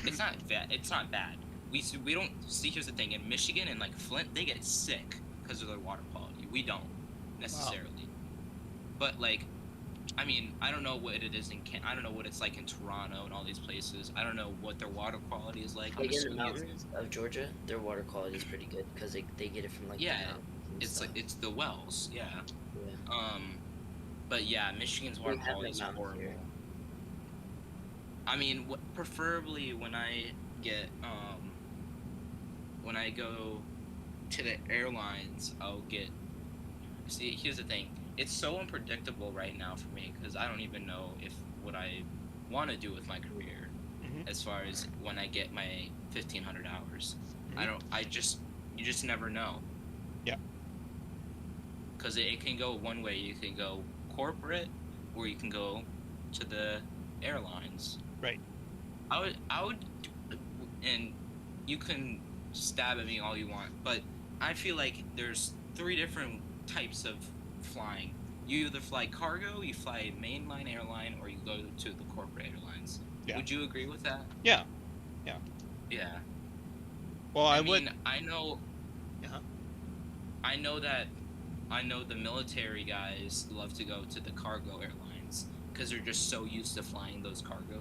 It's not bad. It's not bad. We don't see. Here's the thing: in Michigan and like Flint, they get sick because of their water quality. We don't necessarily. Wow. But like, I mean, I don't know what it is I don't know what it's like in Toronto and all these places. I don't know what their water quality is like. I'm Like in the assuming mountains of Georgia, their water quality is pretty good because they get it from like the yeah, mountains and it's stuff. like it's the wells. Yeah. Yeah. But yeah, Michigan's We water have no quality is mountains horrible. here. I mean, preferably when I get when I go to the airlines, I'll get. See, here's the thing. It's so unpredictable right now for me because I don't even know if what I want to do with my career, as far as when I get my 1,500 hours. You just never know. Yeah. Because it can go one way. You can go corporate, or you can go to the airlines. Right. I would, and you can stab at me all you want, but I feel like there's 3 different types of flying. You either fly cargo, you fly mainline airline, or you go to the corporate airlines. Yeah. Would you agree with that? Yeah. Yeah. Yeah. Well, I would. mean, I know. Yeah. I know the military guys love to go to the cargo airlines because they're just so used to flying those cargo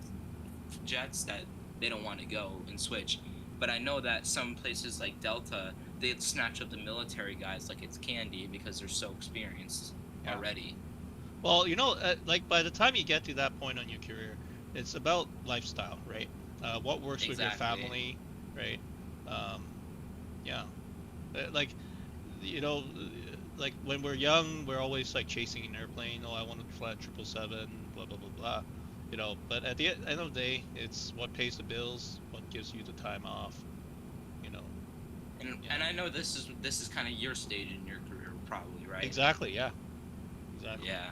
jets that they don't want to go and switch. But I know that some places like Delta, they snatch up the military guys like it's candy because they're so experienced already. Well, like by the time you get to that point on your career, it's about lifestyle, right? What works with your family, right? Yeah. Like, like when we're young, we're always like chasing an airplane. Oh, I want to fly a 777, blah blah blah blah. But at the end of the day, it's what pays the bills, what gives you the time off, And I know this is kind of your stage in your career, probably, right? Exactly. Yeah. Exactly. Yeah.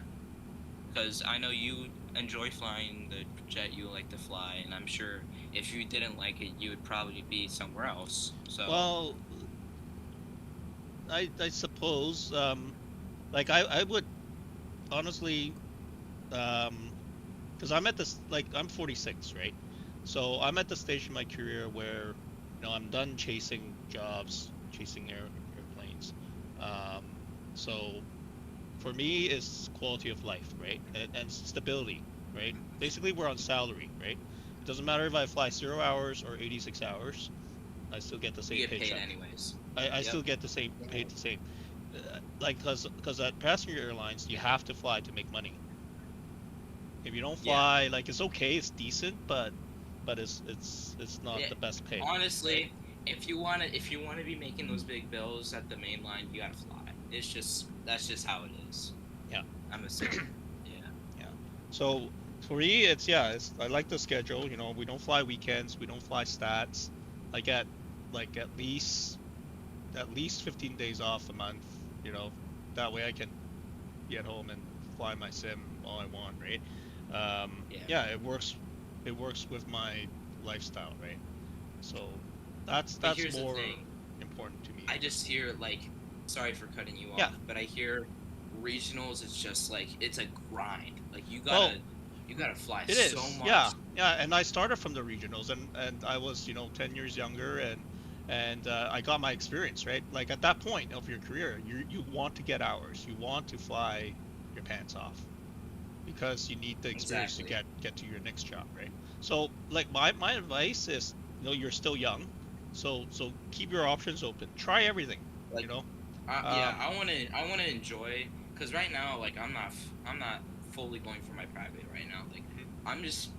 Because I know you enjoy flying the jet you like to fly, and I'm sure if you didn't like it, you would probably be somewhere else. So. Well, I suppose, like I would honestly, because I'm at this, like I'm 46, right? So I'm at the stage in my career where, I'm done chasing jobs, chasing airplanes. So for me, it's quality of life, right? And stability, right? Basically, we're on salary, right? It doesn't matter if I fly 0 hours or 86 hours, I still get the same paycheck. You get paid anyways. I still get the same, paid the same. Like, because at passenger airlines, you have to fly to make money. If you don't fly, like it's okay, it's decent, but it's not the best pay. Honestly, if you want to be making those big bills at the main line, you gotta fly. That's just how it is. Yeah. I'm assuming. Yeah. So for me, I like the schedule. We don't fly weekends, we don't fly stats. I get like at least 15 days off a month. That way I can be at home and fly my sim all I want, right? Yeah, it works with my lifestyle, right? So that's more important to me. I just hear, like, sorry for cutting you off, but I hear regionals is just like it's a grind. Like you gotta fly so much. Yeah, and I started from the regionals, and I was 10 years younger, and I got my experience, right? Like at that point of your career, you want to get hours, you want to fly your pants off, because you need the experience to get to your next job, right? So like my advice is, you're still young, so keep your options open, try everything, like, I want to enjoy, because right now, like, I'm not fully going for my private right now. Like, I'm just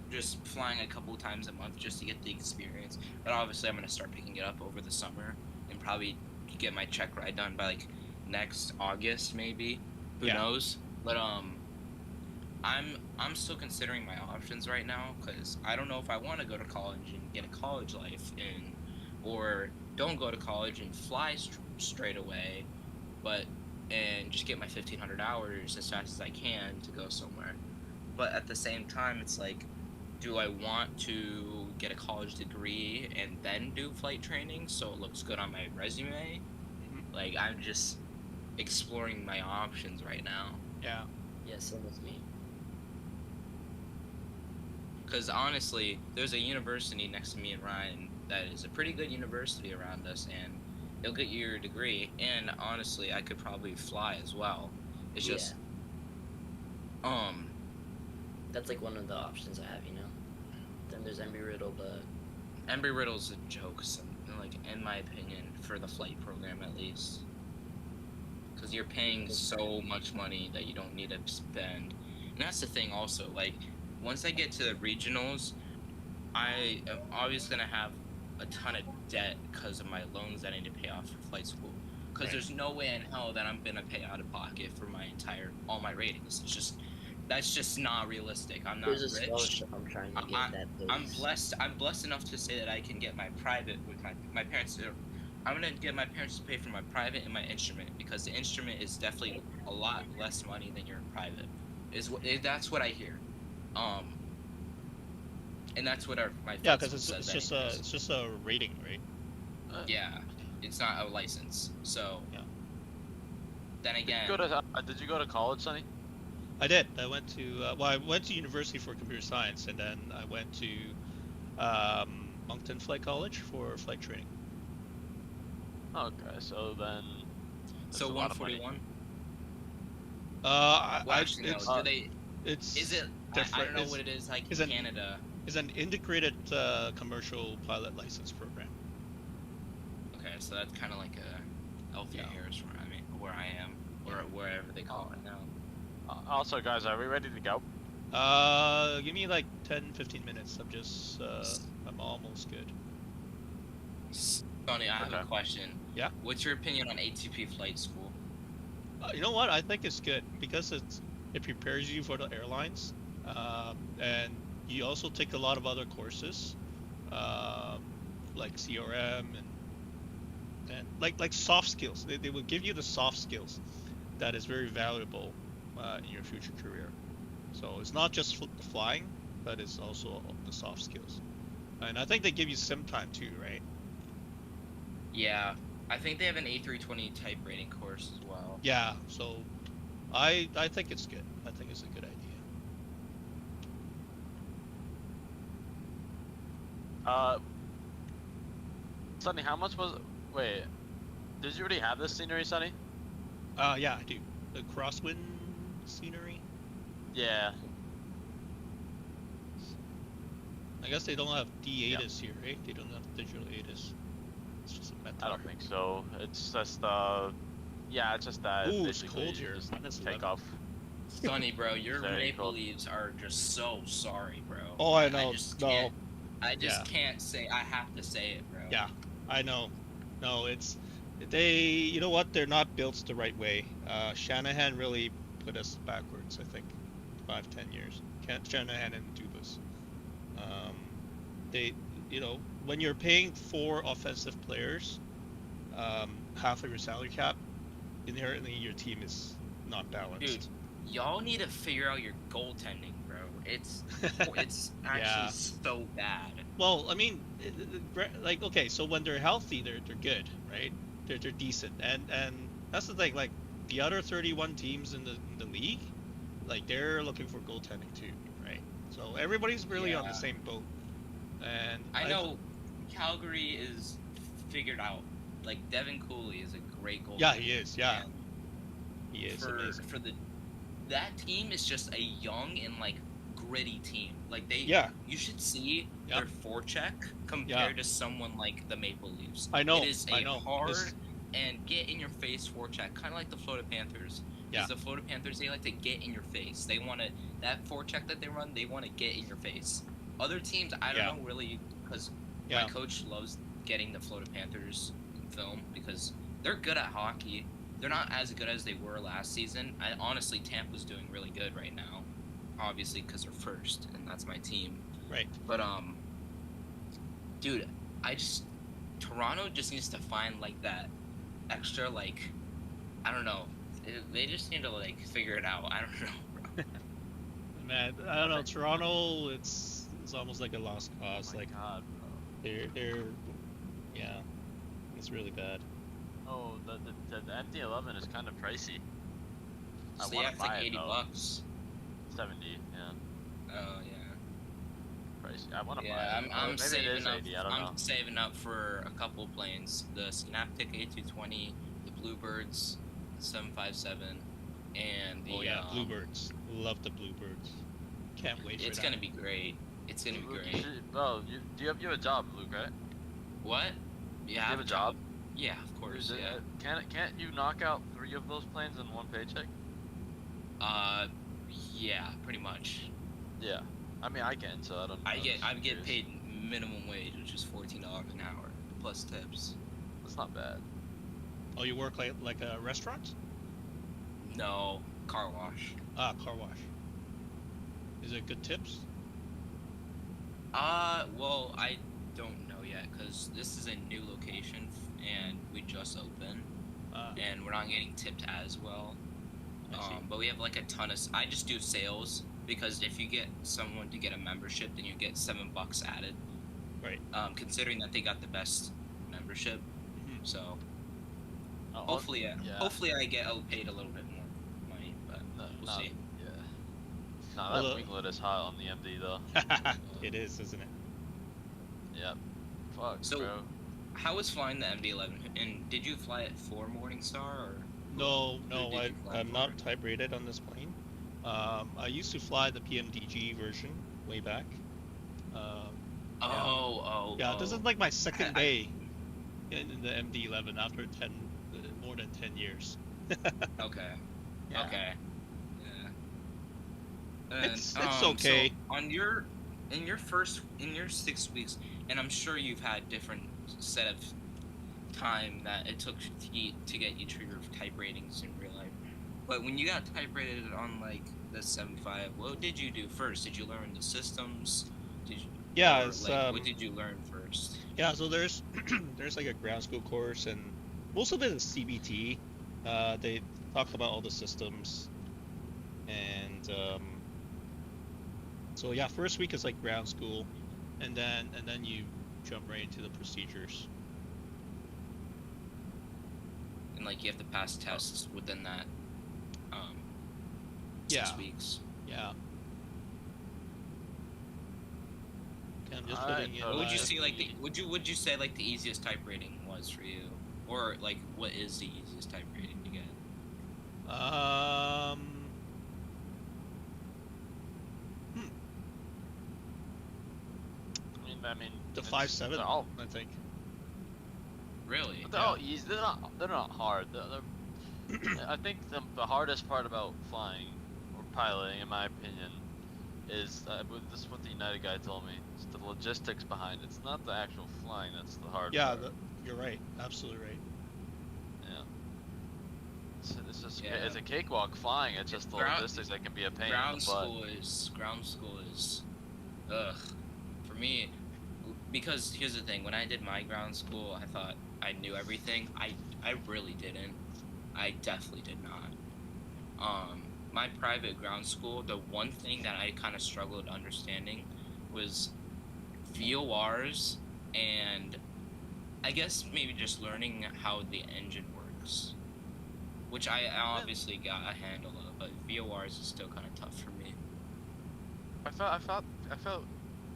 flying a couple times a month just to get the experience. But obviously, I'm gonna start picking it up over the summer and probably get my check ride done by like next August, maybe. Who knows? But I'm still considering my options right now, because I don't know if I want to go to college and get a college life or don't go to college and fly straight away, and just get my 1,500 hours as fast as I can to go somewhere. But at the same time, it's like, do I want to get a college degree and then do flight training so it looks good on my resume? Like, I'm just exploring my options right now. Yeah. Yeah, same with me. Because honestly, there's a university next to me and Ryan that is a pretty good university around us, and it'll get you your degree. And honestly, I could probably fly as well. It's Yeah. just, That's like one of the options I have, you know. Then there's Embry-Riddle, but Embry-Riddle's a joke, like in my opinion, for the flight program at least. Because you're paying so much money that you don't need to spend. And that's the thing also, like, once I get to regionals, I am obviously going to have a ton of debt because of my loans that I need to pay off for flight school. Because Right. there's no way in hell that I'm going to pay out of pocket for all my ratings. That's just not realistic. I'm not there's a rich. scholarship I'm trying to get that pays. I'm blessed enough to say that I can get my private with my parents. I'm gonna get my parents to pay for my private and my instrument, because the instrument is definitely a lot less money than your private. That's what I hear. And that's what my Yeah, flight because school it's says just a rating, right? yeah, it's not a license. So Yeah. then again, Did you go to college, Sonny? I did. I went to I went to university for computer science, and then I went to Moncton Flight College for flight training. Okay, so then. so a lot of money. 141. Well, Actually, no. Do they? It's Is it? I don't know what it is like in Canada. It's an integrated commercial pilot license program. Okay, so that's kind of like a Althea Harris where I am, or wherever they call it now. Also, guys, are we ready to go? Give me like 10-15 minutes. I'm almost good. Sonny, I have a question. Yeah? What's your opinion on ATP flight school? You know what? I think it's good because it prepares you for the airlines, and you also take a lot of other courses, like CRM and like soft skills. They will give you the soft skills that is very valuable in your future career. So it's not just flying, but it's also the soft skills. And I think they give you sim time too, right? Yeah, I think they have an A320 type rating course as well. Yeah, so I think it's good. I think it's a good idea. Sonny, how much was? Wait, did you already have this scenery, Sonny? Yeah, I do. The crosswind scenery. Yeah. I guess they don't have D-ATIS here, right? They don't have digital ATIS. It's just a meta. I don't think so. It's just yeah, it's just that. Ooh, it's cold here. Just Minus take 11. off. Sonny, bro, your Very Maple cool. Leafs are just so sorry, bro. Oh, I know. I just can't say. I have to say it, bro. Yeah, I know. No, you know what? They're not built the right way. Shanahan really put us backwards, I think, 5-10 years. Shanahan and Dubas. When you're paying 4 offensive players, half of your salary cap, inherently your team is not balanced. Dude, y'all need to figure out your goaltending, bro. It's actually so bad. Well, I mean, okay, so when they're healthy, they're good, right? They're decent, and that's the thing. Like the other 31 teams in the league, like they're looking for goaltending too, right? So everybody's really on the same boat. And I know Calgary is figured out. Like Devin Cooley is a great goaltender. Yeah, he is. Yeah, he is amazing. That team is just a young and like gritty team. Like you should see their forecheck compared to someone like the Maple Leafs. I know. It is hard and get in your face forecheck, kind of like the Florida Panthers. Yeah. Because the Florida Panthers, they like to get in your face. They want to that forecheck that they run. They want to get in your face. Other teams, I don't know really, because my coach loves getting the Florida Panthers film because they're good at hockey. They're not as good as they were last season. Honestly, Tampa's doing really good right now, obviously because they're first, and that's my team. Right. But dude, Toronto just needs to find like that extra I don't know. They just need to figure it out. I don't know, bro. Man, I don't know. Toronto, it's almost like a lost cause. Oh my God, bro. They're it's really bad. Oh, the MD-11 is kind of pricey. So yeah, it's like $80. 70, yeah. Oh yeah. pricey. I want to buy Yeah, it. I'm Maybe it saving is up. 80. I don't know. I'm saving up for a couple planes: the Synaptic A220, the Bluebirds 757, and the. Oh yeah, Bluebirds. Love the Bluebirds. Can't wait for It's that. gonna be great. It's gonna be Luke, great. Oh, you have a job, Luke, right? What? You have a job? Yeah, of course. Yeah. Can't you knock out 3 of those planes in one paycheck? Yeah, pretty much. Yeah. I mean, I can, so I don't know. I get curious. paid minimum wage, which is $14 an hour plus tips. That's not bad. Oh, you work like a restaurant? No, car wash. Ah, car wash. Is it good tips? Well, I don't know yet because this is a new location and we just opened, and we're not getting tipped as well. But we have like a ton of. I just do sales because if you get someone to get a membership, then you get $7 added. Right. Considering that they got the best membership, so Oh, hopefully, yeah. hopefully I get paid a little bit more money, but we'll see. Yeah. No, that winglet is hot on the MD though. It is, isn't it? Yep. Fuck, So, bro. how was flying the MD-11? And did you fly it for Morningstar or? No, did you fly I'm for not it? type rated on this plane. I used to fly the PMDG version way back. Yeah, this is like my second day in the MD-11 after more than 10 years. Okay. Yeah. Okay. Yeah. And, It's okay. So in your 6 weeks, and I'm sure you've had different set of time that it took to get you to your type ratings in real life. But when you got type rated on like the 75, what did you do first? Did you learn the systems? Yeah, or, it's what did you learn first? yeah. So there's there's like a ground school course, and most of it is CBT. They talk about all the systems, and so yeah, first week is like ground school, and then you jump right into the procedures. And like you have to pass tests within that 6 weeks. Yeah. Okay, I'm just Alright, putting in. so What would you like- see like the would you say like the easiest type rating was for you, or like what is the easiest type rating to get? I mean, The it's- 5.7, they're all- I think. Really? They're all easy. They're not hard. I think the hardest part about flying or piloting, in my opinion, is this is what the United guy told me. It's the logistics behind it. It's not the actual flying that's the hard Yeah, part. you're right. Absolutely right. Yeah. It's just Yeah. it's a cakewalk flying. It's just the logistics that can be a pain in ground the butt. school is ugh for me, because here's the thing: when I did my ground school, I thought I knew everything. I really didn't. I definitely did not. My private ground school, the one thing that I kind of struggled understanding was VORs, and I guess maybe just learning how the engine works, which I obviously got a handle of, but VORs is still kind of tough for me. I felt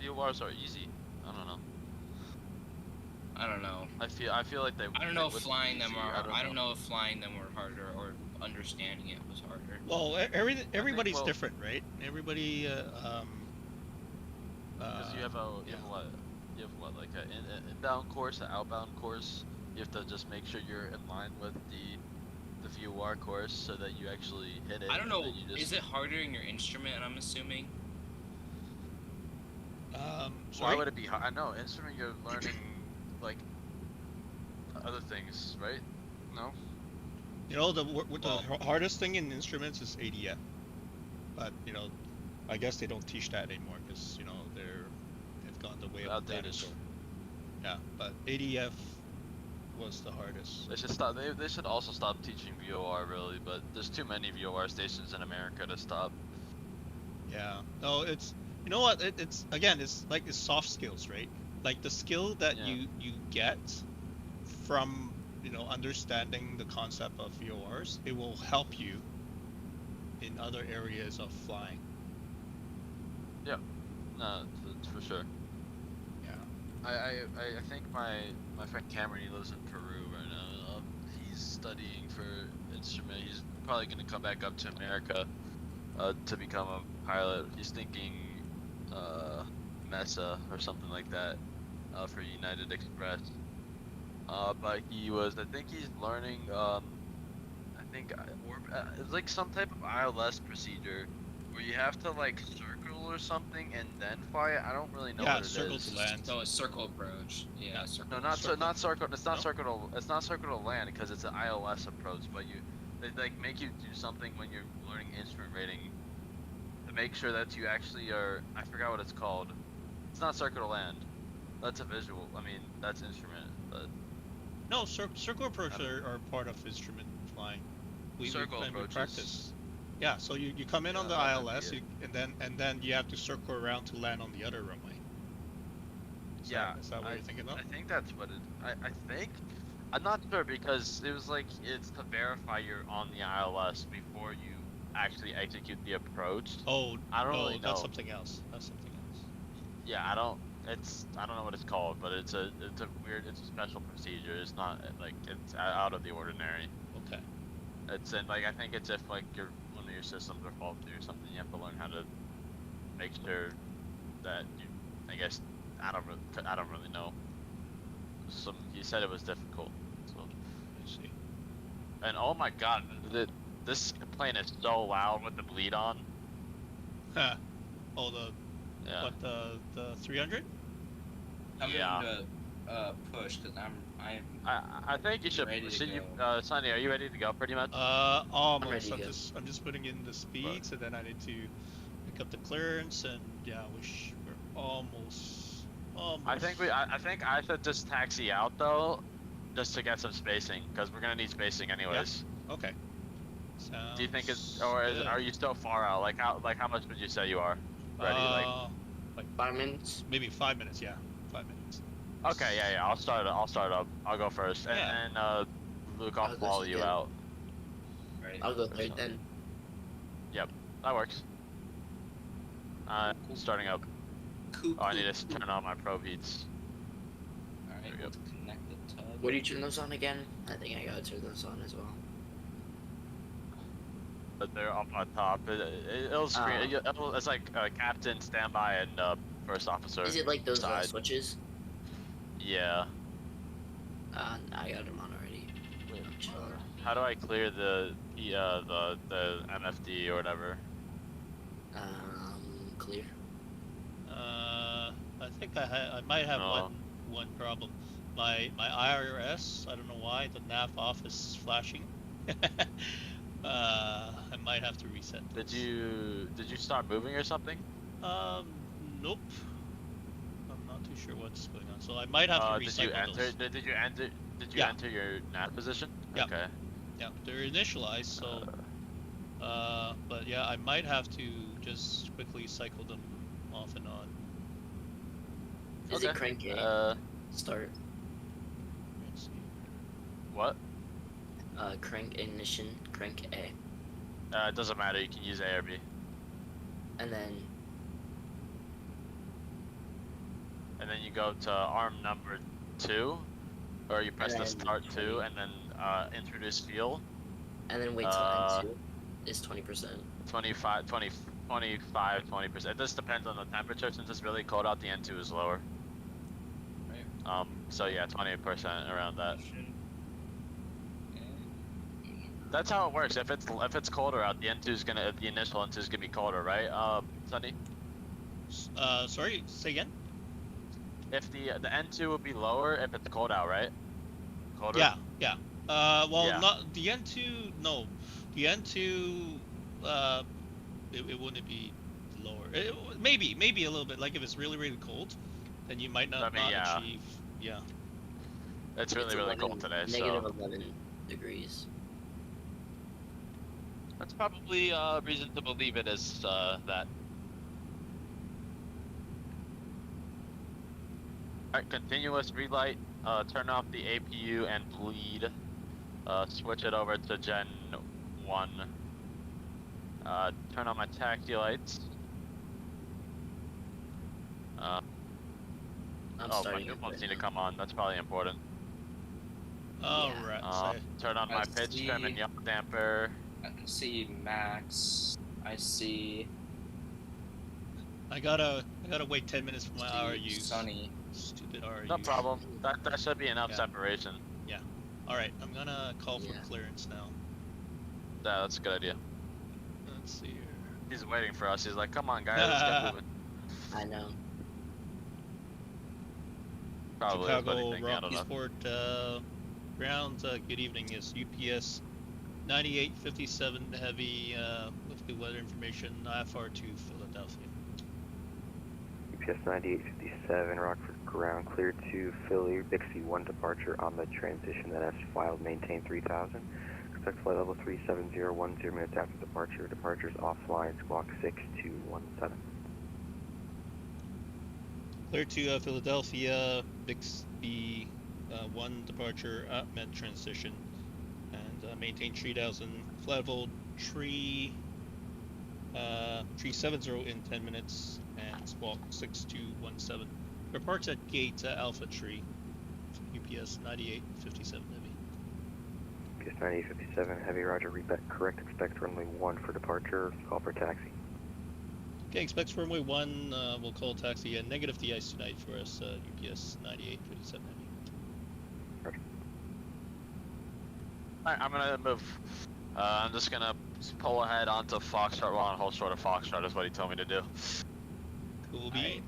VORs are easy. I don't know. I don't know. I feel like they. I don't know if would be flying them easy. are. I don't know if flying them were harder or understanding it was harder. Well, everybody's well- different, right? Everybody. Because you have what, like an inbound course, an outbound course. You have to just make sure you're in line with the VOR course so that you actually hit it. I don't and know. then you just, Is it harder in your instrument? I'm assuming. Why Sorry. would it be hard? I know instrument you're learning like other things, right? No. You know, the hardest thing in instruments is ADF, but I guess they don't teach that anymore because they've gone the way of the Outdated. dinosaur. Yeah, but ADF was the hardest. They should stop. They should also stop teaching VOR really, but there's too many VOR stations in America to stop. Yeah. No, it's what it's again. It's like it's soft skills, right? Like the skill that Yeah. you get from understanding the concept of VORs, it will help you in other areas of flying. No, for sure. Yeah. I think my friend Cameron, he lives in Peru right now. He's studying for instrument. He's probably gonna come back up to America to become a pilot. He's thinking Mesa or something like that for United Express. But I think he's learning. It's like some type of ILS procedure where you have to like circle or something and then fly it. I don't really know Yeah, what it circle is. to land. So a circle approach. Yeah, circle. No, not circle. It's not No? circle. It's not circle to land because it's an ILS approach. But they like make you do something when you're learning instrument rating to make sure that you actually are. I forgot what it's called. It's not circle to land. That's a visual. I mean, that's instrument. But No, circle approach are part of instrument flying. Circle we approaches. practice. Yeah, so you come in on the that might ILS, be it. and then you have to circle around to land on the other runway. Is that what you're thinking of? I think that's what it. I think. I'm not sure because it was like it's to verify you're on the ILS before you actually execute the approach. Oh, I don't no, really know. that's something else. That's something else. Yeah, I don't know what it's called, but it's a special procedure. It's not like it's out of the ordinary. Okay. It's in like I think it's if like one of your systems are faulty or something, you have to learn how to make sure that you. I guess I don't really know. He said it was difficult. So I see. and oh my god, this plane is so loud with the bleed on. Huh. Oh, Yeah. what the 300? I'm Yeah. gonna push because I think you should. ready to Should you, go. Sonny, are you ready to go? Pretty much. Almost. ready to go. I'm just putting in the speeds, and then I need to pick up the clearance, and yeah, we're almost. I think I should just taxi out though, just to get some spacing, because we're gonna need spacing anyways. Okay. Do you think it's Sounds are you still far out? Like how much would you say you are? Ready? like 5 minutes. maybe 5 minutes. Yeah, 5 minutes. Okay, yeah. I'll start up. I'll go first, and then Luke, I'll I'll go follow you second. out. Right. I'll go third then. That works. Starting up. Cool. Oh, I need to turn on my probe heats. All right. There we go. Let's connect the tug. What do you turn those on again? I think I gotta turn those on as well. But they're up on top. It'll screen. It's like captain, standby, and first officer. Is it like those side. switches? Yeah. I got them on already. Chill. How do I clear the MFD or whatever? Clear. I think I might have No. one problem. My IRS, I don't know why the nav off is flashing. I might have to reset. Did you start moving or something? Nope. I'm not too sure what's going on, so I might have to reset. Did you Yeah. enter your nav position? Yeah. Okay. Yeah, they're initialized, so. But yeah, I might have to just quickly cycle them off and on. Is it crank A? Start. Let's see. What? Crank ignition, crank A. It doesn't matter. You can use A or B. And then You go to arm number 2, or you press the And start 2, 20. and then introduce fuel. wait till N2 is 20%. 25, 20%. It just depends on the temperature. Since it's really cold out, the N2 is lower. Right. So yeah, 20% around that. Okay. That's how it works. If it's colder out, the initial N2 is gonna be colder, right? Sunny? Sorry, say again? If the N2 will be lower if it's cold out, right? Colder? Yeah. Well, Yeah. not the N2. No, the N2. It wouldn't be lower. Maybe a little bit. Like if it's really cold, then you might not yeah. achieve. Yeah. It's really cold today, Negative so 11 degrees. that's probably reason to believe it is that. Alright, continuous relight, turn off the APU and bleed, switch it over to Gen 1, turn on my taxi lights, I'm Oh, my starting new it ones right need to now. come on. That's probably important. Alright, so Turn on my pitch trim and yaw damper. I see Max. I see. I gotta wait 10 minutes for my see RUs. Sunny. Stupid RUs. No problem. That should be enough Yeah. separation. Alright, I'm gonna call for Yeah. clearance now. Yeah, that's a good idea. Let's see here. He's waiting for us. He's like, come on, guys, let's get moving. I know. Probably, but Chicago anything, I don't Rocky know. Sport ground. Good evening. Is UPS 9857 heavy with good weather information. IFR to Philadelphia. UPS 9857 Rockford ground cleared to Philly. Dixie 1 departure on the transition that has filed. Maintain 3000. Expect flight level 37010 minutes after departure. Departures offline. Squawk 6217. Clear to Philadelphia. Bixby 1 departure at med transition and maintain 3000. Flight level 370 in 10 minutes and squawk 6217. Reports at gate Alpha Tree. UPS 9857 heavy. UPS 9857 heavy. Roger. Repeat. Correct. Expect runway 1 for departure. Call for taxi. Okay, expect runway 1. We'll call taxi and negative the ice tonight for us. UPS 9857 heavy. Alright, I'm gonna move. I'm just gonna pull ahead onto Foxtrot. Well, on hold short of Foxtrot is what he told me to do. Cool Alright. beans.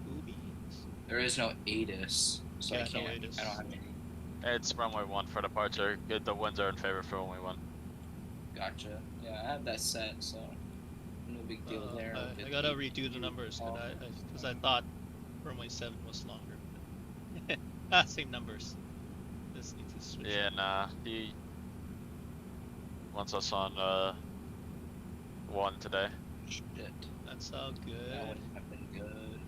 Cool beans. There is no ATIS, so Yeah, I no can't. ATIS. I don't have any. It's runway 1 for departure. Good, the winds are in favor for runway 1. Gotcha. Yeah, I have that set, so no big deal there. I gotta redo the numbers because I thought runway 7 was longer. Same numbers. Just need to switch. Yeah, nah. He wants us on 1 today. Shit. That's all That good. would have been good.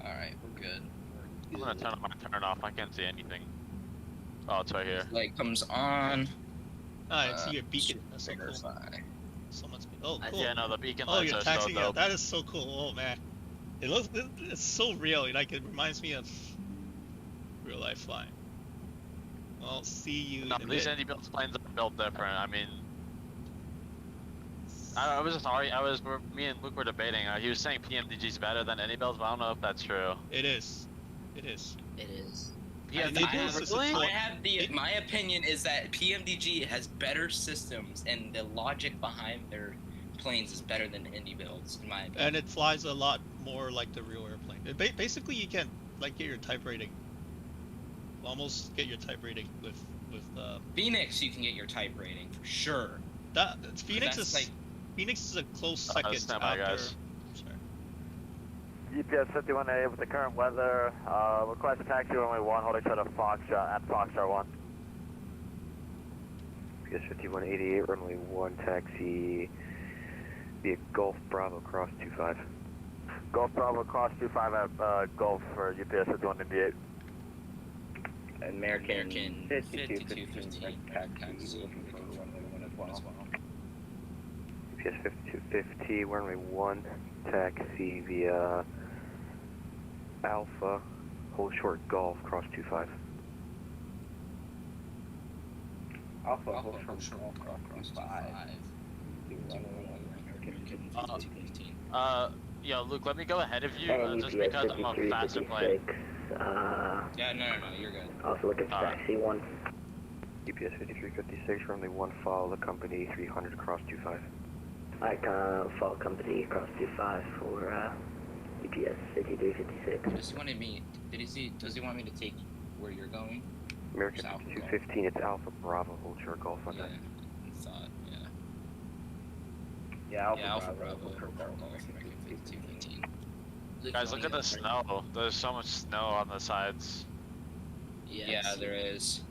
Alright, we're good. I'm gonna turn on my turn off. I can't see anything. Oh, it's right here. Light comes on. I see your beacon. That's so cool. Verify. Someone's. Oh, I cool. Yeah, no, the beacon Oh, lights you're are so taxing. Yeah, dope. that is so cool. Oh man, it looks. It's so real. Like it reminds me of real life flying. Well, see you. No, in a these bit. indie planes are built different. I mean, I was sorry. Me and Luke were debating. He was saying PMDG's better than any builds, but I don't know if that's true. It is. It is. It is. Yeah, And they do this really? support- I have my opinion is that PMDG has better systems and the logic behind their planes is better than indie builds, in my opinion. And it flies a lot more like the real airplane. Basically, you can like get your type rating. Almost get your type rating with Phoenix, you can get your type rating for sure. that. Phoenix That's is like Phoenix is a close second stand by, after. guys. Sorry. UPS 51A with the current weather, request taxi runway 1, holding short of Foxtrot at Foxtrot 1. UPS 5188 runway 1 taxi via Gulf Bravo cross 25. Gulf Bravo cross 25 at Gulf for UPS 5188. American 5215 taxi looking for runway 1 as well. UPS 5250 runway 1 taxi via Alpha, hold short Golf, cross 25. Alpha, hold short Golf, cross 25. American 5215. Yo, Luke, let me go ahead of you, just because I'm a faster plane. Yeah, no, you're good. Also looking for taxi 1. UPS 5356, runway 1 follow the company 300 cross 25. I can follow company across 25 for UPS 5356. Does he want me to take where you're going? American It's Alpha 5215, it's Alpha Bravo, hold short Golf on Yeah, that. I thought, yeah. Yeah, Yeah, Alpha Bravo, Golf, American 5215. Guys, look at the snow. There's so much snow on the sides. Yeah, there is.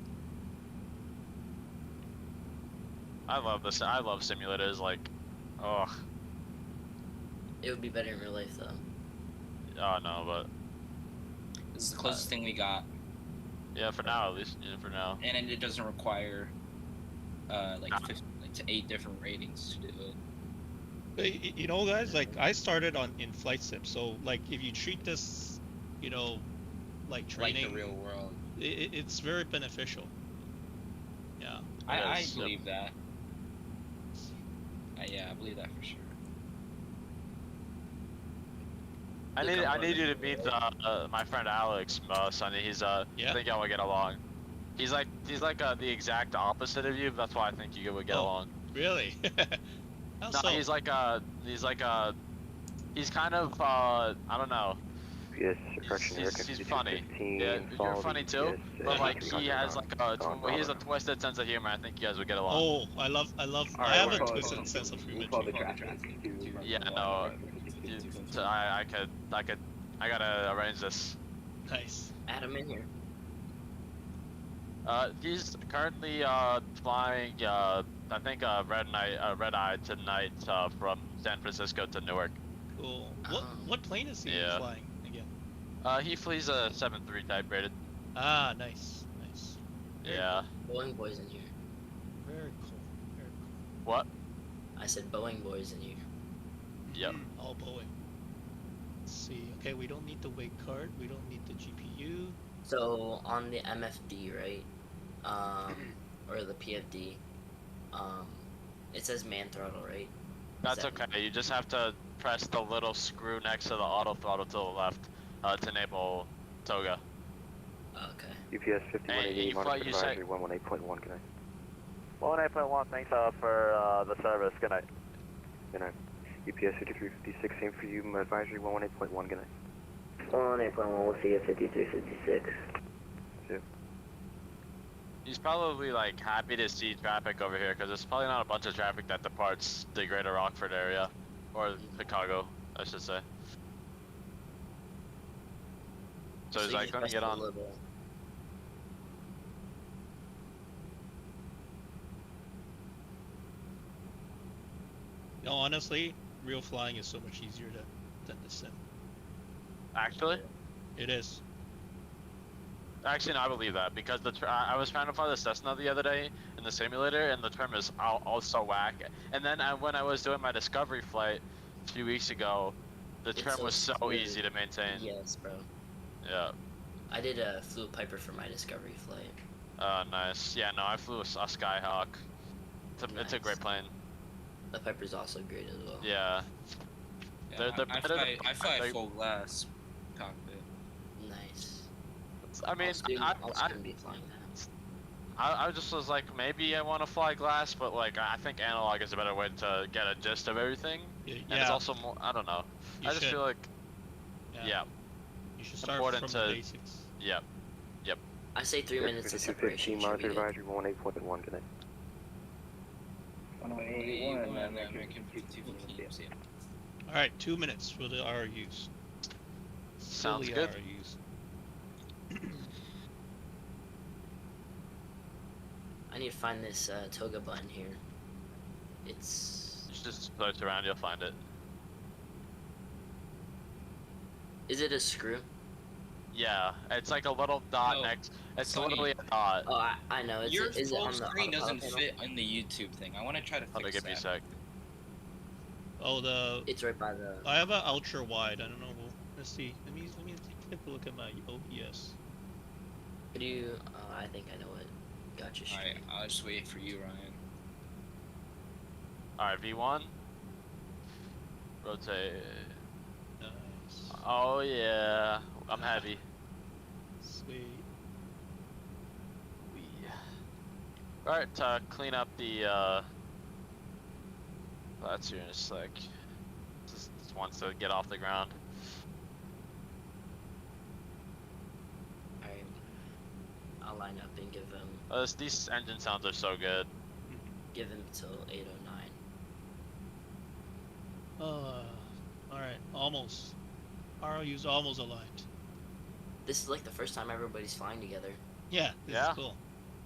I love this. I love simulators. Like, oh, It would be better in real life though. oh no, but This is the closest thing we got, yeah, for now at least. Yeah, for now. and it doesn't require like 8 different ratings to do it. You know, guys, like I started on in flight sim, so like if you treat this, you know, like Like training, the real world. it's very beneficial. Yeah. I is, yep. believe that. Yeah, I believe that for sure. I need you to meet my friend Alex, Sonny. He's I Yeah. think y'all would get along. He's like the exact opposite of you. That's why I think you would get Oh. along. Really? How No, so? he's kind of I don't know. Yes, correction, He's funny. Yeah, you're funny too. But like he has like he's a twisted sense of humor. I think you guys would get along. Oh, I love. I have a twisted sense of humor Call the too. traffic. Yeah, no. I gotta arrange this. Nice. Add him in here. He's currently flying I think red eye tonight from San Francisco to Newark. Cool. What plane is he Yeah. flying again? He flees a 7-3 type rated. Ah, nice, nice. Yeah. Boeing boys in here. Very cool. Very cool. What? I said Boeing boys in here. Yep. All Boeing. Let's see. Okay, we don't need the wake card. We don't need the GPU. So on the MFD, right? Or the PFD, it says man throttle, right? That's okay. You just have to press the little screw next to the auto throttle to the left to enable toga. Okay. UPS 5188, monitor you say- advisory 118.1, good night. 118.1, thanks for the service. Good night. Good night. UPS 5356, same for you, advisory 118.1, good night. 118.1, we'll see you at 5356. He's probably like happy to see traffic over here because there's probably not a bunch of traffic that departs the greater Rockford area, or Chicago, I should say. So he's like, let me get on. No, honestly, real flying is so much easier than the sim. Actually? It is. Actually, no, I believe that because I was trying to fly the Cessna the other day in the simulator, and the trim is also whack. And then when I was doing my discovery flight a few weeks ago, the trim was so easy to maintain. Yes, bro. Yeah. I flew a Piper for my discovery flight. Nice. Yeah, no, I flew a Skyhawk. It's a great plane. The Piper's also great as well. Yeah. I fly full glass cockpit. Nice. I mean, I shouldn't be flying that. I just was like, maybe I want to fly glass, but like, I think analog is a better way to get a gist of everything. Yeah. And it's also more, I don't know. I just feel like, yeah. You should start from the basics. Yep. Yep. I say 3 minutes of separation. Monitor advisory 118.1, good night. 181, Alright, 2 minutes for the RUs. Sounds Silly good. RUs. I need to find this toga button here. It's... Just search around, you'll find it. Is it a screw? Yeah, it's like a little dot next. It's literally a dot. Oh, I know. Your is it full on the screen doesn't panel? fit on the YouTube thing. I want to try to fix Give me a sec. Oh, It's right by the... I have an ultra wide. I don't know. Let's see. Let me take a look at my OBS. Could you... I think I know what got you straight. Alright, I'll just wait for you, Ryan. Alright, V1. Rotate. Nice. Oh yeah, I'm heavy. Sweet. Alright, clean up the that's here in a sec. Just wants to get off the ground. Alright. I'll line up and give him... These engine sounds are so good. Give him till 8:09. Alright, almost. ROU's almost aligned. This is like the first time everybody's flying together. Yeah, this is cool.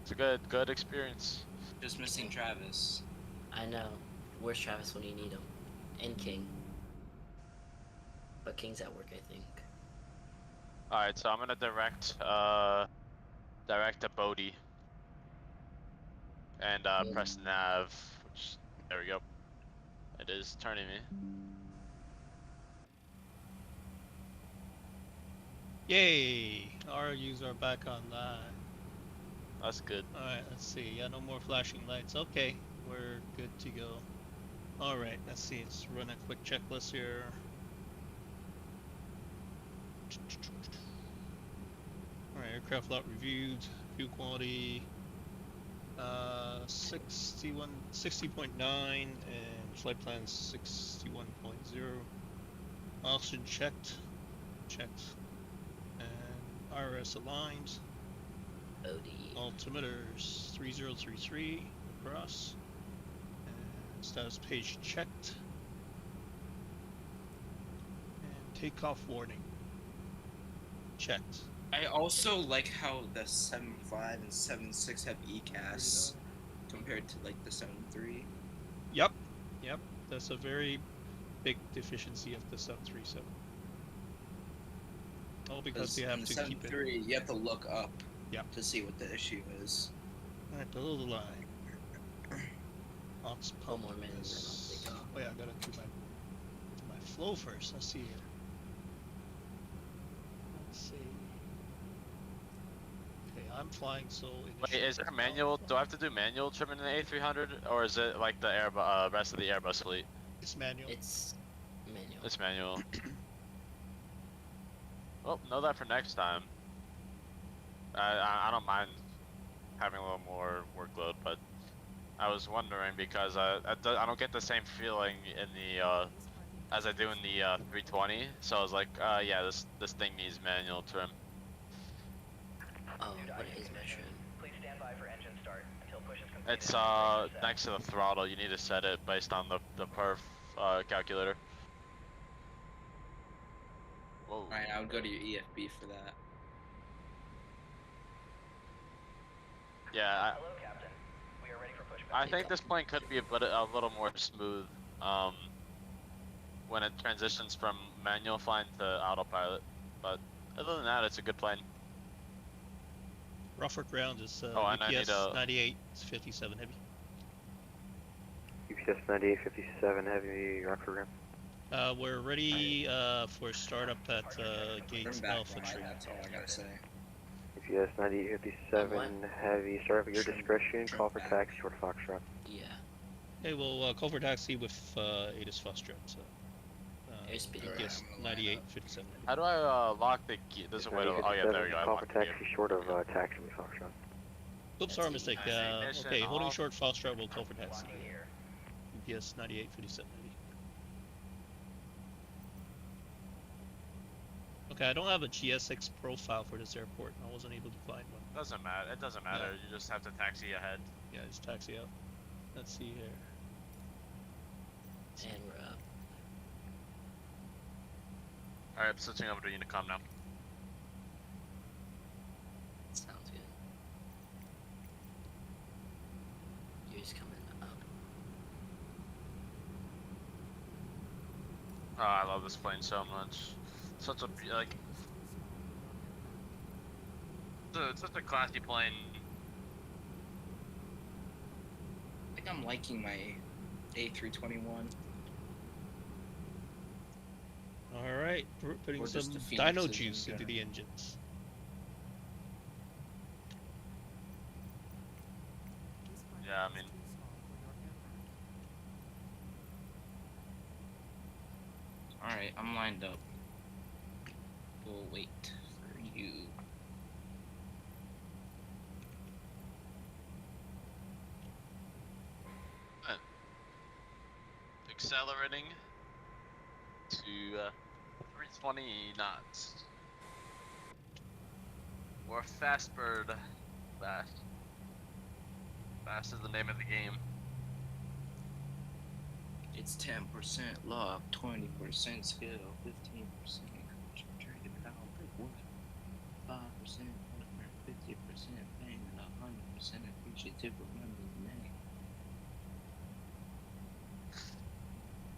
It's a good experience. Just missing Travis. I know. Where's Travis when you need him? And King. But King's at work, I think. Alright, so I'm gonna direct to Bodie. And press nav, which, there we go. It is turning me. Yay! Our users are back online. That's good. Alright, let's see. Yeah, no more flashing lights. Okay, we're good to go. Alright, let's see. Let's run a quick checklist here. Alright, aircraft lot reviewed. Fuel quality 60.9 and flight plan 61.0. Oxygen checked. And RS aligned. OD. Altimeters 3033 across. And status page checked. And takeoff warning checked. I also like how the 7.5 and 7.6 have ECAS compared to like the 7.3. Yep, that's a very big deficiency of the 737. All because you have to keep it. 7.3, you have to look up Yep. to see what the issue is. Alright, below the line. Ox pump One more minute and then is... I'll take off. Oh yeah, I gotta do my flow first. Let's see here. Let's see. Okay, I'm flying so. Wait, is there manual? Do I have to do manual trim in the A300, or is it like the rest of the Airbus fleet? It's manual. It's manual. It's manual. Well, know that for next time. I don't mind having a little more workload, but I was wondering because I don't get the same feeling in the as I do in the 320. So I was like, yeah, this thing needs manual trim. Oh, what is my trim? Please stand by for engine start until push is completed. It's next to the throttle. You need to set it based on the perf calculator. Whoa. Alright, I would go to your EFB for that. Yeah, Hello, Captain. We are ready for pushback. I think this plane could be a little more smooth when it transitions from manual flying to autopilot. But other than that, it's a good plane. Rougher ground is Oh, and I need UPS a- 9857 heavy. UPS 9857 Heavy, rock program. We're ready for startup at gate Turn back Alpha behind, Tree. that's all I gotta say. UPS 9857 Heavy, start up at your discretion, call for taxi toward Foxtrot. Yeah. Okay, we'll call for taxi with Atis Foxtrot. So, Airspeed UPS around. 9857 heavy. How do I lock the key? There's a way to. Oh yeah, there we go. I Call for locked the taxi key. short of taxi with Foxtrot. Oops, That's our a mistake. ignition Okay, holding off. short Foxtrot, we'll call for taxi. Locking here. UPS 9857 heavy. Okay, I don't have a GSX profile for this airport. I wasn't able to find one. Doesn't matter. It doesn't matter. Yeah. You just have to taxi ahead. Yeah, just taxi out. Let's see here. And we're up. All right, I'm switching over to Unicom now. Sounds good. You're just coming up. Oh, I love this plane so much. Such a like. It's such a classy plane. I think I'm liking my A321. Alright, putting Or just some the Phoenixes dino in juice into general. the engines. Yeah, I mean, Alright, I'm lined up. We'll wait for you. accelerating to 320 knots. Or fast bird. Fast. Fast is the name of the game. It's 10% lock, 20% skill, 15% concentrated power, 5% 50% pain, and 100% appreciative of memory name.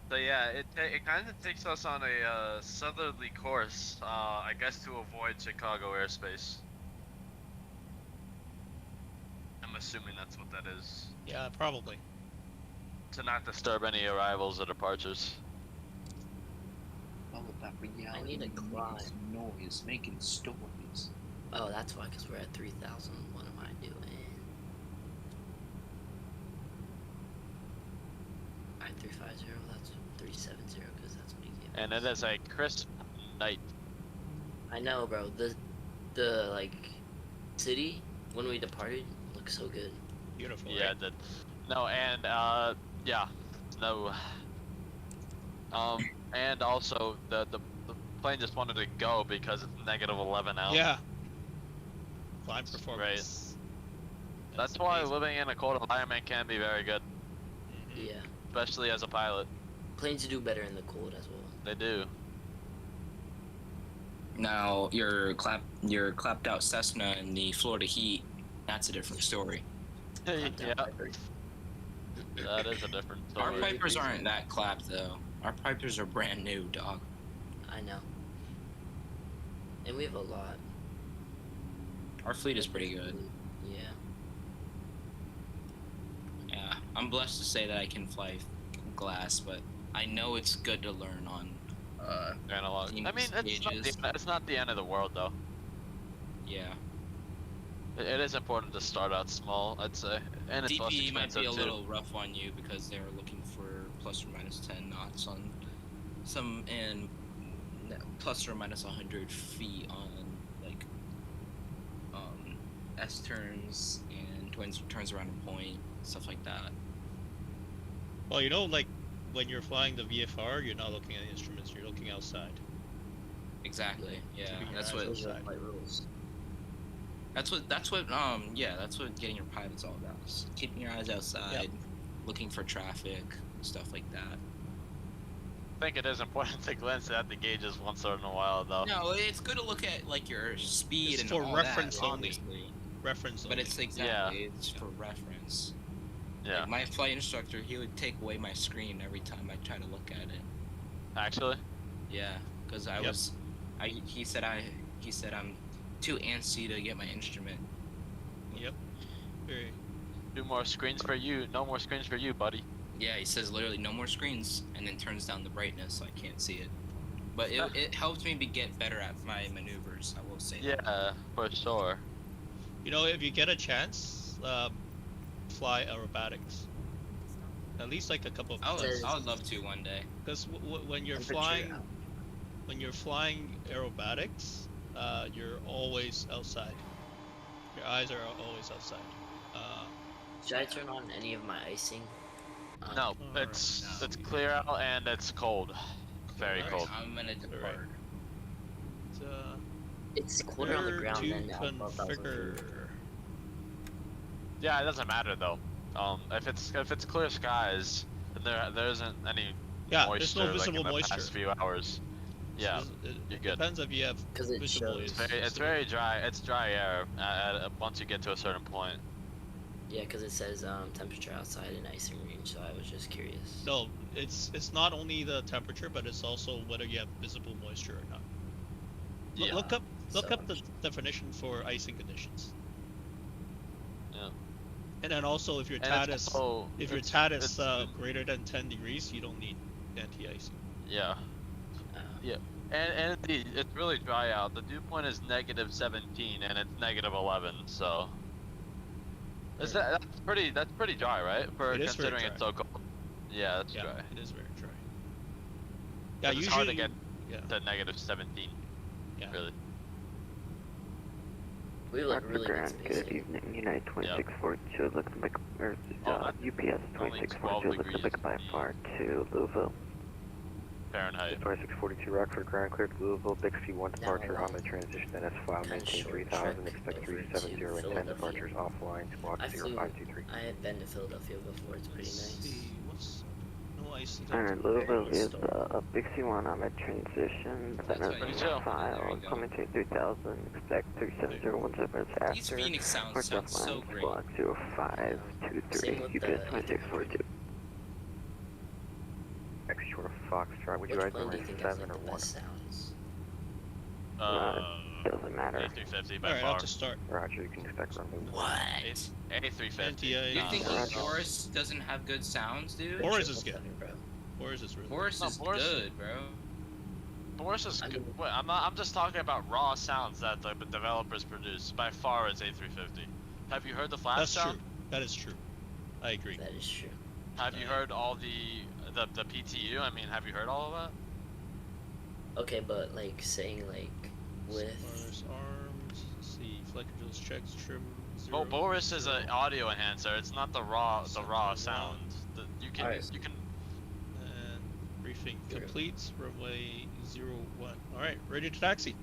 So yeah, it kind of takes us on a southerly course, I guess to avoid Chicago airspace. I'm assuming that's what that is. Yeah, probably. to not disturb any arrivals or departures. All about reality. I need a climb. Noise, making stories. Oh, that's why, because we're at 3,000. What am I doing? Alright, 350, that's 370, because that's what he gave And us. it is a crisp night. I know, bro. The like, city, when we departed, looks so good. Beautiful. Yeah, Right? no, and yeah, no. And also the plane just wanted to go because it's -11 out. Yeah. Climb performance. That's why living in a cold environment can be very good, Mhm. Yeah. especially as a pilot. Planes do better in the cold as well. They do. Now your clapped out Cessna in the Florida heat. That's a different story. Clap down Yeah, Piper. that is a different Our story. Pipers aren't that clapped though. Our Pipers are brand new, dog. I know. And we have a lot. Our fleet is pretty good. Yeah. Yeah, I'm blessed to say that I can fly glass, but I know it's good to learn on. Analog. I mean, Gauges. it's not the end of the world though. Yeah, It is important to start out small, I'd say, and it's less DP might expensive be a too. little rough on you because they're looking for plus or minus 10 knots on some and plus or minus 100 feet on like S turns and turns around a point, stuff like that. Well, you know, like when you're flying the VFR, you're not looking at instruments, you're looking outside. Exactly. Yeah, Keeping your that's eyes what Those are outside. my rules. that's what that's what getting your pilots all about. Is keeping your eyes outside, looking for traffic, stuff like that. I think it is important to glance at the gauges once in a while though. No, it's good to look at like your speed It's and for all reference that, only. obviously. Reference But only. it's exactly it's for reference. Yeah, Like my flight instructor, he would take away my screen every time I try to look at it. actually. Yeah, because he said I'm too antsy to get my instrument. Yep. Very. 2 more screens for you. No more screens for you, buddy. Yeah, he says literally no more screens, and then turns down the brightness so I can't see it. But it helps me get better at my maneuvers. I will say that. Yeah, for sure. You know, if you get a chance, fly aerobatics. At least like a couple of Says- I would love to one day. Because when you're Temperature flying, out. when you're flying aerobatics, you're always outside. Your eyes are always outside. Should I turn on any of my icing? No, Alright, it's clear out and it's cold. Very Alright, cold. I'm gonna depart. It's, It's colder on the where ground to than at 12,000 feet. configure. Yeah, it doesn't matter though. If it's clear skies, then there isn't any Yeah, moisture there's no visible like in the moisture. past few hours. Yeah, It you're good. depends if you have Because it visible. shows. It's very dry. It's dry air once you get to a certain point. Yeah, because it says temperature outside and icing range, so I was just curious. No, it's not only the temperature, but it's also whether you have visible moisture or not. Yeah. Look up So- the definition for icing conditions. Yeah. And then also if your And TAD it's is also, if your it's- TAD is it's- greater than 10 degrees, you don't need anti-icing. yeah. Uh, And indeed, it's really dry out. The dew point is -17 and it's -11, so that's pretty dry, right? For It is very considering it's so cold. Yeah, that's Yeah, dry. it is very dry. Yeah, 'Cause usually it's hard to get yeah. to -17. Yeah. Really. we look Rockford really good Ground, space good here. evening. United 2642, looking to UPS only 2642, 12 looking to degrees. by far to Louisville. Fahrenheit. 2642 Rockford Ground, cleared to Louisville, Bixby 1 departure Now, on the transition NS file, kind of maintain short 3000, trek expect over 370 to and 10 Philadelphia. departures offline, squawk I flew- 0523. I have been to Philadelphia before, it's pretty Let's nice. see, what's no icing. Alright, Louisville is Bixby 1 on the transition, That's NS pretty chill. file, There you go. maintain 3000, expect 370 10 minutes These after. Phoenix sounds Port sound so offline, great. squawk 0523, Same with UPS the 2642. X short of Foxtrot, would you Which like plane do number you think has 7 like or the 1? best sounds? Doesn't matter. A350 by Alright, far. I'll just start. Roger, you can expect runway 1. What? A350. NTA. You think Roger. Boris doesn't have good sounds, dude? Boris is good. 777, bro. Boris is really Boris No, is Boris- good, bro. Boris is I good. mean- Wait, I'm just talking about raw sounds that the developers produce. By far, it's A350. Have you heard the flash That's sound? true. That is true. I agree. That is true. Have you heard all the PTU? I mean, have you heard all of that? Okay, but like saying like with Boris arms. Let's see. Flex drills checks trim. Well, 0, Boris is 0. an audio enhancer. It's not the raw One. sound. You can Alright. you can. And briefing Zero. complete. Runway 01. Alright, ready to taxi.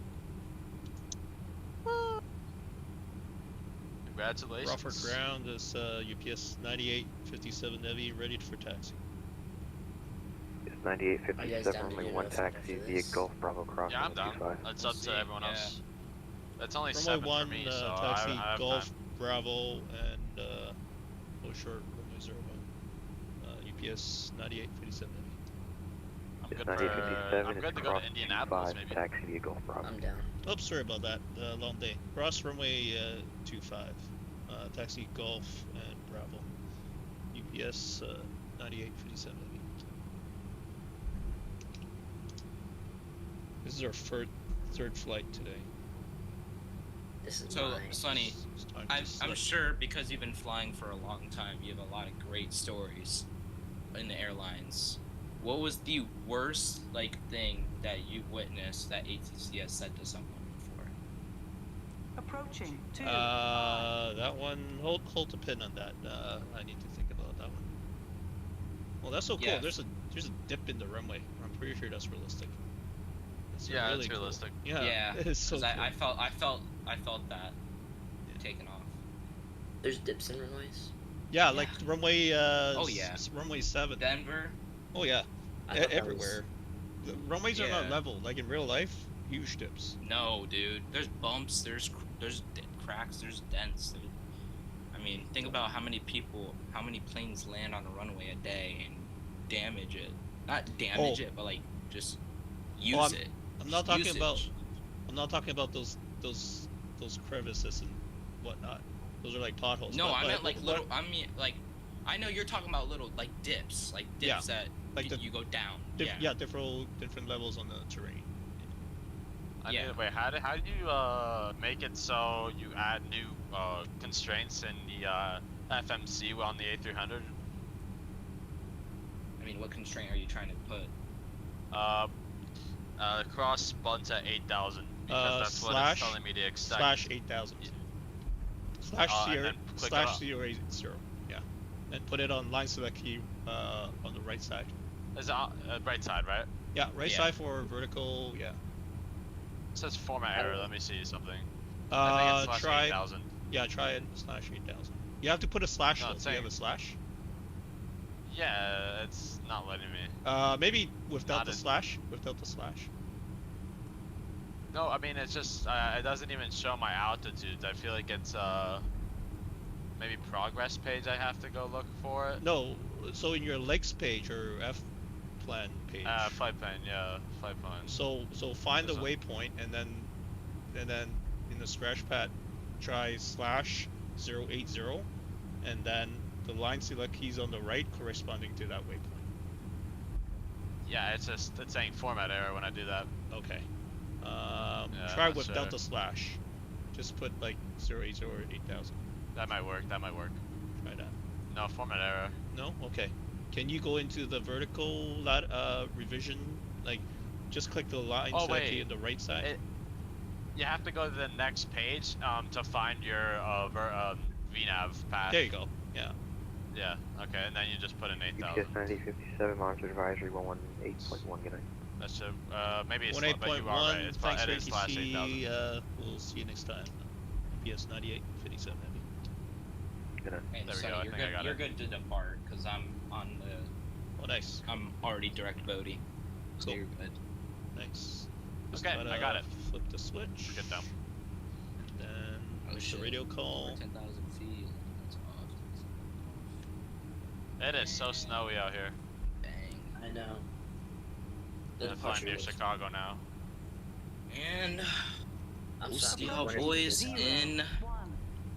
Congratulations. Crawford ground is UPS 9857 Heavy ready for taxi. It's Are you guys 9857, down to runway do 1 after taxi via this? Gulf Bravo crossing Yeah, I'm down. 125. It's We'll up see, to everyone yeah. else. It's only Runway 7 for 1 me, so taxi I have Golf time. Bravo and go short runway 01. UPS 9857 Heavy. I'm It's good for. 9857, I'm it's good to go to crossing Indianapolis 25, maybe. taxi via Gulf Bravo. I'm down. Oops, sorry about that. Long day. Cross runway 25. Taxi Golf and Bravo. UPS 9857 Heavy. This is our third flight today. This is So, mine. Sonny, It's time to I'm select. sure because you've been flying for a long time, you have a lot of great stories in the airlines. What was the worst thing that you witnessed that ATCS said to someone before? Approaching. 2. That one. Hold the pin on that. I need to think about that one. Well, that's so cool. Yeah. There's a dip in the runway. I'm pretty sure that's realistic. That's Yeah, really it's cool. realistic. Yeah, it is so 'cause cool. I felt that taking off. There's dips in runways. Yeah, like runway. Oh, yeah. Runway 7. Denver. Oh yeah, I thought that everywhere. The runways are not Yeah. level. Like in real life, huge dips. No, dude. There's bumps. There's cracks. There's dents. I mean, think about how many planes land on a runway a day and damage it. Not damage it, but just use it. I'm not Just talking about. usage. I'm not talking about those crevices and whatnot. Those are like potholes. No, but- I but meant what- little. I mean, I know you're talking about little dips, Yeah, that like the- you go down. yeah, different levels on the terrain. Yeah. Wait, how do you make it so you add new constraints in the FMC on the A300? I mean, what constraint are you trying to put? Cross buttons at 8,000 because that's what slash- it's telling me to expect. Slash 8,000. Slash and 0, then click it slash up. 080. Yeah, and put it on line select key on the right side. Is it right side, right? Yeah, right Yeah. side for vertical. Yeah. It says format error. Let me see something. I think it's slash Try. 8,000. Yeah, try it. Slash 8,000. You have to put a slash. No, though. it's Do you have saying- a slash? Yeah, it's not letting me. Maybe without Not the in- slash. Without the slash. No, I mean it's just it doesn't even show my altitudes. I feel like it's maybe progress page. I have to go look for it. No. So in your legs page or F plan page. Flight plan, yeah, flight plan. So find the There's a- waypoint and then in the scratch pad try slash 080 and then the line select keys on the right corresponding to that waypoint. Yeah, it's saying format error when I do that. Okay. Yeah, Try not without sure. the slash. Just put like 080 or 8,000. That might work. That might work. Try that. No format error. No? Okay. Can you go into the vertical revision? Like, just click the line Oh, select key wait. on the right side. You have to go to the next page to find your VNav path. There you go. Yeah. Yeah. Okay, and then you just put in UPS 8,000. 9057, monitor advisory 118.1, good night. That should maybe it's 18.1. but you are right. It's Thanks, it is slash 8,000. ATC. We'll see you next time. UPS 9857 Heavy. Good night. And There we so go, I you're think I good. got You're it. good to depart because I'm on the. Oh, nice. I'm already direct Bodie. So Cool. you're good. Nice. Okay, I got it. Flip the switch. Good though. Then Oh, push the shit. radio call. 10,000 feet. That's off. It is so snowy out here. Dang. I know. The I'm gonna fly departure near was- Chicago now. And I'm We'll sorry, see I'm y'all wondering boys if in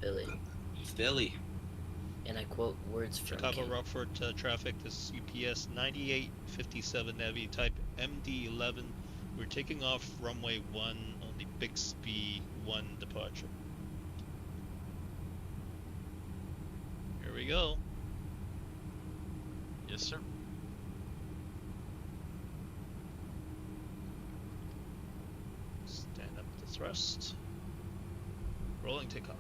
Philly. Philly. And I quote words from Chicago Kim. Rockford traffic. This is UPS 9857 Heavy type MD-11. We're taking off runway 1 on the Bixby 1 departure. Here we go. Yes, sir. Stand up to thrust. Rolling takeoff.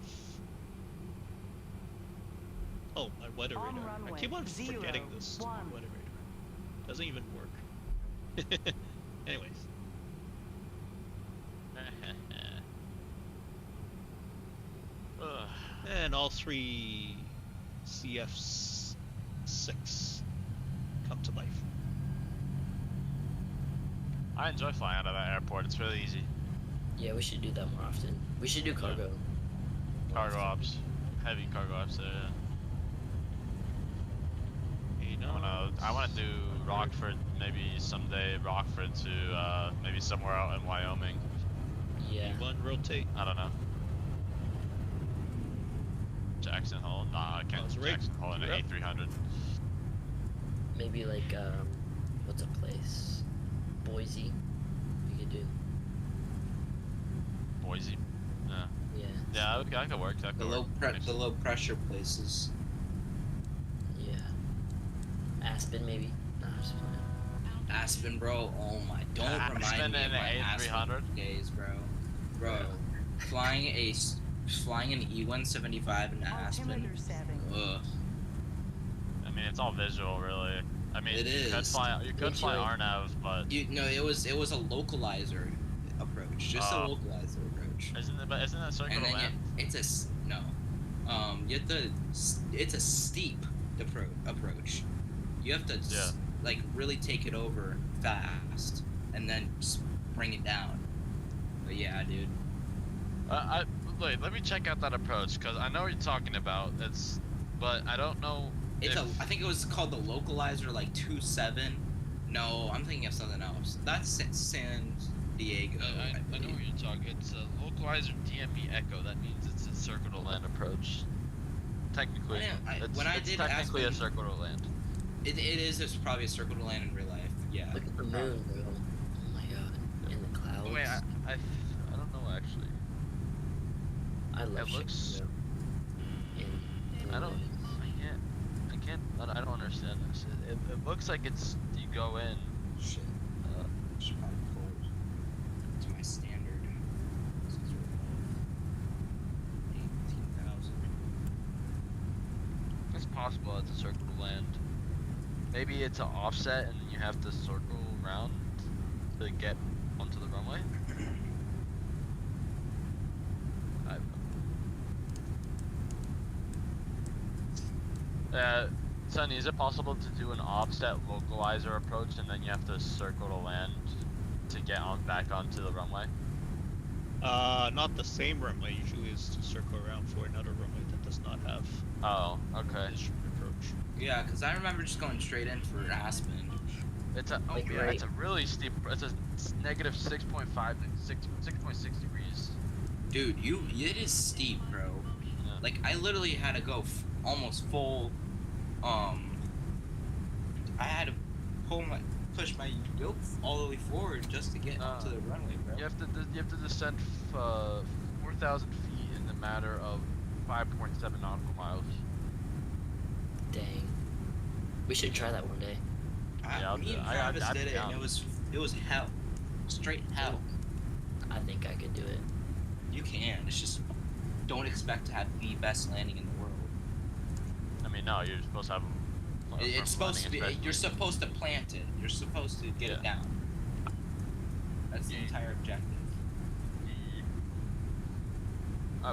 Oh, my weather On radar. I runway keep on 0, forgetting this 1. weather radar. Doesn't even work. Anyways. Ugh. And all 3 CF6 come to life. I enjoy flying out of that airport. It's really easy. Yeah, we should do that more often. We should do cargo. Cargo ops, heavy cargo ops there. Yeah. I wanna do Rockford, maybe someday Rockford to maybe somewhere out in Wyoming. Yeah. One rotate. I don't know. Jackson Hole? Nah, I can't do Jackson Hole in an A300. Maybe like what's a place? Boise. We could do. Boise. Yeah. Yeah. Yeah, okay, that could work. That could work. The low pressure places. Yeah. Aspen maybe. Nah, I'm just playing. Aspen, bro. Oh my! Don't Aspen remind me in of my an Aspen A300? days, bro. Bro, flying an E175 in Aspen. Altimeter setting. Ugh. I mean, it's all visual, really. I mean, It you could is. fly Arnav, but It was a localizer approach, just a localizer approach. isn't that circle And to then land? it's a steep approach. You have to like really take it over fast and then just bring it down. But yeah, dude. Wait, let me check out that approach, because I know what you're talking about. But I don't know. I think it was called the localizer, like 27. No, I'm thinking of something else. That's San Diego. I know what you're talking. It's a localizer DMB Echo. That means it's a circle to land approach. Technically, it's technically a circle to land. It is. It's probably a circle to land in real life. Yeah. Look at the moon, bro. Oh my god. In the clouds. Wait, I don't know actually. I love it looks. I don't understand this. It looks like it's you go in. Shit. Should probably pull to my standard. 18,000. It's possible it's a circle to land. Maybe it's an offset and you have to circle around to get onto the runway. Sonny, is it possible to do an offset localizer approach and then you have to circle to land to get back onto the runway? Not the same runway. Usually is to circle around for another runway that does not have this approach. Yeah, because I remember just going straight in for Aspen. It's a it's a really steep. It's a negative 6.5 to 6.6 degrees. Dude, it is steep, bro. Yeah. Like I literally had to go almost full. I had to push my yoke all the way forward just to get to the runway, bro. You have to descend 4,000 feet in a matter of 5.7 nautical miles. Dang. We should try that one day. Me and Travis did it, and it was hell, straight hell. I think I could do it. You can. It's just don't expect to have the best landing in the world. I mean, no, you're supposed to have. It's supposed to be. You're supposed to plant it. You're supposed to get it down. That's the entire objective.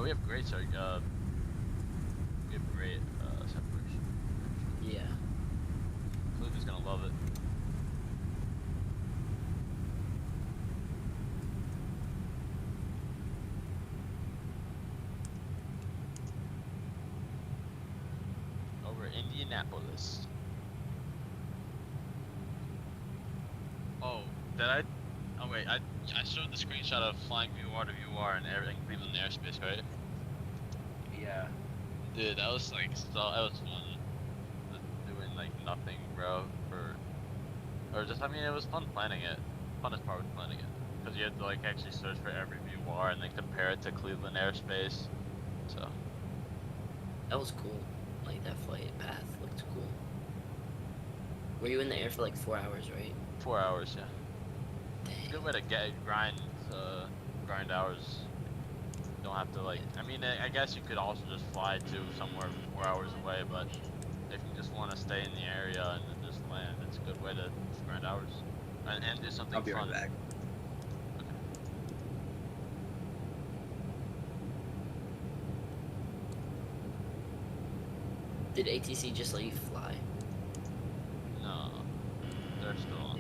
We have great separation. Yeah. Luke is gonna love it. Over Indianapolis. Oh, did I? Oh wait, I showed the screenshot of flying VOR to VOR and everything Cleveland airspace, right? Yeah. Dude, that was like that was fun. Just doing like nothing, bro. Or just I mean, it was fun planning it. Funnest part was planning it, because you had to like actually search for every VOR and then compare it to Cleveland airspace. So That was cool. Like that flight path looked cool. Were you in the air for like 4 hours, right? 4 hours, yeah. Dang. Good way to grind hours. You don't have to like. I mean, I guess you could also just fly to somewhere 4 hours away, but if you just want to stay in the area and then just land, it's a good way to grind hours and do something I'll be fun. right back. Did ATC just let you fly? No, they're still on.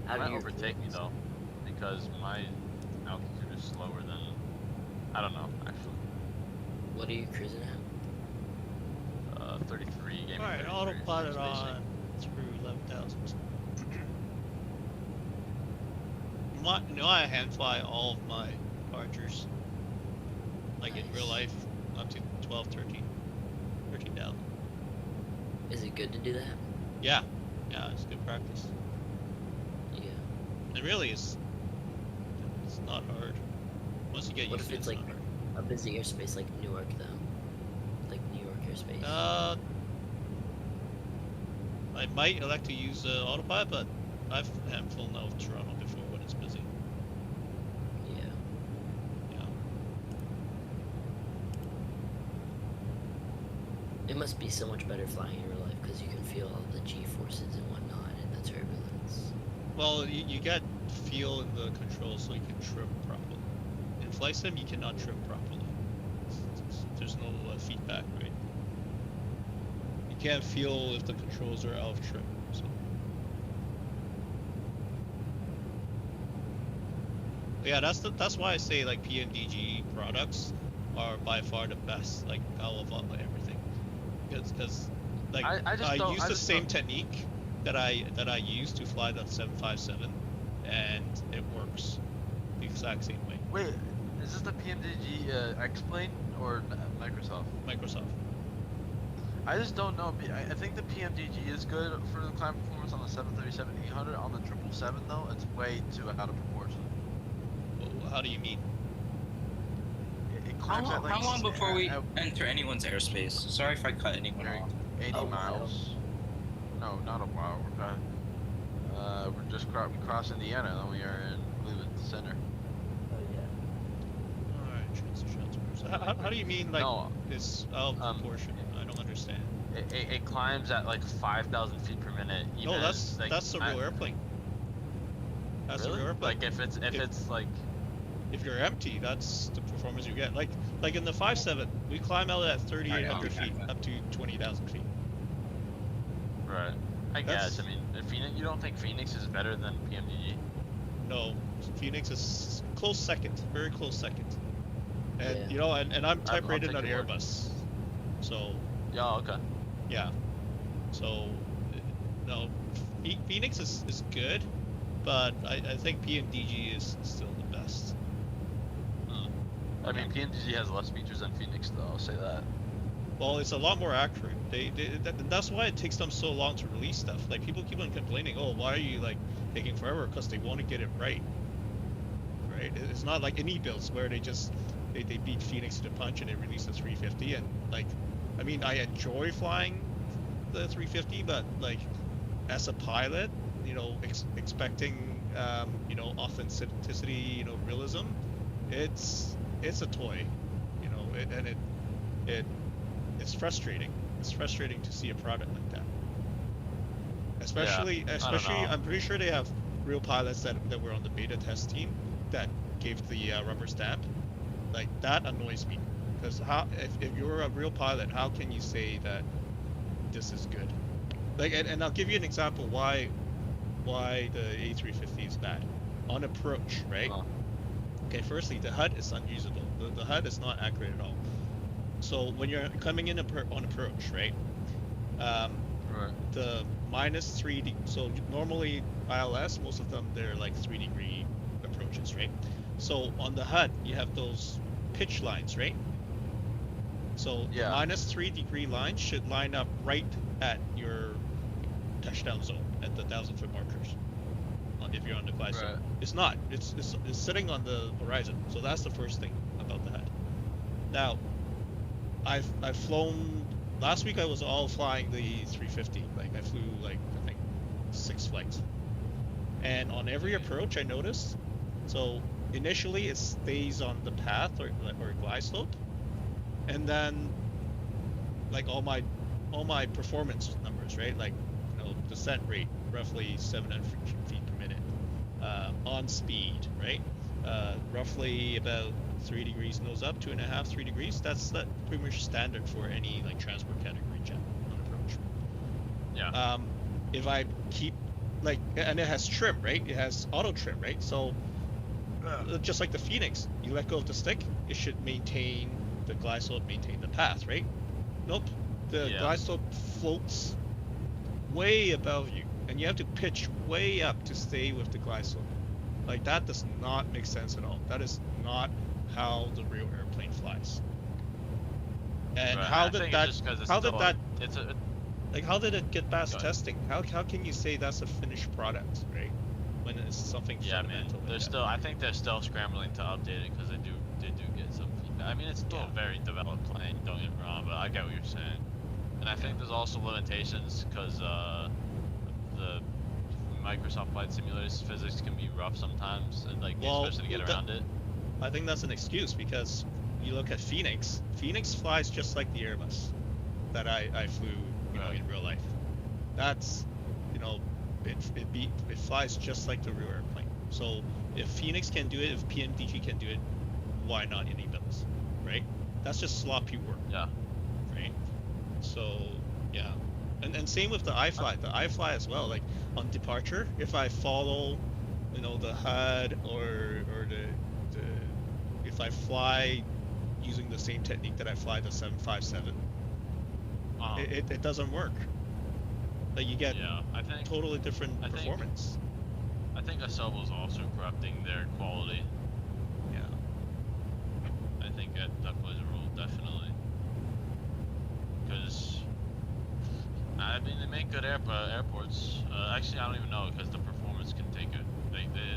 How do Might you overtake me though, because my altitude is slower than. I don't know actually. What are you cruising at? 33. Gave me Alright, 33, autopilot spacing. on through 11,000. You know I hand fly all of my departures. Like in real life, up to 12, 13,000. Is it good to do that? Yeah, it's good practice. Yeah. And really, it's not hard. Once you get What used if to it, it's it's like not hard. a busy airspace like Newark though? Like New York airspace. I might elect to use autopilot, but I've flown out of Toronto before when it's busy. Yeah. Yeah. It must be so much better flying in real life because you can feel all the G-forces and whatnot and the turbulence. Well, you get feel in the controls so you can trim properly. In flight sim, you cannot trim properly. There's no feedback, right? You can't feel if the controls are out of trim. So. But yeah, that's why I say like PMDG products are by far the best, like out of everything. Because like I use the same technique that I use to fly that 757, and it works the exact same way. Wait, is this the PMDG X-Plane or Microsoft? Microsoft. I just don't know. I think the PMDG is good for the climb performance on the 737-800. On the 777 though, it's way too out of proportion. Well, how do you mean? It climbs at like How long before we enter anyone's airspace? Sorry if I cut anyone off. 80 A miles. No, not a while. We're just we cross Indiana, and then we are in Cleveland Center. Oh yeah. Alright, transition. So how do you mean like it's out of proportion? I don't understand. It climbs at like 5,000 feet per minute. No, that's a real airplane. That's really? a real airplane. Like if it's like. If you're empty, that's the performance you get. Like in the 5.7, we climb out at 3,800 feet up to 20,000 feet. Right. I guess. I mean, Phoenix. You don't think Phoenix is better than PMDG? No, Phoenix is close second, very close second. And Yeah. you know, and I'm type I'll rated take on your word. Airbus, so Yeah. Okay. yeah. So no, Phoenix is good, but I think PMDG is still the best. I mean, PMDG has less features than Phoenix, though. I'll say that. Well, it's a lot more accurate. That's why it takes them so long to release stuff. Like people keep on complaining, oh, why are you like taking forever? Because they want to get it right. Right? It's not like any builds where they beat Phoenix to the punch and they release the 350. And like, I mean, I enjoy flying the 350, but like as a pilot, you know, expecting you know, authenticity, you know, realism, it's a toy, you know, it's frustrating. It's frustrating to see a product like that. Especially, I'm pretty sure they have real pilots that were on the beta test team that gave the rubber stamp. Like that annoys me, because if you're a real pilot, how can you say that this is good? Like, and I'll give you an example why the A350 is bad. On approach, right? Okay, firstly, the HUD is unusable. The HUD is not accurate at all. So when you're coming in on approach, right? Right. The minus 3 so normally ILS, most of them they're like 3-degree approaches, right? So on the HUD you have those pitch lines, right? So the Yeah. minus 3-degree line should line up right at your touchdown zone at the 1,000-foot markers. If you're on the glide zone, Right. it's not. It's sitting on the horizon. So that's the first thing about the HUD. Now, I've flown. Last week I was all flying the 350. Like I flew like I think 6 flights, and on every approach I noticed. So initially it stays on the path or glide slope, and then like all my performance numbers, right? Like descent rate roughly 700 feet per minute, on speed, right? Roughly about 3 degrees nose up, 2.5, 3 degrees. That's pretty much standard for any like transport category jet on approach. Yeah. If I keep like, and it has trim, right? It has auto trim, right? So just like the Phoenix, you let go of the stick, it should maintain the glide slope, maintain the path, right? Nope, the glide slope floats way above you, and you have to pitch way up to stay with the glide slope. Like that does not make sense at all. That is not how the real airplane flies. And Right. how did that? It's how did it get past testing? How can you say that's a finished product, right? When it's something fundamental. They're still. I think they're still scrambling to update it because they do get some feedback. I mean, it's still a very developed plane. Don't get me wrong, but I get what you're saying. And I think there's also limitations because the Microsoft Flight Simulator's physics can be rough sometimes, and like especially to get around it. I think that's an excuse because you look at Phoenix. Phoenix flies just like the Airbus that I flew, in real life. That's, it flies just like the real airplane. So if Phoenix can do it, if PMDG can do it, why not any Bills, right? That's just sloppy work. Yeah. Right. So yeah, and same with the iFly. The iFly as well. Like on departure, if I follow, the HUD or the if I fly using the same technique that I fly the 757, it doesn't work. Like you get totally different performance. I think Asobo's also corrupting their quality. Yeah. I think that plays a role, definitely. Because I mean, they make good airports. Actually, I don't even know because the performance can take it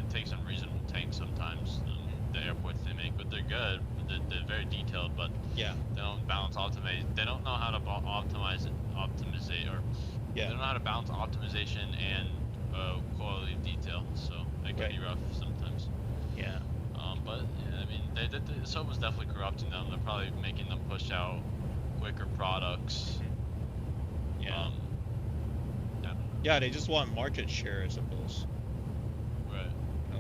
takes unreasonable tanks sometimes. The airports they make, but they're good. They're very detailed, but they don't balance optimize. They don't know how to optimize it, they don't know how to balance optimization and quality of detail. So it can be rough sometimes. Yeah. But yeah, I mean, Soba's definitely corrupting them. They're probably making them push out quicker products. Yeah. Yeah, they just want market share, I suppose. Right.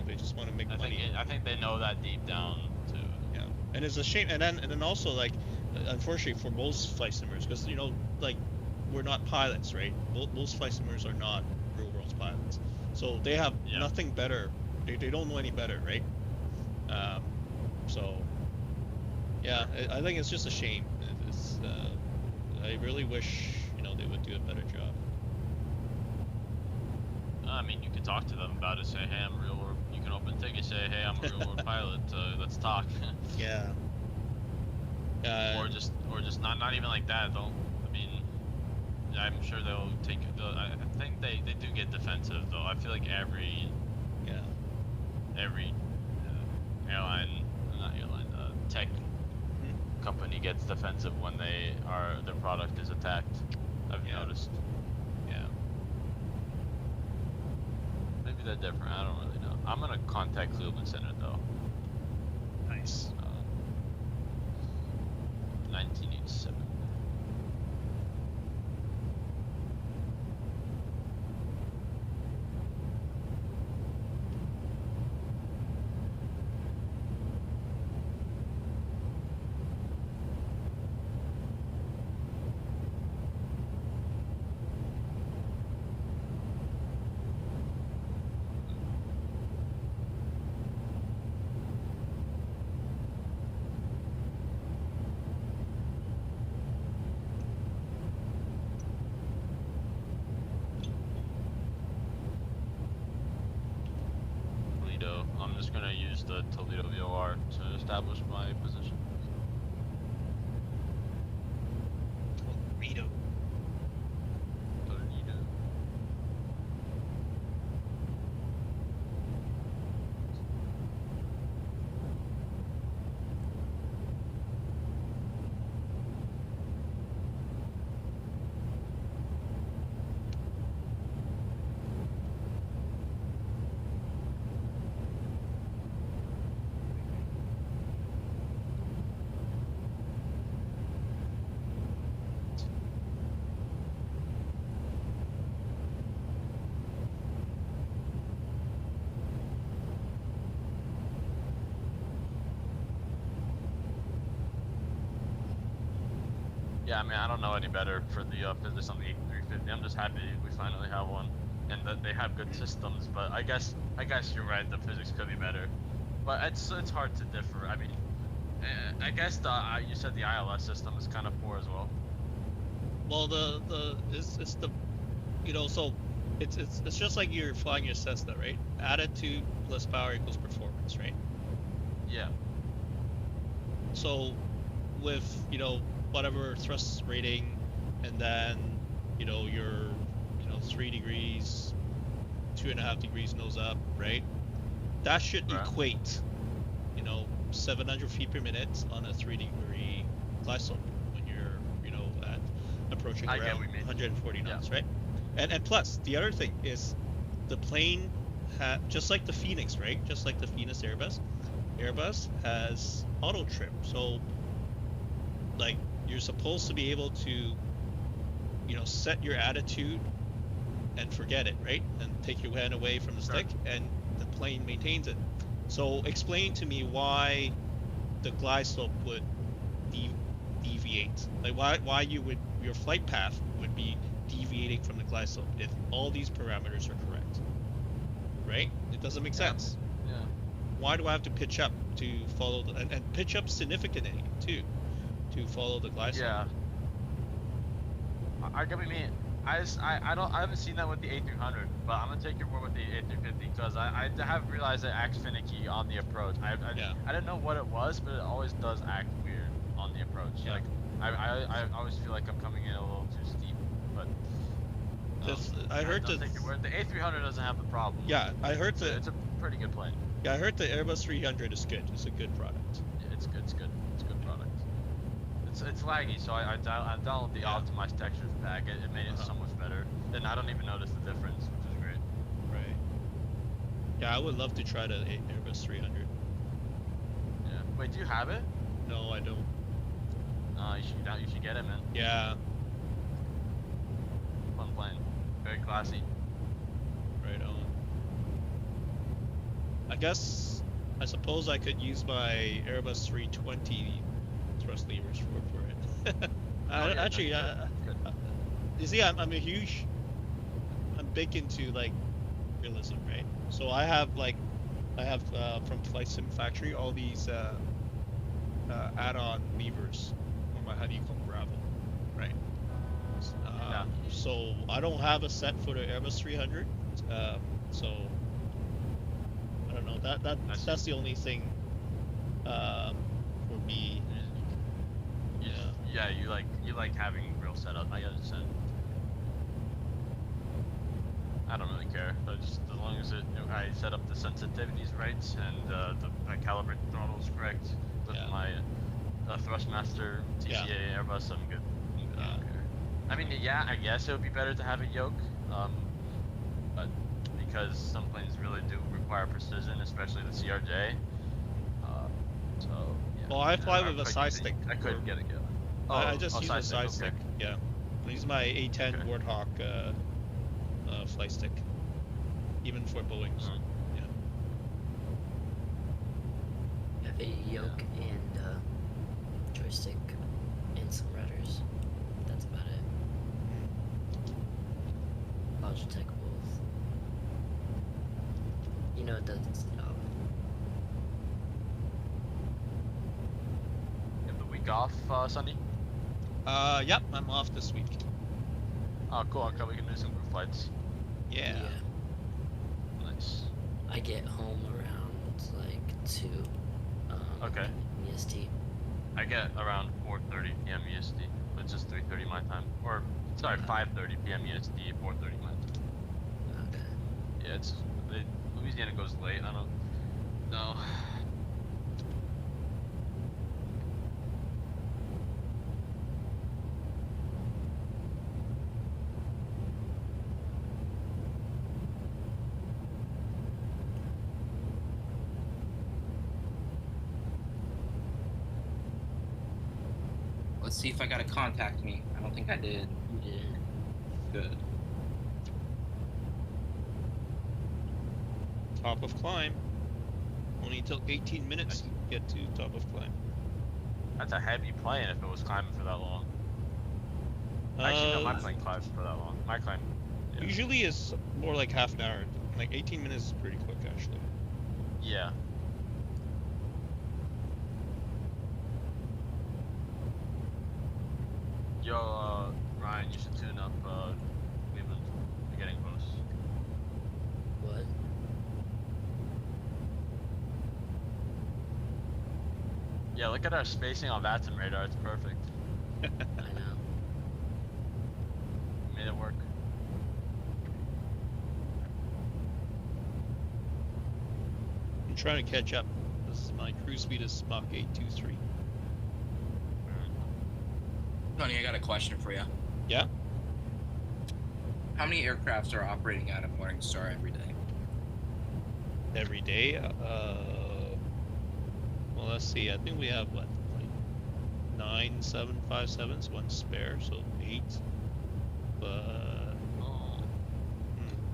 They just want to make money. I think they know that deep down too. Yeah, and it's a shame. And then also like, unfortunately for most flight simmers, because like we're not pilots, right? Most flight simmers are not real world pilots, so they have nothing better. They don't know any better, right? So yeah, I think it's just a shame. I really wish they would do a better job. I mean, you could talk to them about it. Say, hey, I'm a real world. You can open ticket. Say, hey, I'm a real world pilot. Let's talk. Yeah. Or just not even like that. I mean, I'm sure they'll take. I think they do get defensive though. I feel like every tech company gets defensive when their product is attacked. I've noticed. Yeah. Maybe they're different. I don't really know. I'm gonna contact Kluman Center though. Nice. 1987. Toledo. I'm just gonna use the Toledo VOR to establish my position. Toledo. Toledo. Yeah, I mean, I don't know any better for the physics on the 8350. I'm just happy we finally have one, and that they have good systems. But I guess you're right. The physics could be better, but it's hard to differ. I mean, I guess you said the ILS system is kind of poor as well. Well, it's the, you know, so it's just like you're flying your Cessna, right? Attitude plus power equals performance, right? Yeah. So with, you know, whatever thrust rating, and then, you know, your, you know, 3 degrees, 2.5 degrees nose up, right? That should equate, you know, 700 feet per minute on a 3-degree glide slope when you're, you know, at approaching around 140 knots, right? And plus, the other thing is, the plane just like the Phoenix, right? Just like the Phoenix Airbus has auto trim, so like you're supposed to be able to, you know, set your attitude and forget it, right? And take your hand away from the stick, and the plane maintains it. So explain to me why the glide slope would deviate. Like why your flight path would be deviating from the glide slope if all these parameters are correct, right? It doesn't make sense. Yeah. Why do I have to pitch up to follow and pitch up significantly too, to follow the glide slope? Yeah. I get what you mean. I haven't seen that with the A300, but I'm gonna take your word with the A350 because I have realized it acts finicky on the approach. I didn't know what it was, but it always does act weird on the approach. Yeah. Like I always feel like I'm coming in a little too steep, but I heard the A300 doesn't have the problem. Yeah, I heard it's a pretty good plane. Yeah, I heard the Airbus 300 is good. It's a good product. Yeah, it's good. It's good. It's a good product. It's laggy, so I downloaded the optimized textures pack. It made it so much better, and I don't even notice the difference, which is great. Right. Yeah, I would love to try the Airbus 300. Yeah. Wait, do you have it? No, I don't. You should get it, man. Yeah. Fun plane. Very classy. Right on. I suppose I could use my Airbus 320 thrust levers for it. Actually, you see, I'm big into like realism, right? So I have from Flight Sim Factory all these add-on levers for my honeycomb gravel, right? So I don't have a set for the Airbus 300, so I don't know. That's the only thing for me. Yeah, you like having real setup. I understand. I don't really care, but just as long as I set up the sensitivities right and I calibrate the throttles correct with my Thrustmaster TCA Airbus, I'm good. I don't care. I mean, yeah, I guess it would be better to have a yoke, but because some planes really do require precision, especially the CRJ. So yeah. Well, I fly with a side stick. I couldn't get a go. I just use a side okay. stick. Yeah, I use my A10 Warthog flight stick, even for Boeings. Yeah. I have a yoke and joystick and some rudders. That's about it. Logitech both. You know, it does its job. You have the week off, Sunday? Yep, I'm off this week. Oh, cool. Okay, we can do some group flights. Yeah. Nice. I get home around 2. Okay. EST. I get around 4:30 p.m. EST, but just 3:30 my time. Or sorry, 5:30 p.m. EST, 4:30 my time. Okay. Yeah, Louisiana goes late. I don't know. Let's see if I got to contact me. I don't think I did. You didn't. Good. Top of climb. Only took 18 minutes to get to top of climb. That's a heavy plane if it was climbing for that long. Actually, no, my plane climbed for that long. My climb. Yeah. Usually it's more like half an hour. Like 18 minutes is pretty quick, actually. Yeah. Yo, Ryan, you should tune up Cleveland. You're getting close. What? Yeah, look at our spacing on VATSIM radar. It's perfect. I know. Made it work. I'm trying to catch up. My cruise speed is Mach 823. Tony, I got a question for you. Yeah? How many aircrafts are operating out of Morningstar every day? Every day? Well, let's see. I think we have, what, like 9 757s, one spare, so 8. But...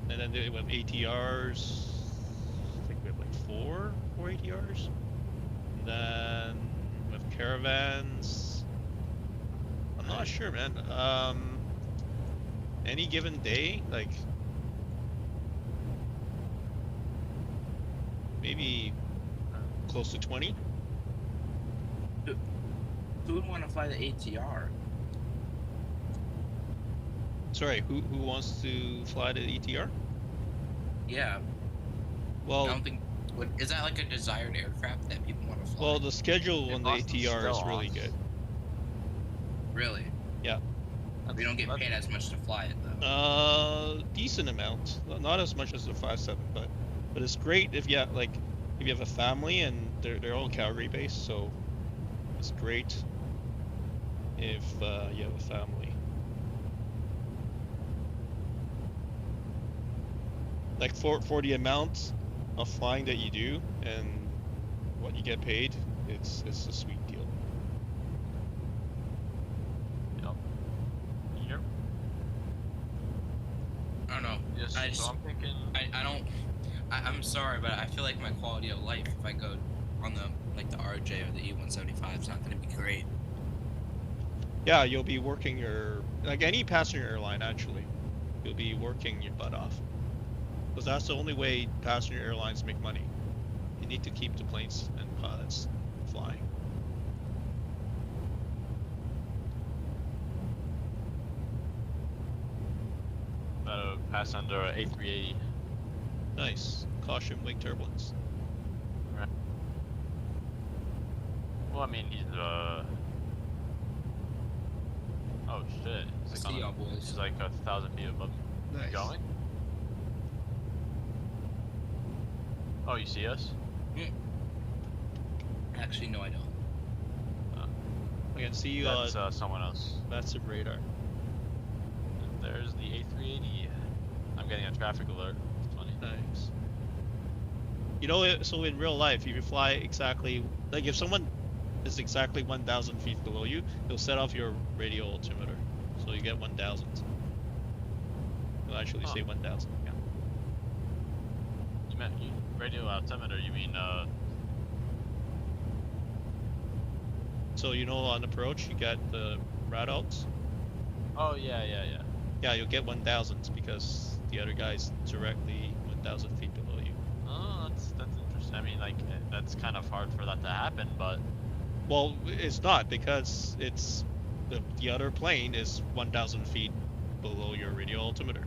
And then we have ATRs. I think we have like 4 ATRs. And then we have caravans. I'm not sure, man. Any given day, like maybe close to 20. Who would want to fly the ATR? Sorry, who wants to fly the ATR? Yeah. Well, I don't think. Is that like a desired aircraft that people want to fly? well, the schedule on the Boston's ATR is still really off. good. Really? Yeah. We don't get paid as much to fly it though. Decent amount. Not as much as the 57, but it's great if you have, like, if you have a family and they're all Calgary based, so it's great if you have a family. Like for the amount of flying that you do and what you get paid, it's a sweet deal. Yep. I don't know. Yes, I so just, I'm thinking. I'm sorry, but I feel like my quality of life, if I go on the the RJ or the E175, is not going to be great. Yeah, you'll be working like any passenger airline actually, you'll be working your butt off. Because that's the only way passenger airlines make money. You need to keep the planes and pilots flying. That'll pass under a A380. Nice. Caution wing turbulence. Right. Well, I mean, he's oh shit. He's See y'all boys. He's like 1,000 feet above me. Nice. Going? Oh, you see us? Actually, no, I don't. I can see you That's on someone else. massive radar. And there's the A380. I'm getting a traffic alert. It's funny. Nice. You know, so in real life, if you fly exactly, like if someone is exactly 1,000 feet below you, you'll set off your radio altimeter. So you get 1,000. You'll actually say 1,000, yeah. You meant radio altimeter, you mean So you know on approach, you got the radals. oh yeah. Yeah, you'll get 1,000 because the other guy's directly 1,000 feet below you. Oh, that's interesting. I mean, like, that's kind of hard for that to happen, but Well, it's not because it's the other plane is 1,000 feet below your radio altimeter.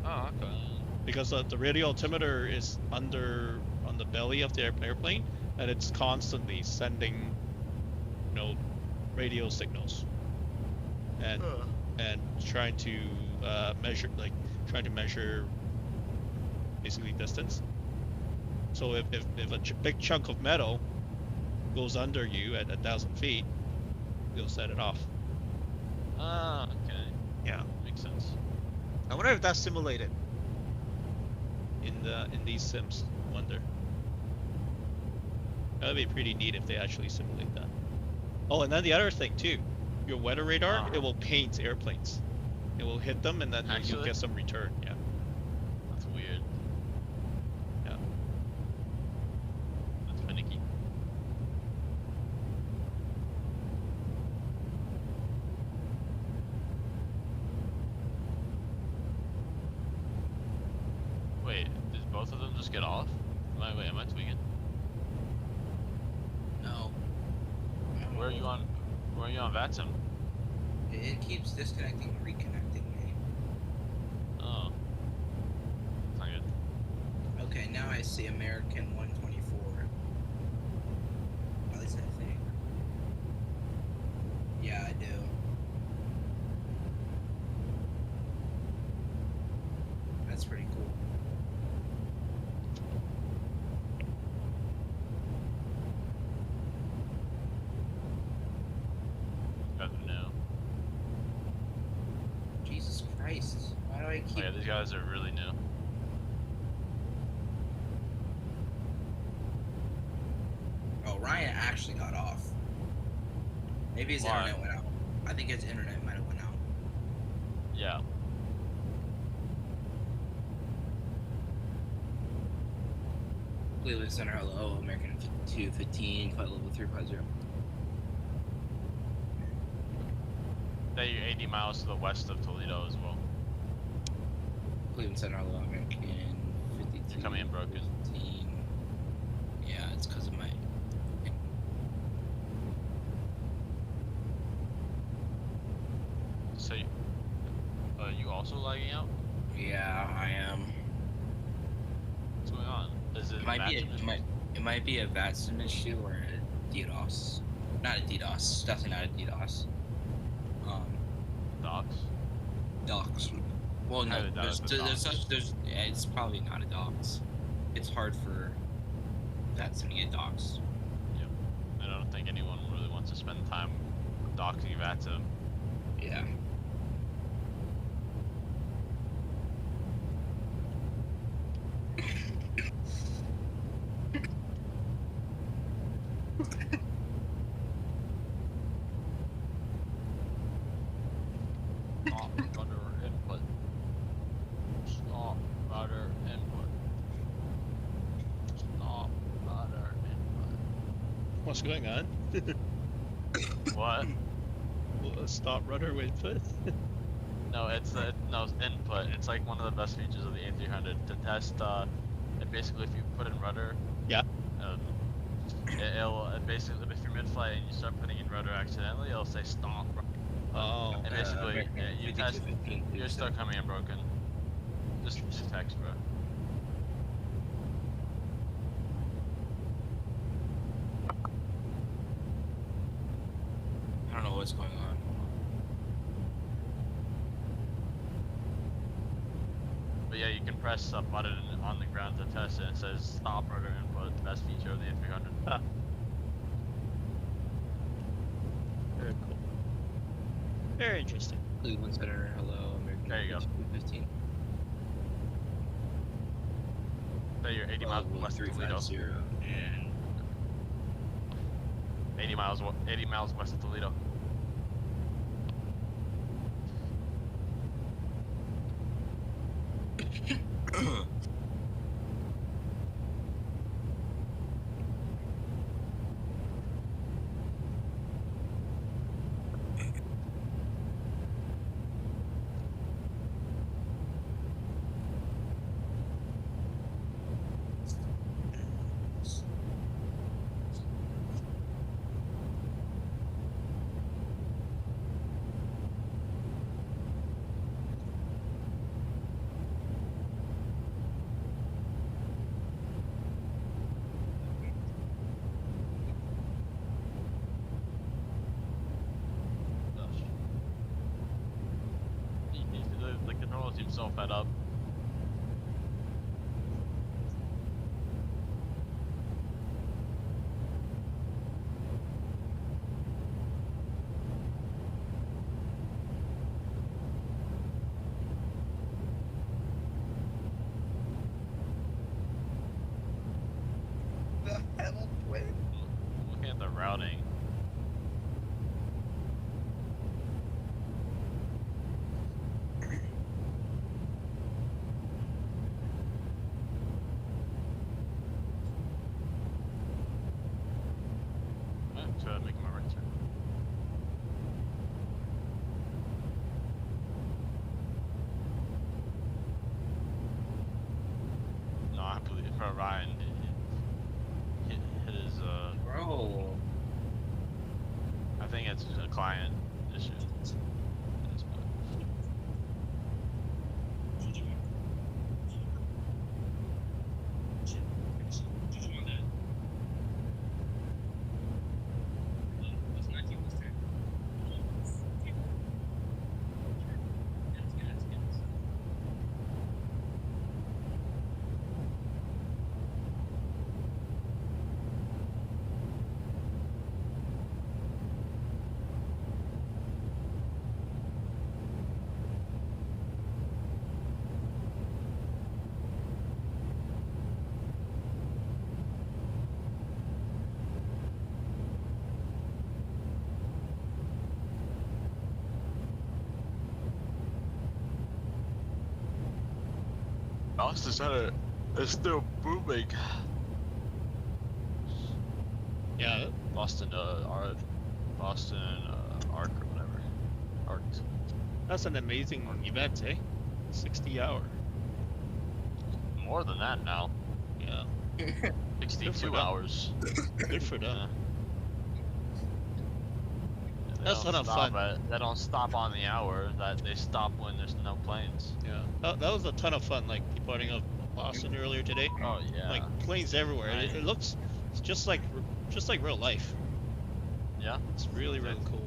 oh, okay. Because the radio altimeter is under on the belly of the airplane, and it's constantly sending, you know, radio signals, and trying to measure basically distance. So if a big chunk of metal goes under you at 1,000 feet, you'll set it off. Ah, okay. Yeah. Makes sense. I wonder if that's simulated in these sims. I wonder. That would be pretty neat if they actually simulate that. Oh, and then the other thing too, your weather radar, it will paint airplanes. It will hit them, and then you'll get some return. Yeah. That's weird. Yeah. That's finicky. Wait, did both of them just get off? Am I tweaking? No. Where are you on VATSIM? It keeps disconnecting and reconnecting me. Oh. That's not good. Okay, now I see American 124. At least I think. Yeah, I do. That's pretty cool. Better now. Jesus Christ. Why do I Oh keep... yeah, these guys are really new. Oh, Ryan actually got off. Maybe his Why? internet went out. I think his internet might have went out. Yeah. Cleveland Center, hello. American 215, flight level 350. You're 80 miles to the west of Toledo as well. Cleveland Center, hello. American 52. You're coming in broken. 15. Yeah, it's because of my... So, you also lagging out? Yeah, I am. What's going on? Is it It might be a VATSIM issue or a DDoS. Not a DDoS. Definitely not a DDoS. Docs? Docs. Well, no, Highly doubt there's it's probably not a docs. It's hard for VATSIM to get docs. Yep. I don't think anyone really wants to spend time doxing VATSIM. Yeah. Stop rudder input. Stop rudder input. Stop rudder input. What's going on? What? Stop rudder input. No, it's input. It's like one of the best features of the A300 to test. It basically, if you put in rudder, Yeah. It'll basically, if you're mid-flight and you start putting in rudder accidentally, it'll say stop. Oh. And basically, you test. 5215, You're still coming in broken. Just text, bro. I don't know what's going on. But yeah, you can press a button on the ground to test it. It says stop rudder input, best feature of the A300. Ah. Very cool. Very interesting. Cleveland Center, hello. American There you go. 215. So you're 80 miles west of Toledo. 350 and 80 miles west of Toledo. Control seems so fed up. The hell, twin? Looking at the routing. To make my right turn. No, I believe for Ryan hit his Bro. I think it's a client issue. Austin Center is still booming. Yeah. Boston, Boston, Arc or whatever. Arc. That's an amazing event, eh? 60 hour. More than that now. Yeah. 62 hours. Good for them. Yeah. They That's a don't lot of stop fun. They don't stop on the hour. That they stop when there's no planes. Yeah. That was a ton of fun, like departing of Boston earlier today. Oh yeah. Like planes everywhere. Right. It looks it's just like real life. Yeah. It's really cool.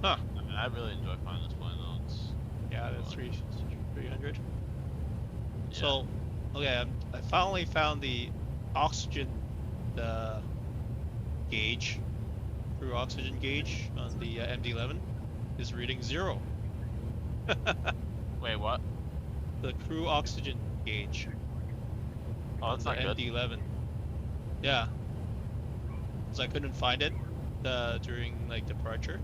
Huh. I mean, I really enjoy flying this plane though. It's Yeah, fun. that's 300. Yeah. So, okay, I finally found the oxygen gauge, crew oxygen gauge on the MD-11 is reading 0. Wait, what? The crew oxygen gauge Oh, on that's the not good. MD-11. Yeah, because I couldn't find it during like departure,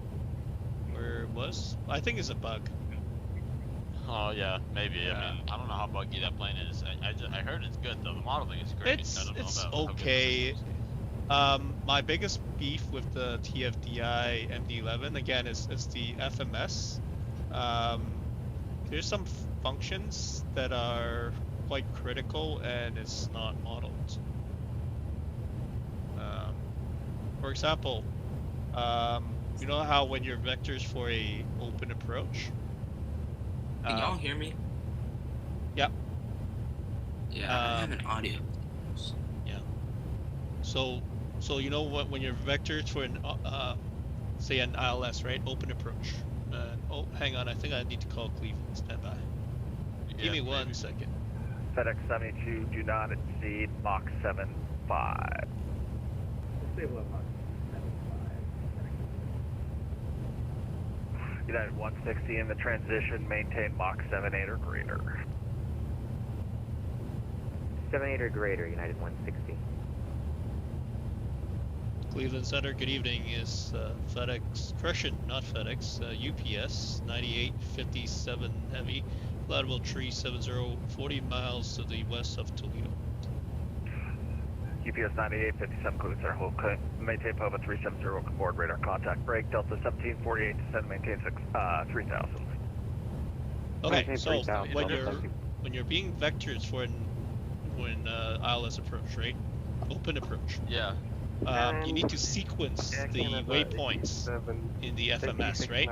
where it was. I think it's a bug. Oh yeah, maybe. Yeah. I mean, I don't know how buggy that plane is. I heard it's good though. The modeling is great. I It's don't know it's about how good the okay. system is. My biggest beef with the TFDI MD-11 again is the FMS. There's some functions that are quite critical and it's not modeled. For example, you know how when your vectors for a open approach. Can y'all hear me? Yep. Yeah, I have an audio. Yeah. So you know what, when your vectors for an say an ILS, right? Open approach. Oh, hang on. I think I need to call Cleveland. Stand by. Give me 1 second. FedEx 72, do not exceed Mach 7.5. United 160 in the transition, maintain Mach 7.8 or greater. 7.8 or greater, United 160. Cleveland Center, good evening. Is FedEx, correction, not FedEx, UPS 9857 Heavy, Flatwell Tree 70, 40 miles to the west of Toledo. UPS 9857 Cleveland Center, hold, maintain Pova 370, welcome aboard, radar contact break, Delta 1748 descend, maintain 3000. Okay, Maintain so 3000, when you're being vectors for when ILS approach, right? Open approach. Yeah. You need to sequence the waypoints in the FMS, right?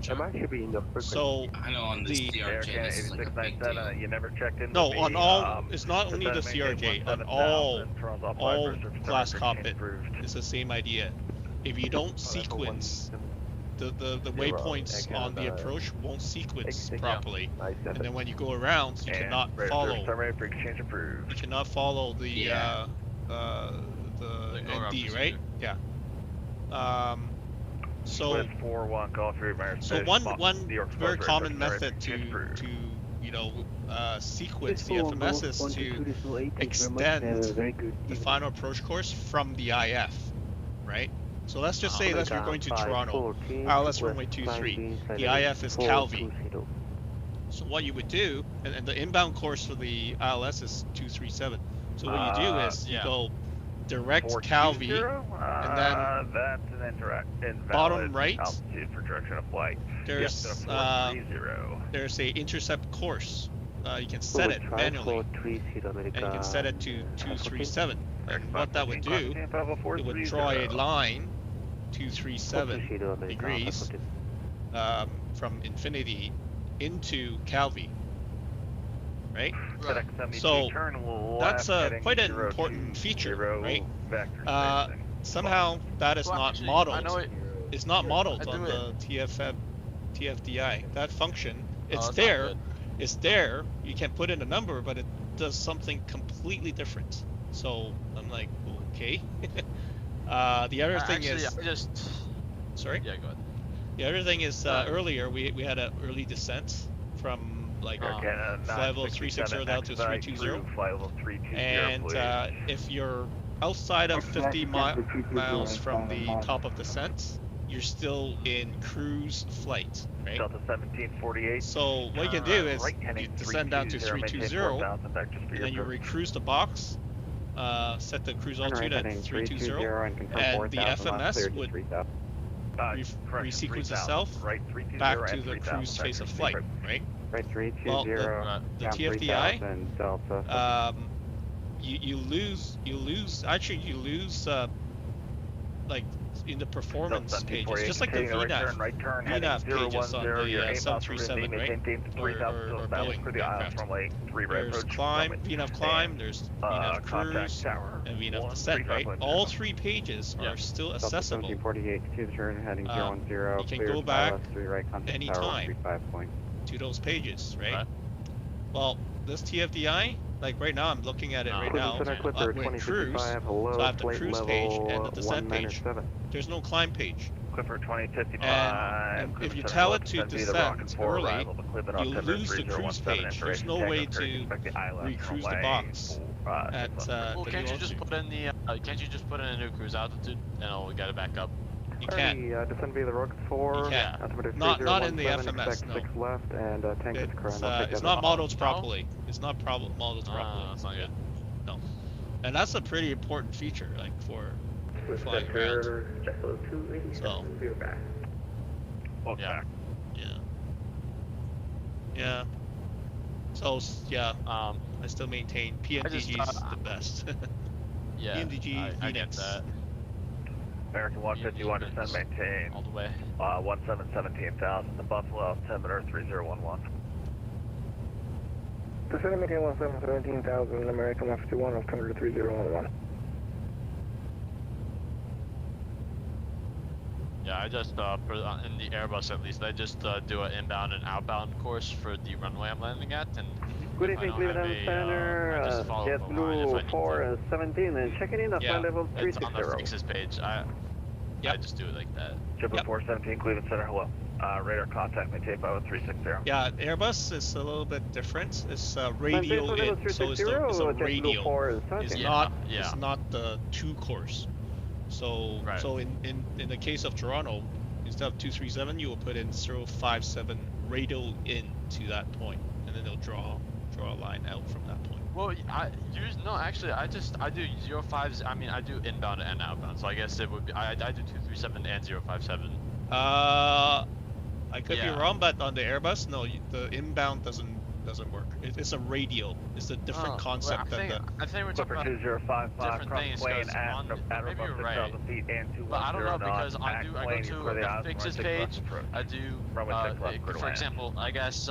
Am I should be in the frequency? So I know on the CRJ this is like a big deal. You never checked in no, with on me, all. It's not only the descend, maintain CRJ. On 17,000, all surface class survey cockpit, approved. it's the same idea. If you don't sequence, the waypoints on the approach won't sequence properly, and then when you go around, you cannot follow. Survey for exchange approved. You cannot follow the Yeah. the go around ND, right? procedure. Yeah. So With 4-1, call 3 American so Station, one New York very Express, common survey method to approved. sequence the FMS is to extend the final approach course from the IF, right? So let's just say that you're going to Toronto, ILS runway 23. The IF is Calvi. So what you would do, and the inbound course for the ILS is 237. So what you do is you go direct Calvi, and then that's an invalid bottom right, altitude for direction of flight. there's there's a intercept course. You can set it manually, and you can set it to 237. And what that would do, it would draw a line 237 degrees from infinity into Calvi, right? So that's quite an important feature, right? Somehow that is not modeled. It's not modeled on the TFDI. That function, it's there. It's there. You can put in a number, but it does something completely different. So I'm like, okay. The other thing is, sorry. Yeah, go ahead. The other thing is, earlier we had an early descent from like flight level 360 down to 320, and if you're outside of 50 miles from the top of descent, you're still in cruise flight, right? Delta 1748. So what you can do is you descend down to 320, and then you recruise the box, set the cruise altitude at 320, and the FMS would resequence itself back to the cruise phase of flight, right? Well, the TFDI, you lose like in the performance pages, just like the VNAV pages on the 737, right? Or Boeing aircraft. There's climb, VNAV climb, there's VNAV cruise, and VNAV descent, right? All three pages are still accessible. You can go back anytime to those pages, right? Well, this TFDI, like right now, I'm looking at it right now. We're in cruise, so I have the cruise page and the descent page. There's no climb page. And if you tell it to descend early, you lose the cruise page. There's no way to recruise the box at well, can't you just put in the can't you just put in a new cruise altitude and it'll get it back up? You can. Descend via the Rock 4. You can. Not in the FMS, no. 6 left and tank is current. It's not modeled properly. It's not modeled properly. That's not good. No. And that's a pretty important feature, like for flying around. So. Yeah. Yeah. So yeah. I still maintain PMDG is the best. Yeah. PMDG, I get that. American 151 descend maintain. All the way. 17,000. The Buffalo altimeter 3011. Descend maintain 17,000. American 151 altimeter 3011. Yeah, I just in the Airbus at least, I just do an inbound and outbound course for the runway I'm landing at, and good evening, Cleveland Center. JetBlue 417 and checking in at flight level 360. It's on the fixes page. I just do it like that. JetBlue 417 Cleveland Center. Hello. Radar contact maintain by 360. Yeah, Airbus is a little bit different. It's radial in, so it's a radial. It's not the 2 course. So so in the case of Toronto, instead of 237, you will put in 057 radial in to that point, and then they'll draw a line out from that point. Well, actually, I do 05s. I mean, I do inbound and outbound. So I guess it would be. I do 237 and 057. I could be Yeah. wrong, but on the Airbus, no, the inbound doesn't work. It's a radio. It's a different concept than the. I think we're talking Clipper about 2055 different cross things, Queen 'cause at on- at maybe above you're right. 6,000 feet and 210 But I don't know because knots. I At go Queen, to you clear the the aisles, fixes runway 6 left page. approach. I do Runway 6 left, clear to for land. example, I guess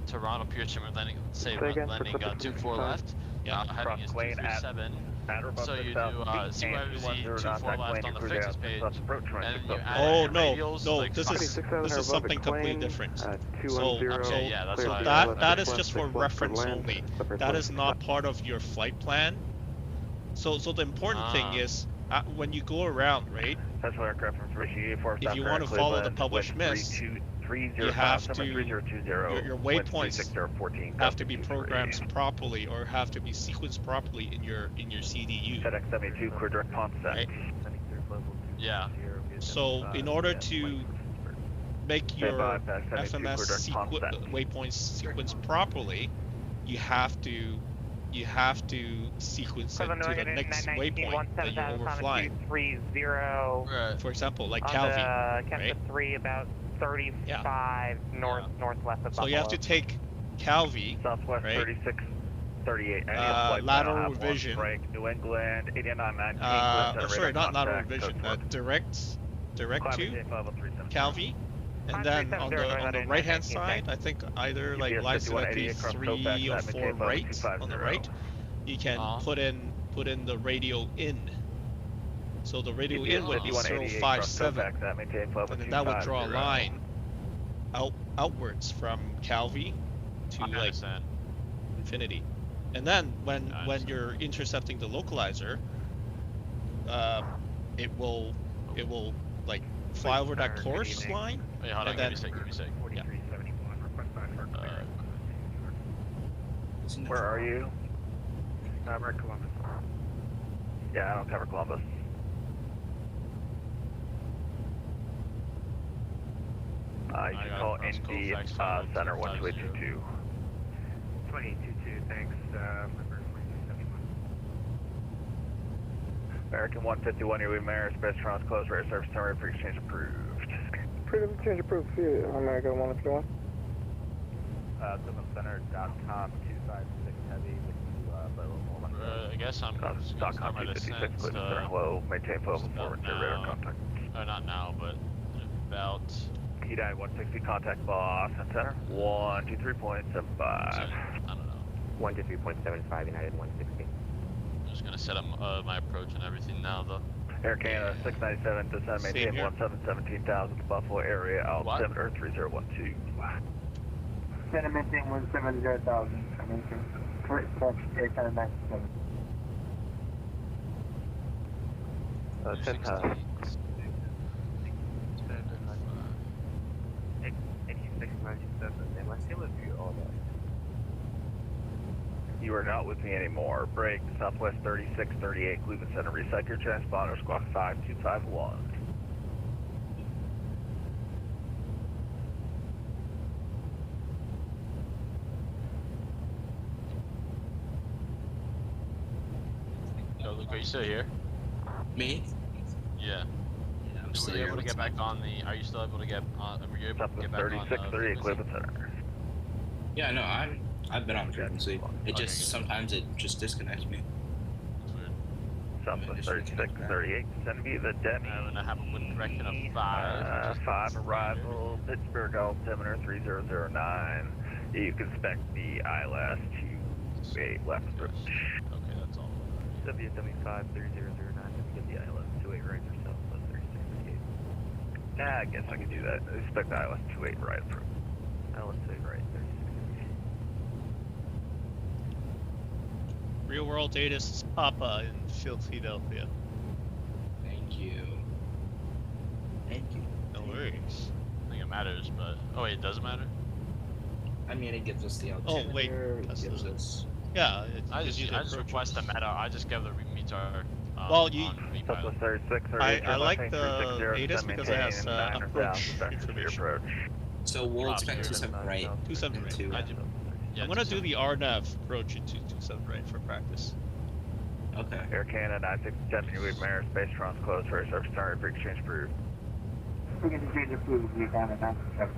Toronto Pure Trim landing, say Say again, landing for 24 left. Yeah. Heading Cross is Queen at 237. or above So you 6,000 do feet and CYZ 210 knots. 24 At left Queen, on you the clear the fixes aisles, 6 page. left approach, runway And 6 you left. add Oh your no, radials, no, like this fucking- is 26,000 above something at completely Queen, different. 210. Okay, yeah, that's clear what the I- aisles, That 6 is left, just 6 for left, reference land. only. Clipper That is 26. not part of your flight plan. So the important thing is when you go around, right? Special aircraft information If you want to follow the published miss, you have to your waypoints have to be programmed properly or have to be sequenced properly in your CDU. FedEx 72, clear direct Ponset. Right. Yeah. So in order to make your FMS waypoints sequence properly, you have to sequence it to the next waypoint that you're overflying. For example, like Calvi, right? 3 about 35 northwest of So you have to take Calvi, Southwest right? 36, 38. Lateral revision. Break, New England, 8919. Sorry, not lateral revision. Direct to Calvi, and then on the right hand side, I think either like line selectly 3 or 4 right on the right, you can put in the radio in. So the radio in would be 057, and then that would draw a line outwards from Calvi to like infinity. And then when you're intercepting the localizer, it will like fly over that course line. Wait, hold on, and give me a sec. Yeah. Where are you? We're Columbus. Yeah, I don't cover Columbus. You should call ND Center 12822. 2822, thanks. American 151, your lead mayor, space trans closed, radar service terminated, for exchange approved. Freedom exchange approved for you, America 151. CliffhamCenter.com 256 heavy with you, but a little more. I guess I'm just gonna start my descent. Hello, maintain flow performance at radar contact. Not now, but about. United 160, contact boss and center. 123.75. I don't know. 123.75, United 160. I'm just gonna set up my approach and everything now, though. Air Canada 697, descend, maintain 17,000, Buffalo area, altimeter 3012. Descend, maintain 170,000. Correct, Air Canada 97. 8697, am I still with you all that? You are not with me anymore. Break, Southwest 3638, Cleveland Center. Reset your transponder, squawk 5251. No, Luke, are you still here? Me? Yeah. Yeah, I'm Were still you here. able to get back on the? Are you still able to get on? Were you able to get Southwest back on? 3638, Cleveland Center. Yeah, no, I've been on frequency. It Okay, just good. sometimes it just disconnects me. That's weird. Southwest 3638, send me the Demi. I'm gonna have a wind direction of 5. 5 arrival, Pittsburgh altimeter 3009. You can spec the ILS 28 left approach. Okay, that's all. WW5 3009, let me get the ILS 28 right for Southwest 3638. I guess I could do that. Spec the ILS 28 right approach. ILS 28 right, 3638. Real world data is Papa in Philadelphia. Thank you. Thank you. No worries. I think it matters, but wait, it doesn't matter. I mean, it gives us the Oh altimeter. wait, it that's gives the- us. yeah. I just request the meta. I just give the meter. Well, you- on VPilot. Southwest 3638. I like the ATIS because it has approach information. So we'll expect 27 right. 27 right. into. I do. Yeah, I'm gonna do 27. the RNAV approach in 227 right for practice. Okay. Air Canada 967, you leave Mayor Spacetrons closed for a surface target for exchange approved. We can change the food with you down at 97.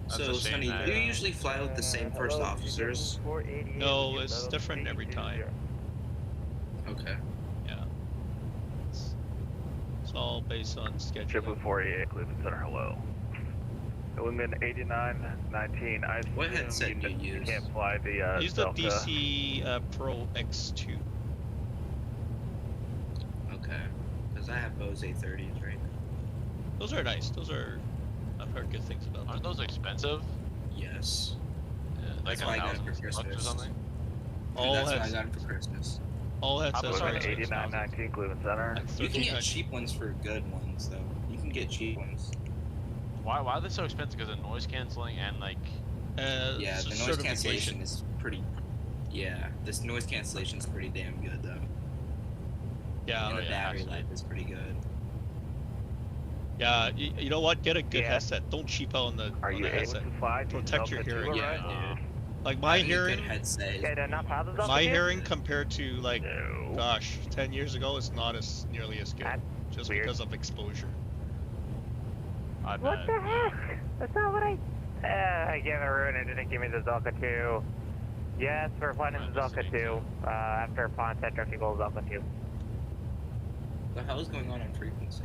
That's So, a shame Sonny, that- do you usually fly with the same first officers? No, it's different every time. Okay. Yeah. It's all based on schedule. 488 Cleveland Center, hello. Lumen 8919, I assume What headset do you use? can't fly the Use the Delta. DC Pro X2. Okay. Because I have Bose A30s right now. Those are nice. Those are. I've heard good things about them. Aren't those expensive? Yes. Yeah, That's like why I got it for $1,000 or Christmas. something. All That's why I heads, got it for Christmas. all headsets How much are are Lumen they? 8919 Cleveland Center. like You can get 1300. cheap ones for good ones, though. You can get cheap ones. Why are they so expensive? Because of noise canceling and like. Yeah, the noise cancellation is pretty. Yeah, this noise cancellation is pretty damn good, though. Yeah, And the yeah, battery absolutely. life is pretty good. yeah. You know what? Get a good Yeah. headset. Don't cheap out on the Are you able headset. to fly? Protect your hearing. Yeah, Uh, dude. Like my Having a hearing, good headset is Okay, enough houses up my here? hearing compared to like, No. gosh, 10 years ago is not as nearly as good, That's just weird. because of exposure. I What bet. the heck? That's not what I... I gave it a ruin and didn't give me the Zelka 2. Yes, we're flying in the Zelka 2. After Ponset Truck Eagle Zelka 2. What the hell is going on frequency?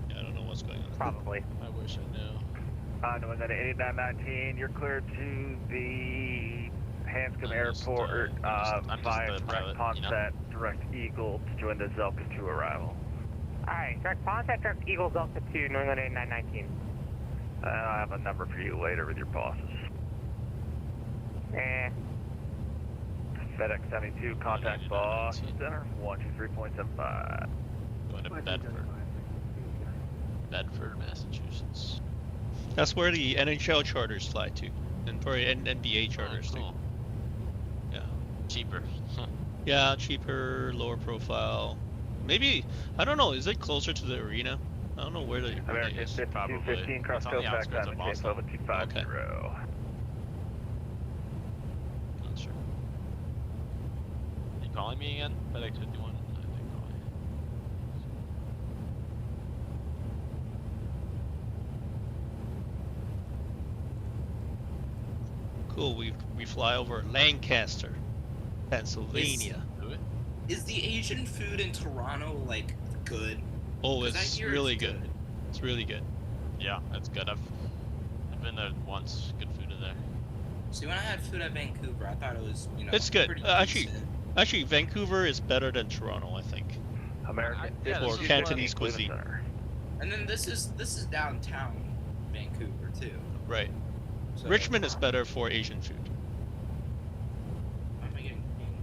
Yeah, I don't know what's going on. Probably. I wish I knew. Knowing that 8919, you're cleared to the Hanscom I'm just, Airport I'm just via the direct pilot, you know? Ponset, direct Eagle to join the Zelka 2 arrival. Alright, direct Ponset Truck Eagle Zelka 2, New England 8919. I have a number for you later with your bosses. FedEx 72, contact boss center, 123.75. Going to Bedford, Massachusetts. That's where the NHL charters fly to, and probably NBA Oh, charters too. cool. Yeah. Cheaper. Yeah, cheaper, lower profile. Maybe, I don't know, is it closer to the arena? I don't know where the arena American is. 5215, cross It's on the Kofax, outskirts of Diamond J Boston. 250. Not sure. You calling me again? FedEx 51? I think calling. Cool, we fly over Lancaster, Pennsylvania. Do it? Is the Asian food in Toronto, like, good? Oh, 'Cause I it's hear really it's good. It's really good. Yeah, that's good. I've been there once. Good food in there. See, when I had food at Vancouver, I thought it was, you know, It's good. pretty Actually, decent. Actually, Vancouver is better than Toronto, I think. American Yeah, Or this is Cantonese Cleveland cuisine. Center. And then this is downtown Vancouver too. Right. So, Richmond is better for Asian food. Why am I getting pinged?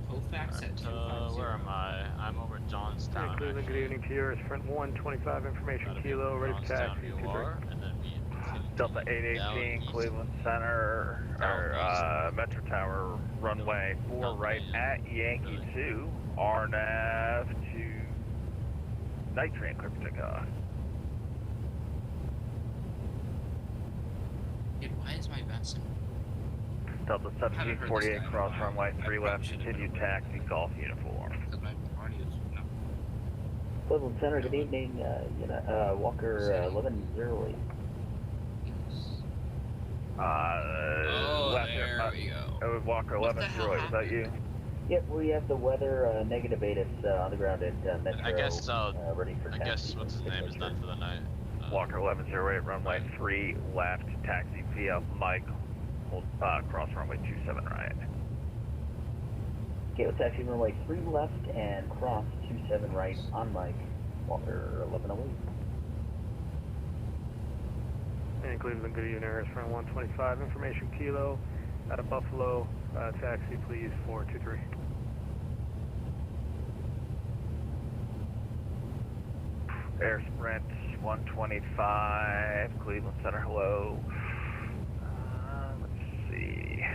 Kofax at 250. Where am I? I'm over Johnstown. Cleveland, good evening to yours. Front 125, information Gotta be kilo, ready for Johnstown, taxi. you are, and then we continue Delta down 818, east. Cleveland Center, or Metro Tower, runway 4 right at Yankee 2, RNAV to night train, clear for takeoff. Dude, why is my vessel? Delta Haven't heard this 1748, guy in a cross while. runway I 3 probably left, should've continue known. taxi, golf uniform. Because my audio's no. Cleveland Center, good evening. Walker 1108. Oh, left, there we go. Walker What the 1108, hell is that you? Yep, we have the weather -8. It's on the ground at Metro. I guess so. Ready for I taxi. guess what's his name is done for the night. Walker 1108, runway 3 left, taxi via Mike, hold, cross runway 27 right. Okay, let's taxi runway 3 left and cross 27 right on Mike. Walker 1108. And Cleveland, good evening, Air Front 125, information kilo, out of Buffalo, taxi please, 423. Air Sprint 125, Cleveland Center, hello. 3.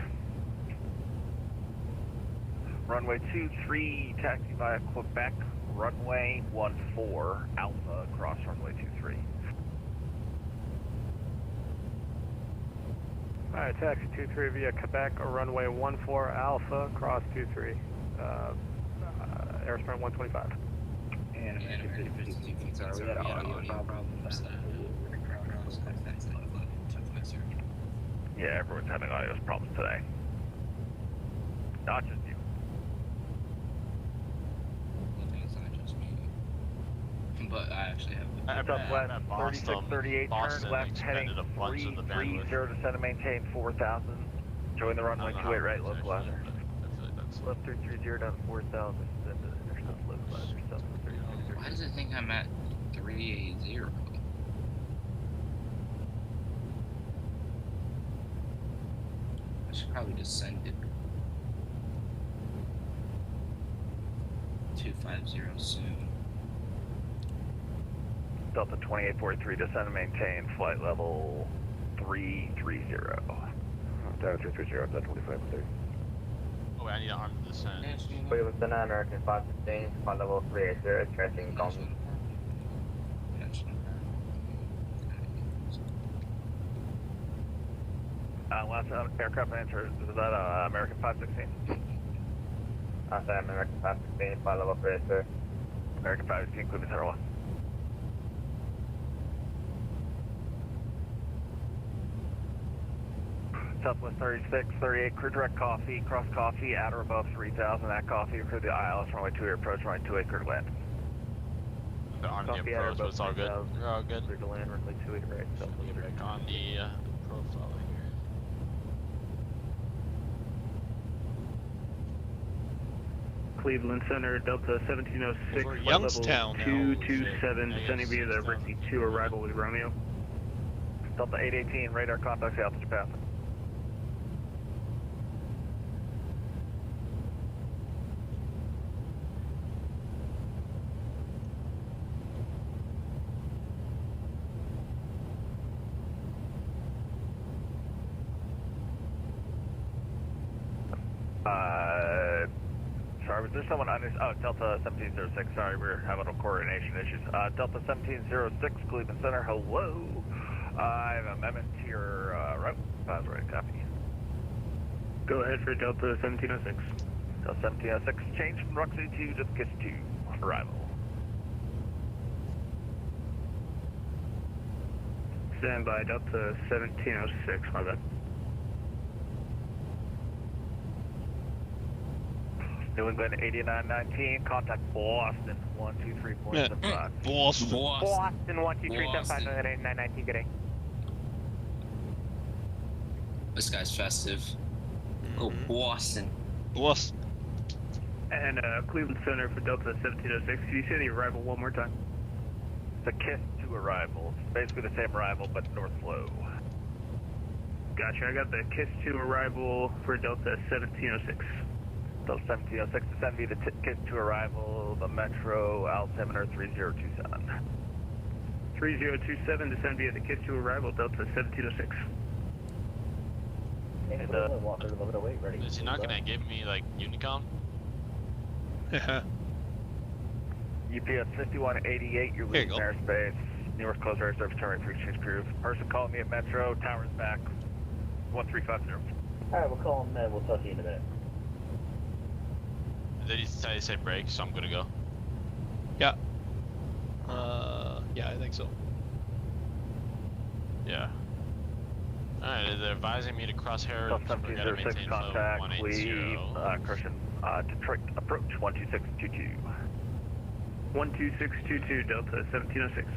Runway 23, taxi via Quebec, runway 14, Alpha, cross runway 23. Alright, taxi 23 via Quebec, runway 14, Alpha, cross 23. Airsprint 125. And American 52 feet, sorry, we had audio problems. Yeah, everyone's having audio problems today. Not just you. I think it's not just me. But I actually have Southwest 3638, turn left heading 330, descend and maintain 4000. Join the runway 28 right, localizer. Left 330 down 4000, descend to intercept localizer, southwest 3638. Why does it think I'm at 380? I should probably descend it. 250 soon. Delta 2843, descend and maintain flight level 330. Delta 330, Delta 2530. Oh, I need to arm the descent. Wait, Lieutenant, American 516, flight level 380, tracing Golden. Last aircraft answer, is that American 516? Sorry, American 516, flight level 380. American 516, Cleveland Center 1. Southwest 3638, crew direct coffee, cross coffee, at or above 3000, at coffee, crew the ILS, runway 2 approach, runway 28, clear to land. The arm the approach, but it's all good. You're all good. Clear to land, runway 28 right, southwest. Get back on the profile here. Cleveland Center, Delta 1706, Over flight Youngstown level now. 227, descending via the Ricky 2, arrival with Romeo. Delta 818, radar contacts, altitude path. Sorry, was there someone on this? Oh, Delta 1706. Sorry, we're having a coordination issues. Delta 1706, Cleveland Center. Hello. I have amendment to your route. Right, copy. Go ahead for Delta 1706. Delta 1706, change from Roxy 2 to Kiss 2. Arrival. Stand by, Delta 1706, my bad. New England 8919, contact Boston 123.75. Boston. Boston 123.75, 8919, good day. This guy's festive. Oh, Boston. Boston. And Cleveland Center for Delta 1706. Can you say the arrival one more time? The Kiss 2 arrival. It's basically the same arrival, but north flow. Gotcha, I got the KISS 2 arrival for Delta 1706. Delta 1706, descend via the KISS 2 arrival, the Metro, altimeter 3027. 3027, descend via the KISS 2 arrival, Delta 1706. Is he not gonna give me like Unicom? UPS 5188, you're losing airspace. Newark closed air service, turn right for exchange crew. Person calling me at Metro, towers back, 1350. Alright, we'll call him, we'll talk to you in a minute. Did he say break, so I'm gonna go? Yeah. Yeah, I think so. Yeah. Alright, they're advising me to cross Harrod. Delta 1706, contact, leave, correction, Detroit, approach 12622. 12622, Delta 1706.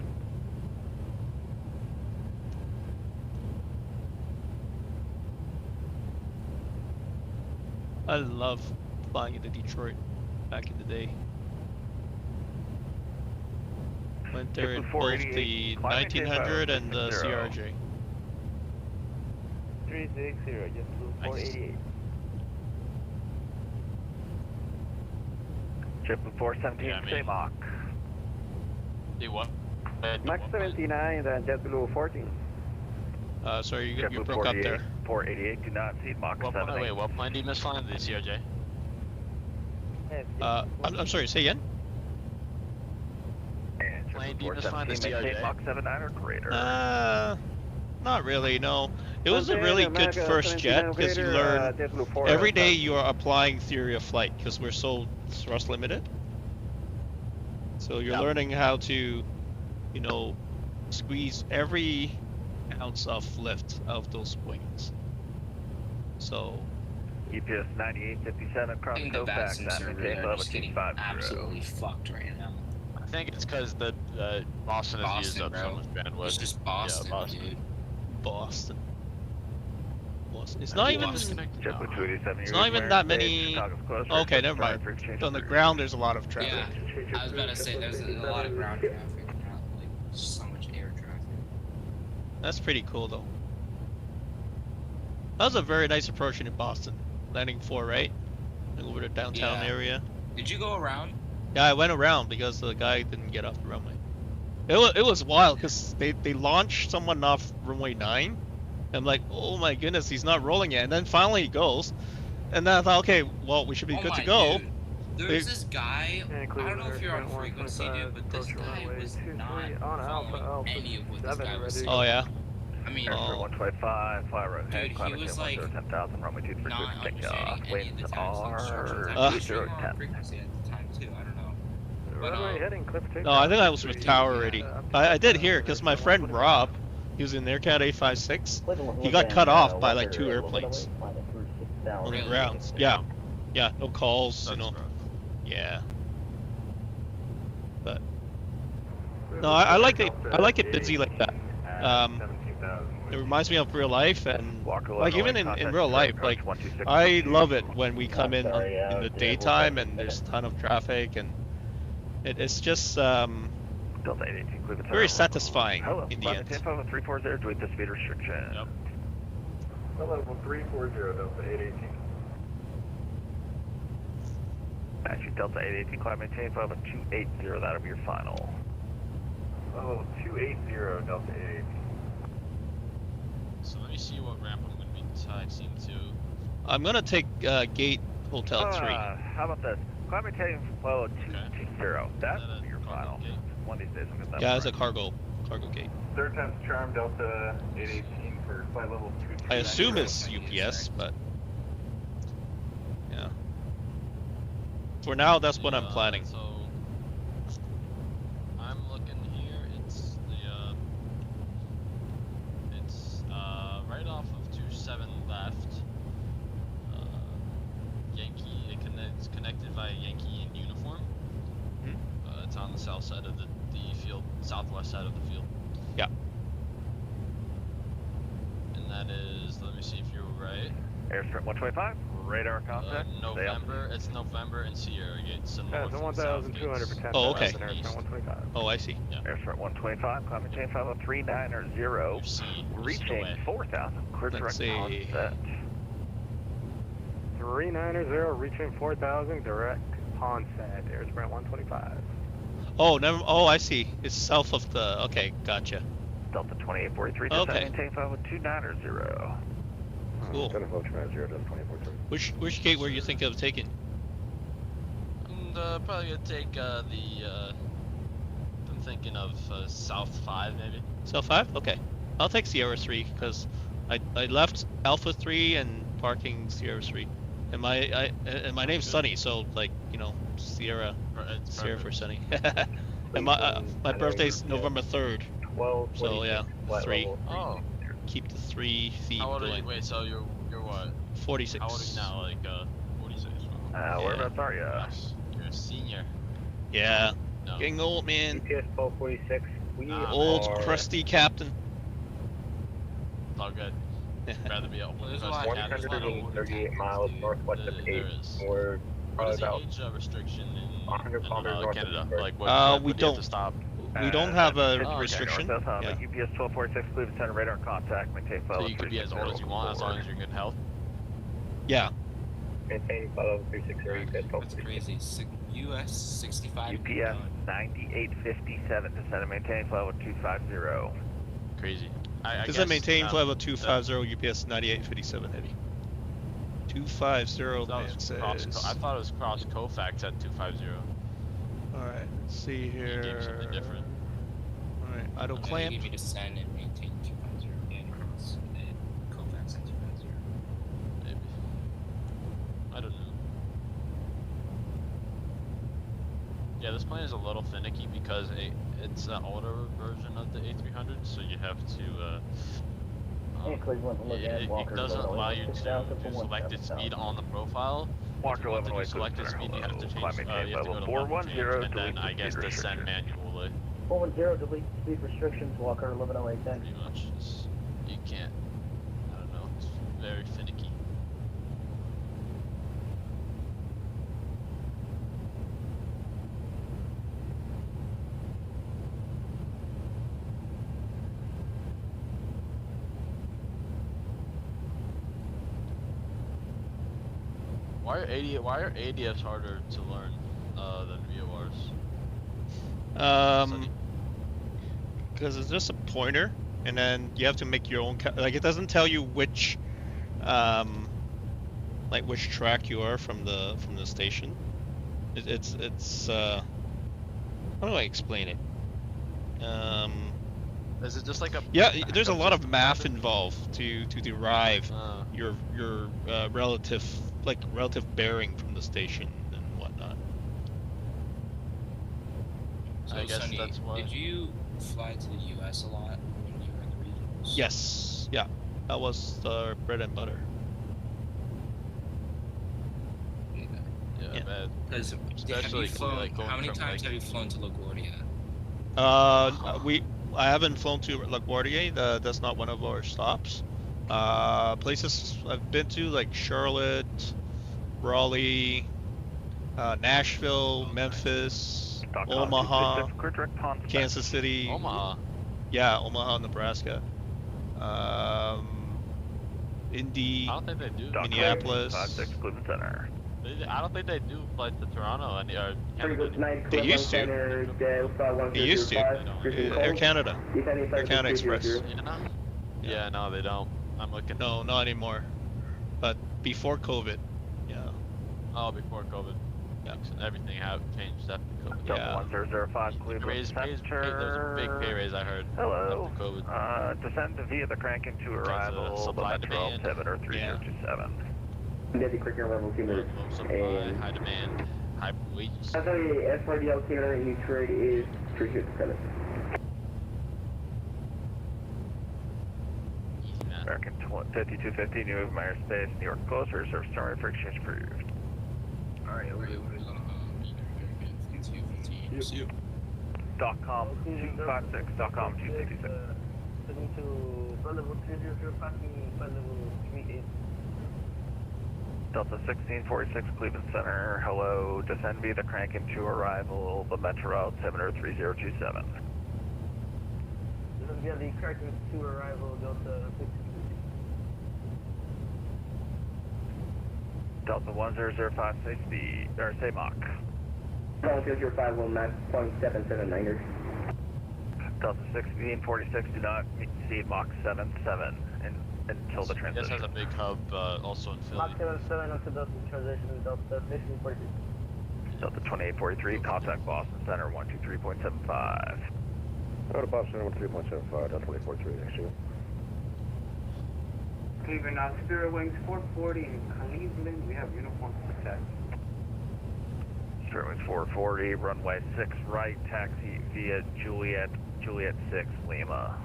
I love flying into Detroit back in the day. Went there in both the 1900 and the CRJ. 360, just flew 488. JetBlue 417, stay Mach. Do what? Max 79, then JetBlue 14. Sorry, you broke up there. 488, do not see Mach 7. Wait, what plane did you miss flying? The CRJ? I'm sorry, say again? Plane did you miss flying the CRJ? Mach 79 or greater. Not really, no. It was a really good first jet because you learn every day you are applying theory of flight because we're so thrust limited. So you're learning how to, you know, squeeze every ounce of lift out of those wings. So. EPS 9857 cross I think the vaccine server are just getting 250. absolutely fucked right now. I think it's because the Boston has used up so much bandwidth. It's just Boston, dude. Boston. It's not even. It's not even that many. Okay, never mind. On the ground, there's a lot of traffic. Yeah, I was about to say there's a lot of ground traffic, not like so much air traffic. That's pretty cool, though. That was a very nice approach in Boston. Landing 4, right? Over the downtown area. Did you go around? Yeah, I went around because the guy didn't get off the runway. It was wild because they launched someone off runway 9. I'm like, oh my goodness, he's not rolling yet. And then finally he goes. And then I thought, okay, well, we should be good to go. Dude. There's this guy, I don't know if you're on frequency, dude, but this guy was not following any of what this guy was saying. Oh, yeah? I mean, 125, fly right ahead, dude, he was like, 10,000, runway 23, not understanding any of the times are I'm pretty sure you were on frequency at the time, too, I don't know. But, no, I think I was with Tower already. I did hear, because my friend Rob, he was in Aircat 856, he got cut off by like 2 airplanes on the grounds. Yeah, yeah, no calls, you know. Yeah. But no, I like it busy like that. It reminds me of real life, and like even in real life, like I love it when we come in the daytime and there's a ton of traffic, and it's just very satisfying in the end. 340 to the speed restriction. Yep. Level 340 Delta 818. Actually, Delta 818, climb maintain, level 280, that'll be your final. Level 280, Delta 818. So let me see what ramp I'm going to be taxiing to. I'm going to take Gate Hotel 3. How about this? Climb maintain, level 220, that'll be your final. One of these days I'm going to Yeah, it's a cargo gate. Third time's charm, Delta 818 for flight level 220. I assume it's UPS, but yeah. For now, that's what I'm planning. So I'm looking here. It's right off of 27 left. Yankee. It's connected by Yankee in uniform. It's on the south side of the field, southwest side of the field. Yeah. And that is. Let me see if you're right. Airstrip 125. Radar contact. November. It's November and Sierra Gate. So north and 1,200 for 10. Oh, okay. Airstrip 125. Oh, I see. Yeah. Airstrip 125. Climb maintain 50390. Reaching 4,000. Clear direct onset. 390 reaching 4,000 direct onset. Airstrip 125. Oh, never. Oh, I see. It's south of the. Okay, gotcha. Delta 2843. Okay. Maintain 50290. Cool. Which gate were you thinking of taking? Probably gonna take I'm thinking of South 5 maybe. South 5? Okay. I'll take Sierra 3 because I left Alpha 3 and parking Sierra 3. And my name's Sunny, so like, you know, Sierra for Sunny. And my birthday's November 3rd. So yeah, 3. Oh. Keep the 3 feet How old are going. you? Wait, so you're what? 46. How old are you now? Like 46. Whereabouts are you? You're a senior. Yeah. No. Getting old, man. EPS 1246. Old crusty captain. It's all good. Rather be a there's a lot of 138 miles northwest of 8. We're what is the about age restriction in 100 kilometers north Canada? of Like what? We do you have don't. to stop? We don't have a okay, restriction. North, Yeah. UPS 1246, clear center radar contact, maintain So you could be as old as you want as long as you're in good health. Yeah. Maintain follow 360 UPS That's crazy. US 65. UPS 9857 descend and maintain level 250. Crazy. This is maintain flight level 250 UPS 9857 heavy. 250, the man says. I thought it was cross Kofax at 250. Alright, let's see here. You gave something different. Alright, auto clamp. You give me to send and maintain 250 and cross and Kofax at 250. Maybe. I don't know. Yeah, this plane is a little finicky because it's an older version of the A300, so you have to. It doesn't allow you to do selected speed on the profile. Walker 11 to selected speed, you have to change. You have to go to 410 and then I guess descend manually. 410, delete speed restrictions. Walker 1108. Thanks. Pretty much, you can't. I don't know. It's very finicky. Why are ADFs harder to learn than VORs? Because it's just a pointer, and then you have to make your own. Like it doesn't tell you which, like which track you are from the station. It's how do I explain it? Is it just like a? Yeah, there's a lot of math involved to derive your relative bearing from the station and whatnot. So I guess Sonny, that's why. did you fly to the U.S. a lot when you were in the regions? Yes, yeah, that was our bread and butter. Yeah, bad. Because Especially how many times have you flown to LaGuardia? I haven't flown to LaGuardia. That's not one of our stops. Places I've been to like Charlotte, Raleigh, Nashville, Memphis, Omaha, Kansas City. Omaha. Yeah, Omaha, Nebraska. Indy, I don't think they do. Minneapolis. 56 Cleveland Center. I don't think they do flights to Toronto and They used to. They used to. Air Canada. Air Canada Express. Yeah, no, they don't. I'm looking. No, not anymore. But before COVID, yeah. Oh, before COVID. Yeah. Everything changed after COVID. Yeah. 1005 Cleveland Center. There's a big pay raise, I heard. Hello. After COVID. Descend via the cranking to arrival. Supply Metro demand. 3027. Deputy Quick Air Level 2 minutes. Low supply, high demand, high wages. I tell you, FRD altimeter in Detroit is 357. American 5250, New York Meyer Space, New York closer, service summary for exchange approved. Alright, we're .com 256, .com 266. Delta 1646 Cleveland Center, hello, descend via the cranking to arrival, the Metro Route 703027. Descend via the cranking to arrival, Delta 16. Delta 1005, say speed, or say Mach. Delta 051, Mach 0.779er. Delta 1646, do not exceed Mach 77 until the transition. This has a big hub also in Philly. Mach 77 until the transition, Delta 1646. Delta 2843, contact Boston Center 123.75. Go to Boston Center 123.75, Delta 2843, next year. Cleveland, Spirit Wings 440 in Cleveland, we have uniform contact. Spirit Wings 440, runway 6 right, taxi via Juliet 6 Lima.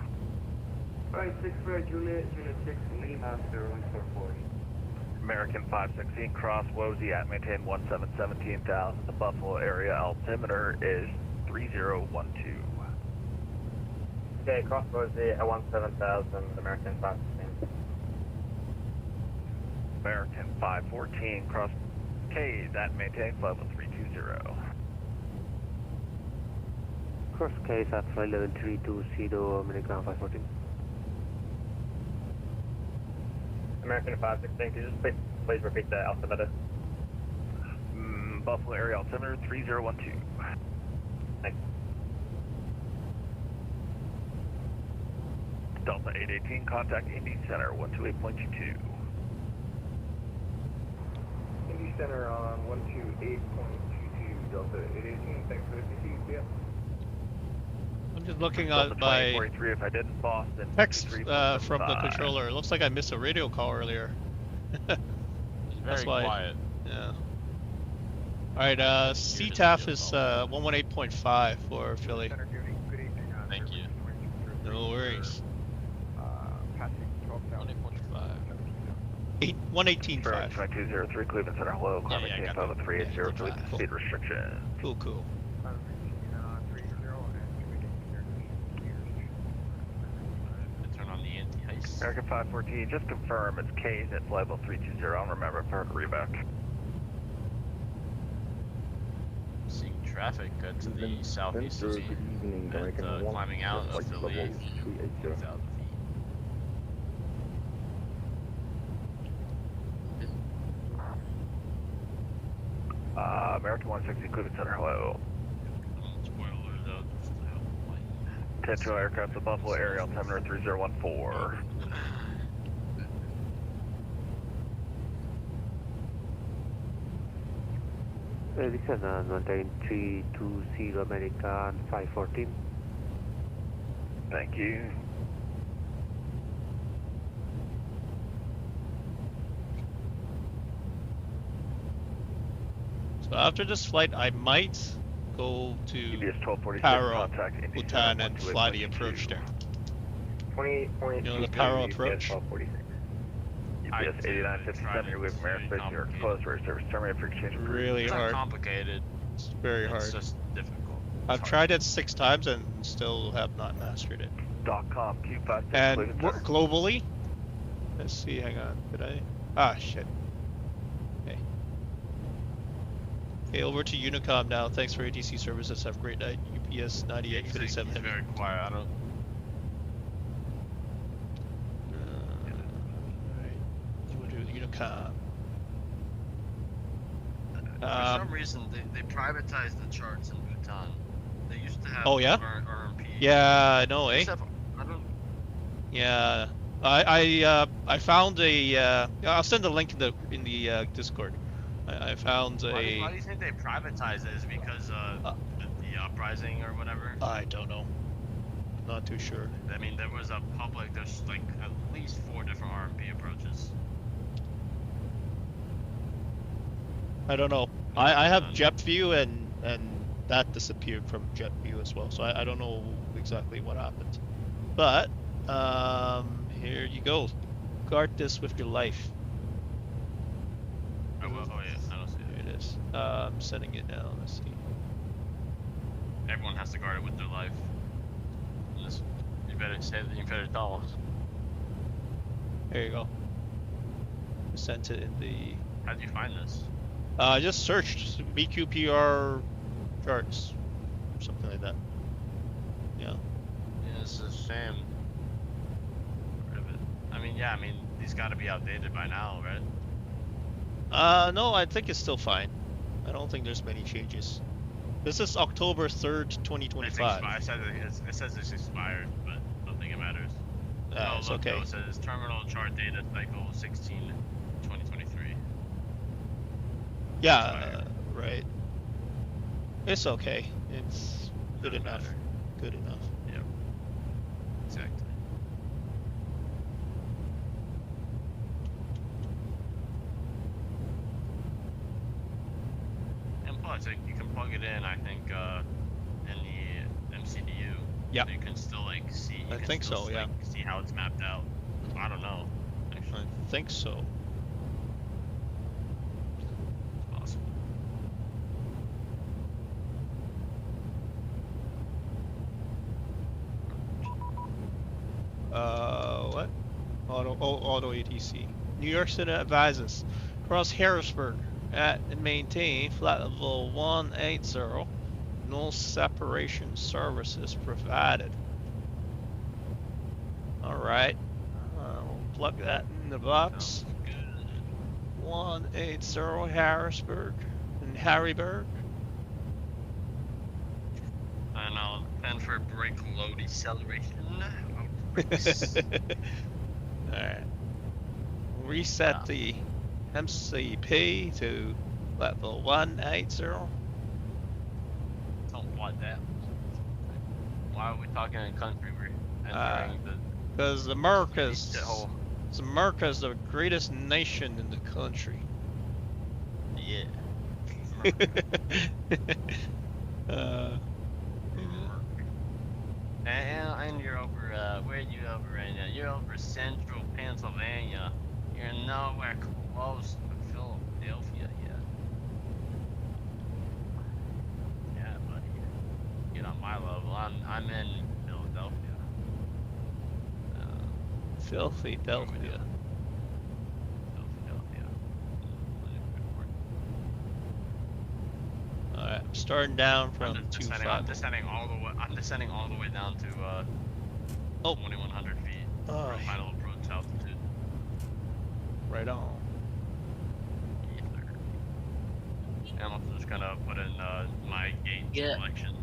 Right, 6 right, Juliet 6 Lima, Spirit Wings 440. American 516, cross Wozy at maintain 17,000. The Buffalo area altimeter is 3012. Okay, cross Wozy at 17,000, American 516. American 514, cross K, that maintains level 320. Cross K, at flight level 320, American 514. American 516, could you just please repeat the altimeter? Buffalo area altimeter 3012. Thanks. Delta 818, contact Indy Center 128.22. Indy Center on 128.22, Delta 818, thanks for the PC, see ya. I'm just looking Delta at my 2043 if I didn't, Boston. text 53.75. from the controller. It looks like I missed a radio call earlier. It's That's very why. quiet. Yeah. Alright, CTAF is 118.5 for Philly. Center duty, good evening. Thank you. No worries. Passing 12,000. 118.5. 2203 Cleveland Center, hello. Yeah, Climate yeah, I change got level that. 380 Yeah, for speed restriction. Cool, cool. 30 Turn on the anti-heist. American 514, just confirm it's K's at level 320. I'll remember for reback. Seeing traffic to the southeast of me. And climbing out of Philly 1,000 feet. American 160 Cleveland Center, hello. Spoilers out. 10-2 aircraft to Buffalo area, altimeter 3014. Listen, 19320 American 514. Thank you. So after this flight, I might go to UBS 1246, Paro, contact Indy Bhutan, Center and fly the 128.22. approach there. 28.22. You know, the Paro approach? UBS 8957, you're away from airspace, you're closed for service. Terminate for exchange. Really It's hard. not complicated. It's very hard. It's just difficult. I've tried it 6 times and still have not mastered it. .com Q56 And Cleveland Center. globally, let's see, hang on, did I? Ah, shit. Okay. Okay, over to Unicom now. Thanks for ATC services. Have a great night. UPS He's 9857. very quiet. I don't. Alright. Over to Unicom. For some reason, they privatized the charts in Bhutan. They used to have Oh, yeah? RMP. Yeah, I know, eh? I don't. Yeah. I found a I'll send a link in the Discord. I found Why a do you think they privatized it? Is it because the uprising or whatever? I don't know. Not too sure. I mean, there was a public. There's like at least 4 different RMP approaches. I don't know. I have JetView and that disappeared from JetView as well. So I don't know exactly what happened. But here you go. Guard this with your life. Oh, well, oh yeah, I don't see it. Here it is. I'm sending it now. Let's see. Everyone has to guard it with their life. You better tell us. There you go. I sent it in the. How'd you find this? I just searched BQPR charts, something like that. Yeah. Yeah, it's a shame. I mean, yeah, I mean, these gotta be outdated by now, right? No, I think it's still fine. I don't think there's many changes. This is October 3rd, 2025. It says it's expired, but I don't think it matters. Oh, It's look, okay. It says terminal chart data cycle 16, 2023. Yeah, right. It's okay. It's good Doesn't enough. matter. Good enough. Yep. Exactly. And plus, you can plug it in, I think, in the MCDU. Yeah. So you can still, like, see. I think so, yeah. See how it's mapped out. I don't know. Actually, I think so. it's possible. What? Auto ATC. New York City advises. Cross Harrisburg at and maintain flight level 180. No separation services provided. Alright. We'll plug that in the box. Sounds good. 180 Harrisburg and Harryburg. And I'll plan for brake low deceleration. Alright. Reset the MCP to level 180. Don't want that. Why are we talking in country? We're entering Because America's the greatest nation in the country. Yeah. And you're over, where are you over right now? You're over central Pennsylvania. You're nowhere close to Philadelphia yet. Yeah, buddy. Get on my level. I'm in Philadelphia. Philadelphia. Alright, I'm starting down from 250. I'm descending all the way down to 2,100 feet. Oh. Final approach altitude. Right on. And I'm just gonna put in my gate selection.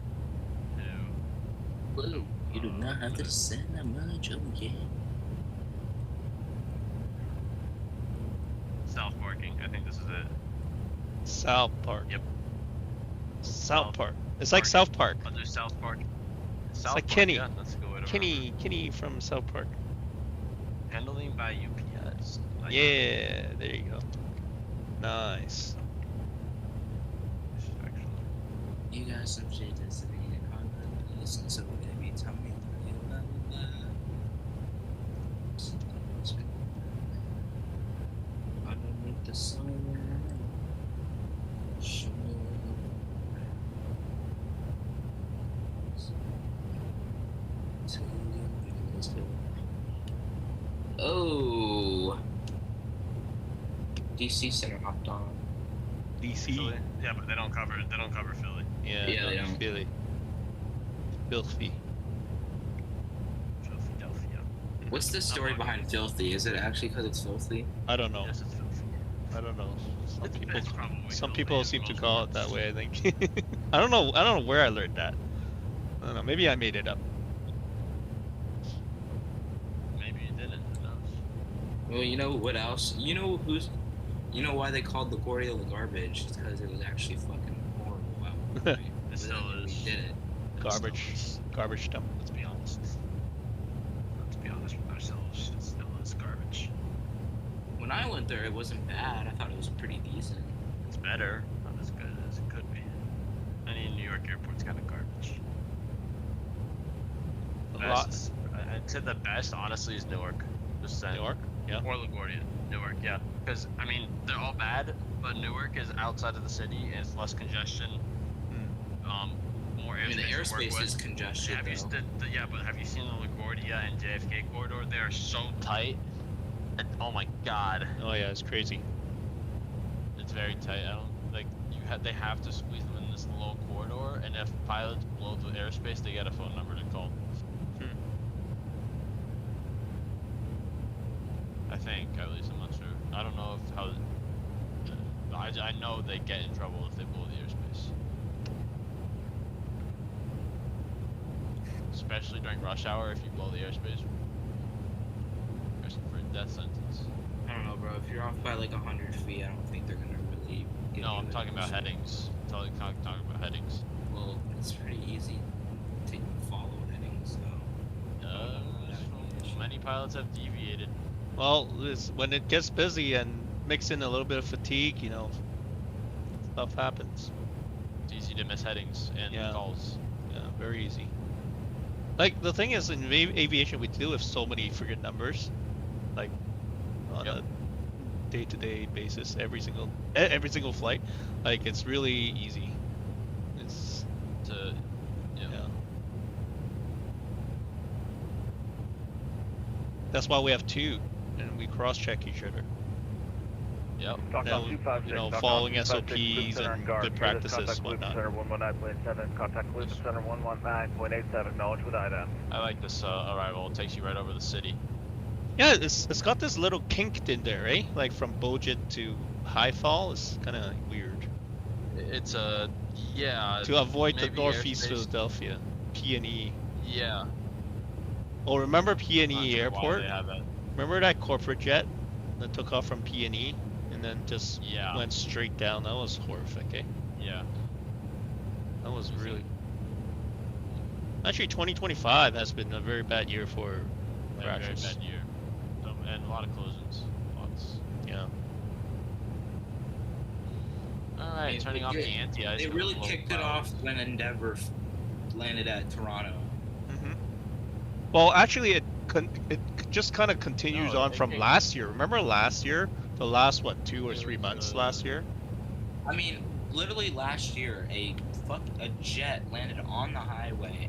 Blue, you do not have to descend that much. Okay. South parking. I think this is it. South Park. Yep. South Park. It's like South Park. I'll do South Park. It's like Kenny. Yeah, that's a good way to Kenny from South Park. Handling by UPS. Yeah, there you go. Nice. You got some shit to say. Listen to whatever you tell me. Underneath the sun. Oh, DC Center hopped on. DC. Philly? Yeah, but they don't cover Philly. Yeah, they don't. Philly. Filthy. Philadelphia. What's the story behind filthy? Is it actually because it's filthy? I don't know. Yes, it's filthy. I don't know. Some It's people seem to call it that way, I think. I don't know where I learned that. I don't know, maybe I made it up. Maybe you didn't, who knows? Well, you know what else? You know why they called LaGuardia the garbage? It's because it was actually fucking horrible. It still is. We did it. Garbage dump. Let's be honest. Let's be honest with ourselves. It still is garbage. When I went there, it wasn't bad. I thought it was pretty decent. It's better. Not as good as it could be. Any New York airport's kind of garbage. I'd say the best, honestly, is Newark. Just saying. Newark? Yeah. Or LaGuardia. Newark, yeah. Because, I mean, they're all bad, but Newark is outside of the city, and it's less congestion. More airspace. I mean, the airspace is congested, yeah, but have you seen the LaGuardia and JFK corridor? They are so tight. And, oh my god. Oh yeah, it's crazy. It's very tight. They have to squeeze them in this little corridor, and if pilots blow the airspace, they get a phone number to call. I think, at least. I'm not sure. I don't know I know they get in trouble if they blow the airspace. Especially during rush hour, if you blow the airspace. For a death sentence. I don't know, bro. If you're off by like 100 feet, I don't think they're gonna really. No, I'm talking about headings. I'm talking about headings. Well, it's pretty easy to follow headings, so. Many pilots have deviated. Well, when it gets busy and mix in a little bit of fatigue, stuff happens. It's easy to miss headings and calls. Yeah, very easy. Like, the thing is, in aviation, we deal with so many friggin' numbers. Like, on a day-to-day basis, every single flight. Like, it's really easy. It's... That's why we have two, and we cross-check each other. Yep. And, following SOPs and good practices and whatnot. Center 119.7, contact Cleveland Center 119.87, acknowledge with IDA. I like this arrival. It takes you right over the city. Yeah, it's got this little kink in there, eh? Like from Bojet to Highfall, it's kind of weird. It's to avoid the Northeast Philadelphia, P&E. Yeah. Oh, remember Not PNE sure why Airport? they have it. Remember that corporate jet that took off from PNE and then just Yeah. went straight down? That was horrific, eh? Yeah. That was really... Actually, 2025 has been a very bad year for crashes. Very bad year. And a lot of collisions. Lots. Yeah. Alright, turning off the anti-ice. They really kicked it off when Endeavor landed at Toronto. Well, actually, it just kind of continues on from last year. Remember last year? The last, what, 2 or 3 months last year? I mean, literally last year, a jet landed on the highway,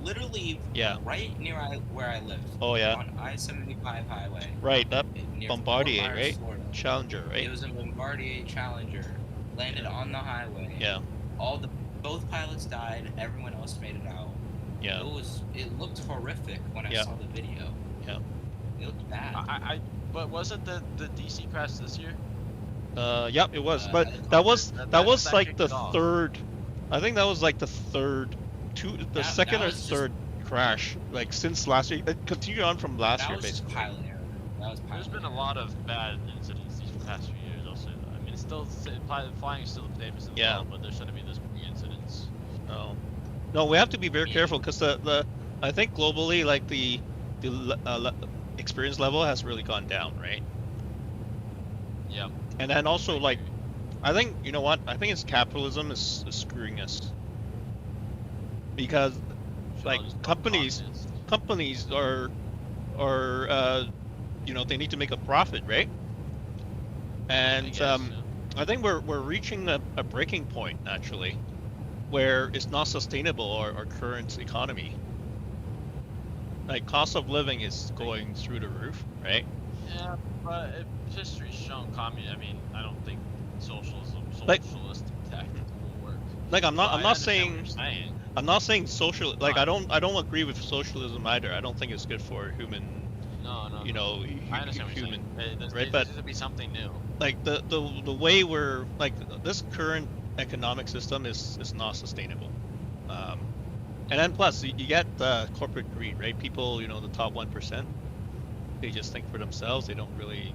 literally right near where I live. Oh, yeah? On I-75 highway. Right, that near Bombardier, Fort Myers, right? Florida. Challenger, right? It was a Bombardier Challenger. Landed on the highway. Yeah. Both pilots died. Everyone else made it out. Yeah. It looked horrific when I saw the video. Yeah. It looked bad. But wasn't the DC crash this year? Yep, it was. But that was like the third. I think that was like the second or third crash, like since last year. It continued on from last year, basically. Pilot error. That was pilot There's been a lot of bad incidents these past few years. I'll say that. I mean, it's still flying is still famous as well, but there shouldn't be this many incidents. No, we have to be very careful because I think globally, like the experience level has really gone down, right? Yeah. And then also, like, I think, you know what? I think it's capitalism is screwing us. Because, like, companies are, you know, they need to make a profit, right? And I think we're reaching a breaking point, actually, where it's not sustainable, our current economy. Like, cost of living is going through the roof, right? Yeah, but history's shown I mean, I don't think socialistic tactics will work. Like, I'm not saying social. Like, I don't agree with socialism either. I don't think it's good for human. You know, I understand human. Right, but there be something new. Like the way we're like this current economic system is not sustainable. And then plus you get corporate greed, right? People, you know, the top 1%, they just think for themselves. They don't really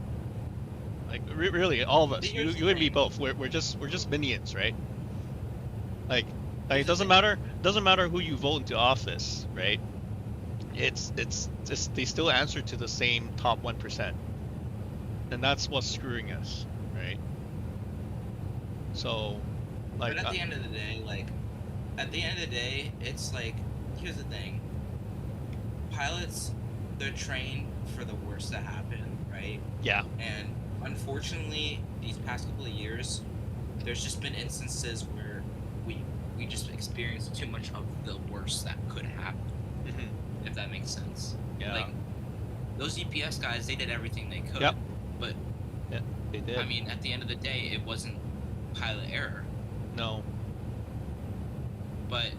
like really all of us. You and me both. We're just minions, right? Like it doesn't matter who you vote into office, right? It's just they still answer to the same top 1%, and that's what's screwing us, right? So, like, but at the end of the day, it's like, here's the thing. Pilots, they're trained for the worst to happen, right? Yeah. And unfortunately, these past couple of years, there's just been instances where we just experienced too much of the worst that could happen. If that makes sense. Yeah. Like, those EPS guys, they did everything they could. Yep. But yeah, they did. I mean, at the end of the day, it wasn't pilot error. No. But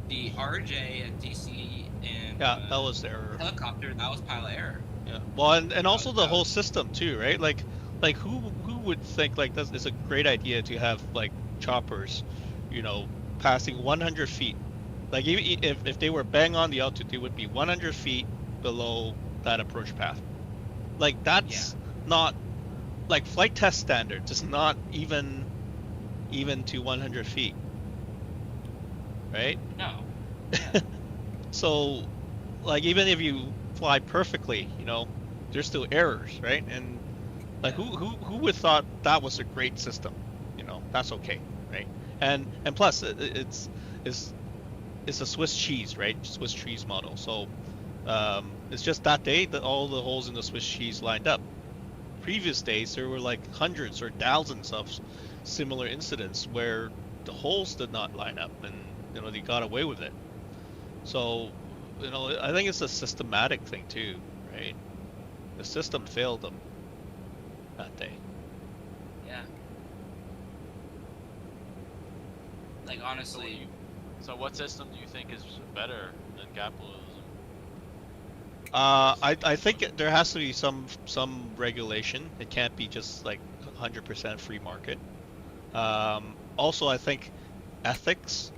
the RJ at DC and that was the error. Helicopter, that was pilot error. Yeah. Well, and also the whole system too, right? Like who would think like this is a great idea to have like choppers, you know, passing 100 feet. Like, if they were bang on the altitude, they would be 100 feet below that approach path. Like, that's not... Like, flight test standards is not even to 100 feet. Right? No. Yeah. So, like, even if you fly perfectly, you know, there's still errors, right? And, like, who would thought that was a great system? You know, that's okay, right? And plus, it's a Swiss cheese, right? Swiss cheese model. So it's just that day that all the holes in the Swiss cheese lined up. Previous days there were like hundreds or thousands of similar incidents where the holes did not line up, and you know they got away with it. So you know I think it's a systematic thing too, right? The system failed them that day. Yeah. Like, honestly. So what system do you think is better than capitalism? I think there has to be some regulation. It can't be just like 100% free market. Also, I think ethics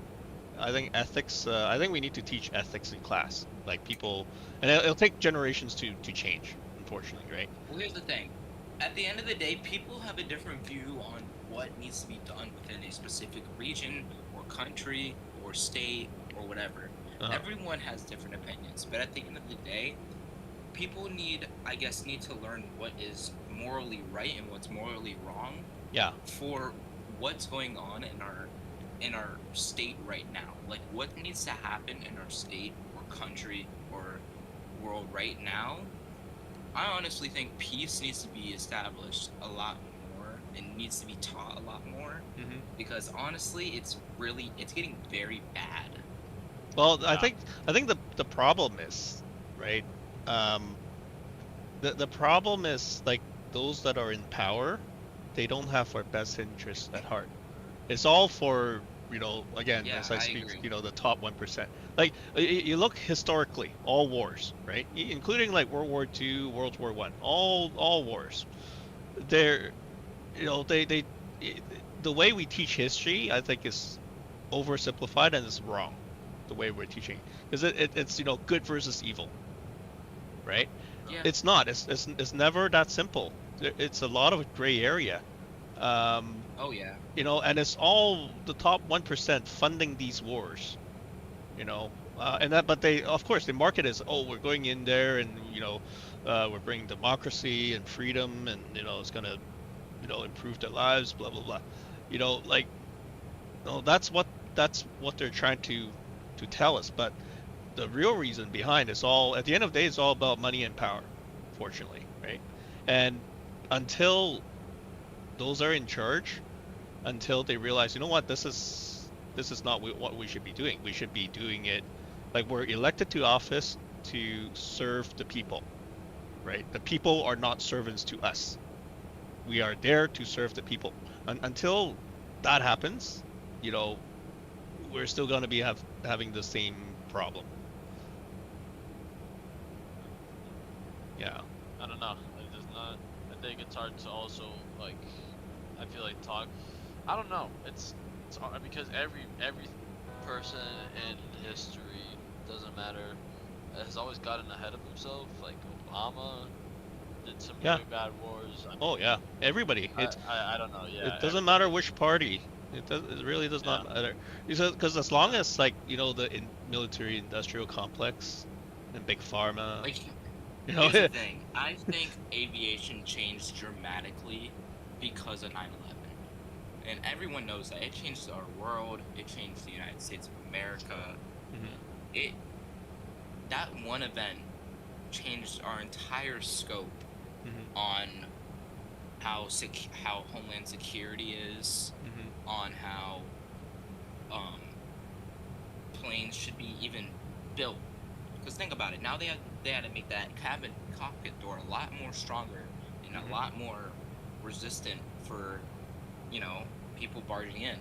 I think ethics. I think we need to teach ethics in class. Like people, and it'll take generations to change. Unfortunately, right? Well, here's the thing. At the end of the day, people have a different view on what needs to be done within a specific region or country or state or whatever. Everyone has different opinions, but at the end of the day, people need to learn what is morally right and what's morally wrong. Yeah. For what's going on in our state right now. Like what needs to happen in our state or country or world right now. I honestly think peace needs to be established a lot more and needs to be taught a lot more because honestly, it's getting very bad. Well, I think the problem is, right? The problem is like those that are in power, they don't have our best interests at heart. It's all for, again, as I speak, the top 1%. Like you look historically, all wars, right? Including like World War II, World War I, all wars. They're, they the way we teach history, I think, is oversimplified and is wrong. The way we're teaching, because it's good versus evil, right? Yeah. It's not. It's never that simple. It's a lot of gray area. Oh yeah. And it's all the top 1% funding these wars. But they, of course, they market it as, oh, we're going in there and we're bringing democracy and freedom and it's gonna improve their lives, blah blah blah. That's what they're trying to tell us, but the real reason behind it's all, at the end of the day, it's all about money and power, fortunately, right? And until those are in charge, until they realize, you know what, this is not what we should be doing. We should be doing it like we're elected to office to serve the people, right? The people are not servants to us. We are there to serve the people. Until that happens, we're still going to be having the same problem. Yeah. I don't know. I think it's hard to also I feel like talk. I don't know. It's hard because every person in history, doesn't matter, has always gotten ahead of himself. Like Obama did some really bad wars. Yeah. Everybody. I don't know. Yeah. It doesn't matter which party. It really does not matter, because as long as the military industrial complex and big pharma, here's the thing. I think aviation changed dramatically because of 9/11, and everyone knows that it changed our world. It changed the United States of America. That one event changed our entire scope on how Homeland Security is, on how planes should be even built. Because think about it, now they had to make that cabin cockpit door a lot more stronger and a lot more resistant for people barging in.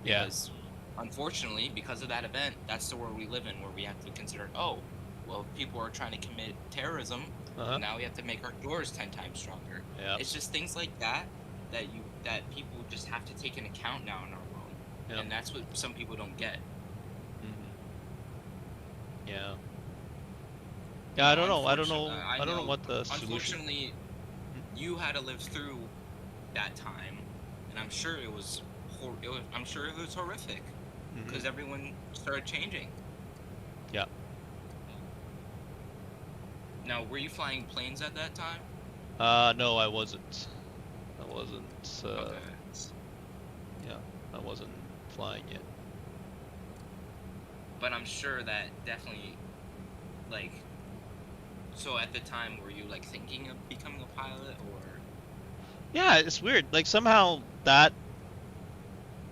Because unfortunately, because of that event, that's the world we live in, where we have to consider, oh, well, people are trying to commit terrorism. Now we have to make our doors 10 times stronger. It's just things like that people just have to take into account now in our world, and that's what some people don't get. Yeah, I don't know. I don't know what the solution. Unfortunately, you had to live through that time, and I'm sure it was horrific because everyone started changing. Yeah. Now, were you flying planes at that time? No, I wasn't. Okay. Yeah, I wasn't flying yet. But I'm sure that definitely, so at the time, were you thinking of becoming a pilot, or? Yeah, it's weird. Somehow that.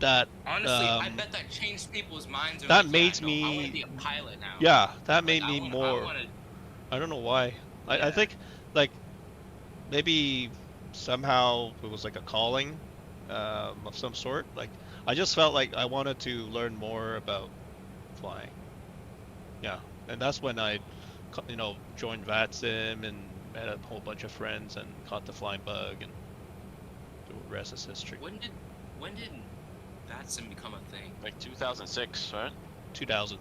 Honestly, I bet that changed people's minds. That made me. I want to be a pilot now. Yeah, that made me more. I don't know why. I think maybe somehow it was a calling of some sort. I just felt like I wanted to learn more about flying. Yeah, and that's when I joined VATSIM and met a whole bunch of friends and caught the flying bug, and the rest is history. When did VATSIM become a thing? 2006, right? 2000.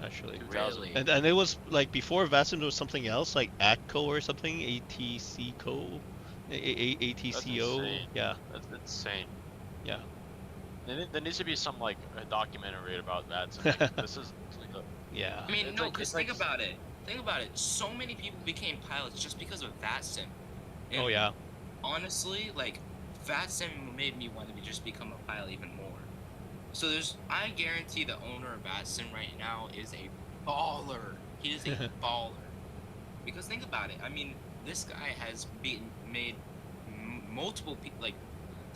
Actually. 2000. Really? And it was like before VATSIM there was something else like ATCO or something, ATCO, ATCO. insane. Yeah. That's insane. Yeah. There needs to be some like a documentary about that. So, like, this is. Yeah. I mean, It's no, like- because it's like- think about it. Think about it. So many people became pilots just because of VATSIM. Oh yeah. Honestly, like, VATSIM made me want to just become a pilot even more. So I guarantee the owner of VATSIM right now is a baller. He is a baller. Because think about it. I mean, this guy has made multiple people, like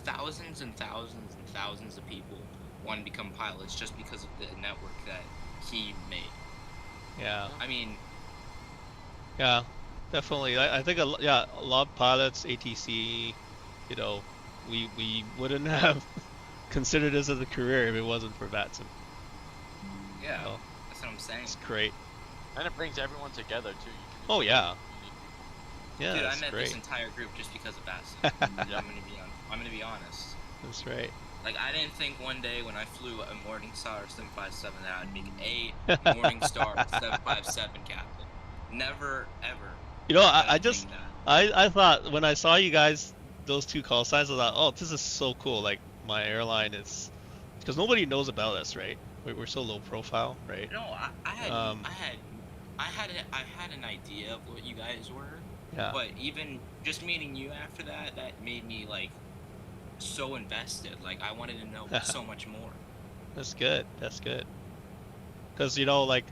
thousands and thousands and thousands of people want to become pilots just because of the network that he made. Yeah. I mean, Yeah. Definitely. I think a lot of pilots, ATC, you know, we wouldn't have considered this as a career if it wasn't for VATSIM. yeah, So, that's what I'm saying. it's great. And it brings everyone together too. Oh yeah. Yeah, Dude, I that's met great. this entire group just because of VATSIM. I'm gonna be honest. That's right. Like, I didn't think one day when I flew a Morningstar 757 that I'd make a Morningstar 757 captain. Never, ever. You know, did I think just that. I thought when I saw you guys those two call signs, I thought, oh, this is so cool. Like my airline is, because nobody knows about us, right? We're so low profile, right? No, I had an idea of what you guys were. Yeah. But even just meeting you after that made me like so invested. Like, I wanted to know so much more. That's good. That's good. Because you know, like,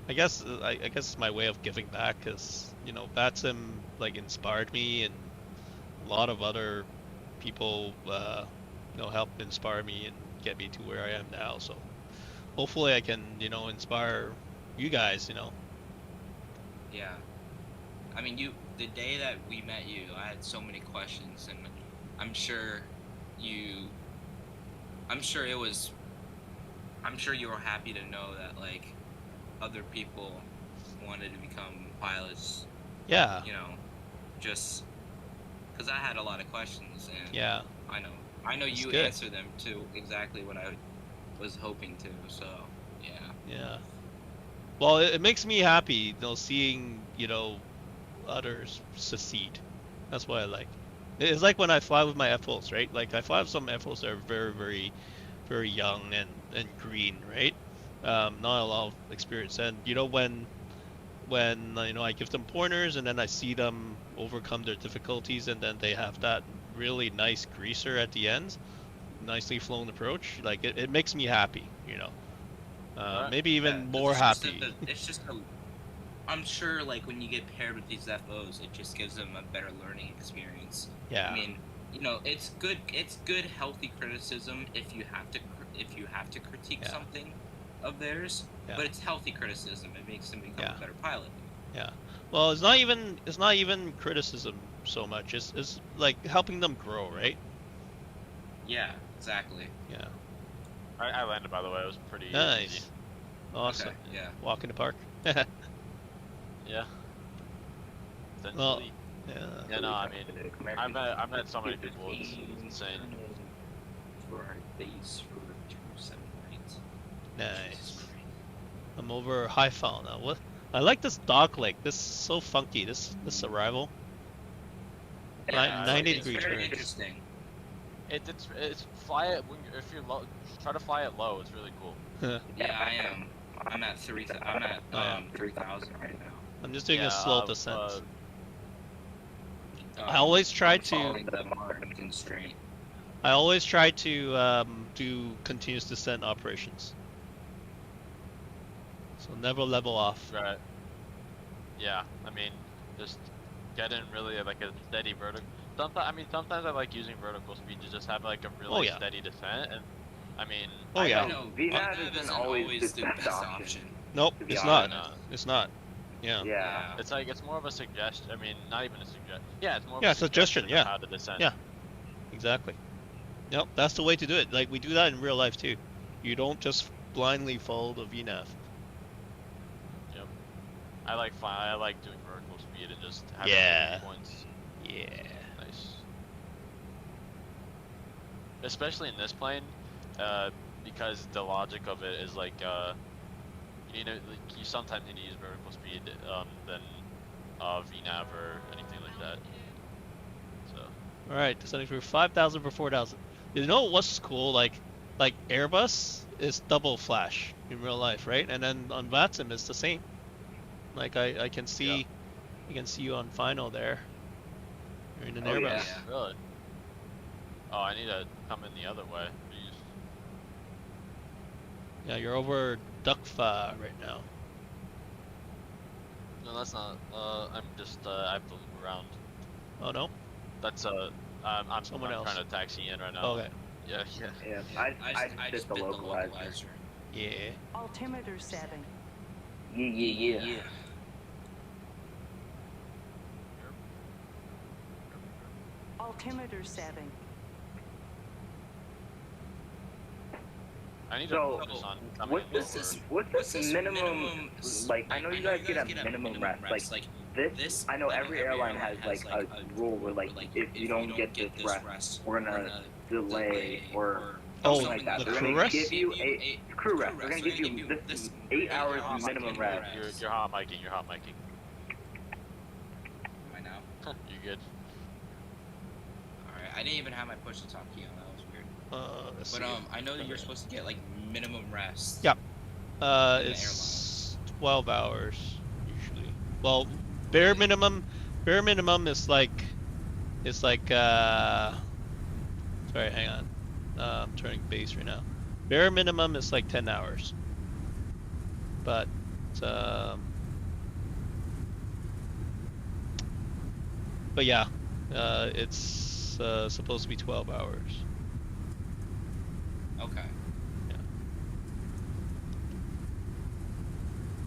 I guess it's my way of giving back. Because you know, VATSIM like inspired me, and a lot of other people, you know, helped inspire me and get me to where I am now. So hopefully, I can, you know, inspire you guys. You know. Yeah. I mean, the day that we met you, I had so many questions, and I'm sure you were happy to know that, like, other people wanted to become pilots. Yeah. You know, just because I had a lot of questions, and Yeah. I know That's you good. answered them to exactly what I was hoping to. So yeah. Yeah. Well, it makes me happy, you know, seeing, you know, others succeed. That's what I like. It's like when I fly with my FOs, right? Like I fly with some FOs that are very, very, very young and green, right? Not a lot of experience. And you know, when you know, I give them pointers and then I see them overcome their difficulties, and then they have that really nice greaser at the end, nicely flown approach, like it makes me happy, you know. Maybe even more happy. It's just I'm sure, like, when you get paired with these FOs, it just gives them a better learning experience. Yeah. I mean, you know, it's good, healthy criticism if you have to critique something of theirs. Yeah. But it's healthy criticism. It makes them become a better pilot. Yeah. Well, it's not even criticism so much. It's like helping them grow, right? Yeah, exactly. Yeah. I landed, by the way. It was pretty Nice. easy. Awesome. Okay, yeah. Walk in the park. Yeah. Well, Essentially. yeah. Yeah, no, I mean, I've met so many people. It's insane. For our base for 278. Nice. I'm over Haiphal now. What? I like this dock lake. This is so funky. This arrival. Yeah, 90 it's degree very turn. interesting. It's fly it if you're low. Try to fly it low. It's really cool. Yeah, I am. I'm at 3,000 right now. I'm just doing a Yeah, slow descent. Um, I always try I'm to. following the modern constraint. I always try to do continuous descent operations. So never level off. Right. Yeah, I mean, just get in really like a steady vertical. Sometimes I like using vertical speed to just have like a really steady descent, and I mean. Oh yeah. No, VNAV isn't always the best option. Nope, to be it's honest. not. It's not. Yeah. Yeah. It's like it's more of a suggestion. I mean, not even a suggestion. Yeah, it's more of Yeah, a suggestion. of Yeah. how to descend. Yeah. Exactly. Yep, that's the way to do it. Like we do that in real life too. You don't just blindly follow the VNAV. Yep. I like doing vertical speed and just having points. Yeah. Nice. Especially in this plane, because the logic of it is like you need you sometimes need to use vertical speed than VNAV or anything like that. So. All right, descending through 5,000 for 4,000. You know what's cool? Like Airbus is double flash in real life, right? And then on VATSIM it's the same. Like I can see, I can see you on final there. You're in an Airbus. Yeah. Really? Oh, I need to come in the other way. Jeez. Yeah, you're over Dukfa right now. No, that's not. I'm just. I have to loop around. Oh no. That's I'm someone else trying to taxi in right now. Okay. Yeah, I just bit the localizer. Yeah. Altimeter setting. Yeah. Altimeter setting. I need So, to focus on what's this minimum, like, I know you guys get a minimum rest, like, this, I know every airline has, like, a rule where, like, if you don't get this rest, we're gonna delay, or something like that. They're gonna give you a crew rest, they're gonna give you this 8 hours minimum rest. You're hot micing, you're hot micing. Am I now? You good? Alright, I didn't even have my push to talk key on, that was weird. Let's But see. I know that you're supposed to get like minimum rest. Yep. It's 12 hours usually. Well, bare minimum is like, it's like sorry, hang on. I'm turning base right now. Bare minimum is like 10 hours. But yeah, it's supposed to be 12 hours. Okay. Yeah.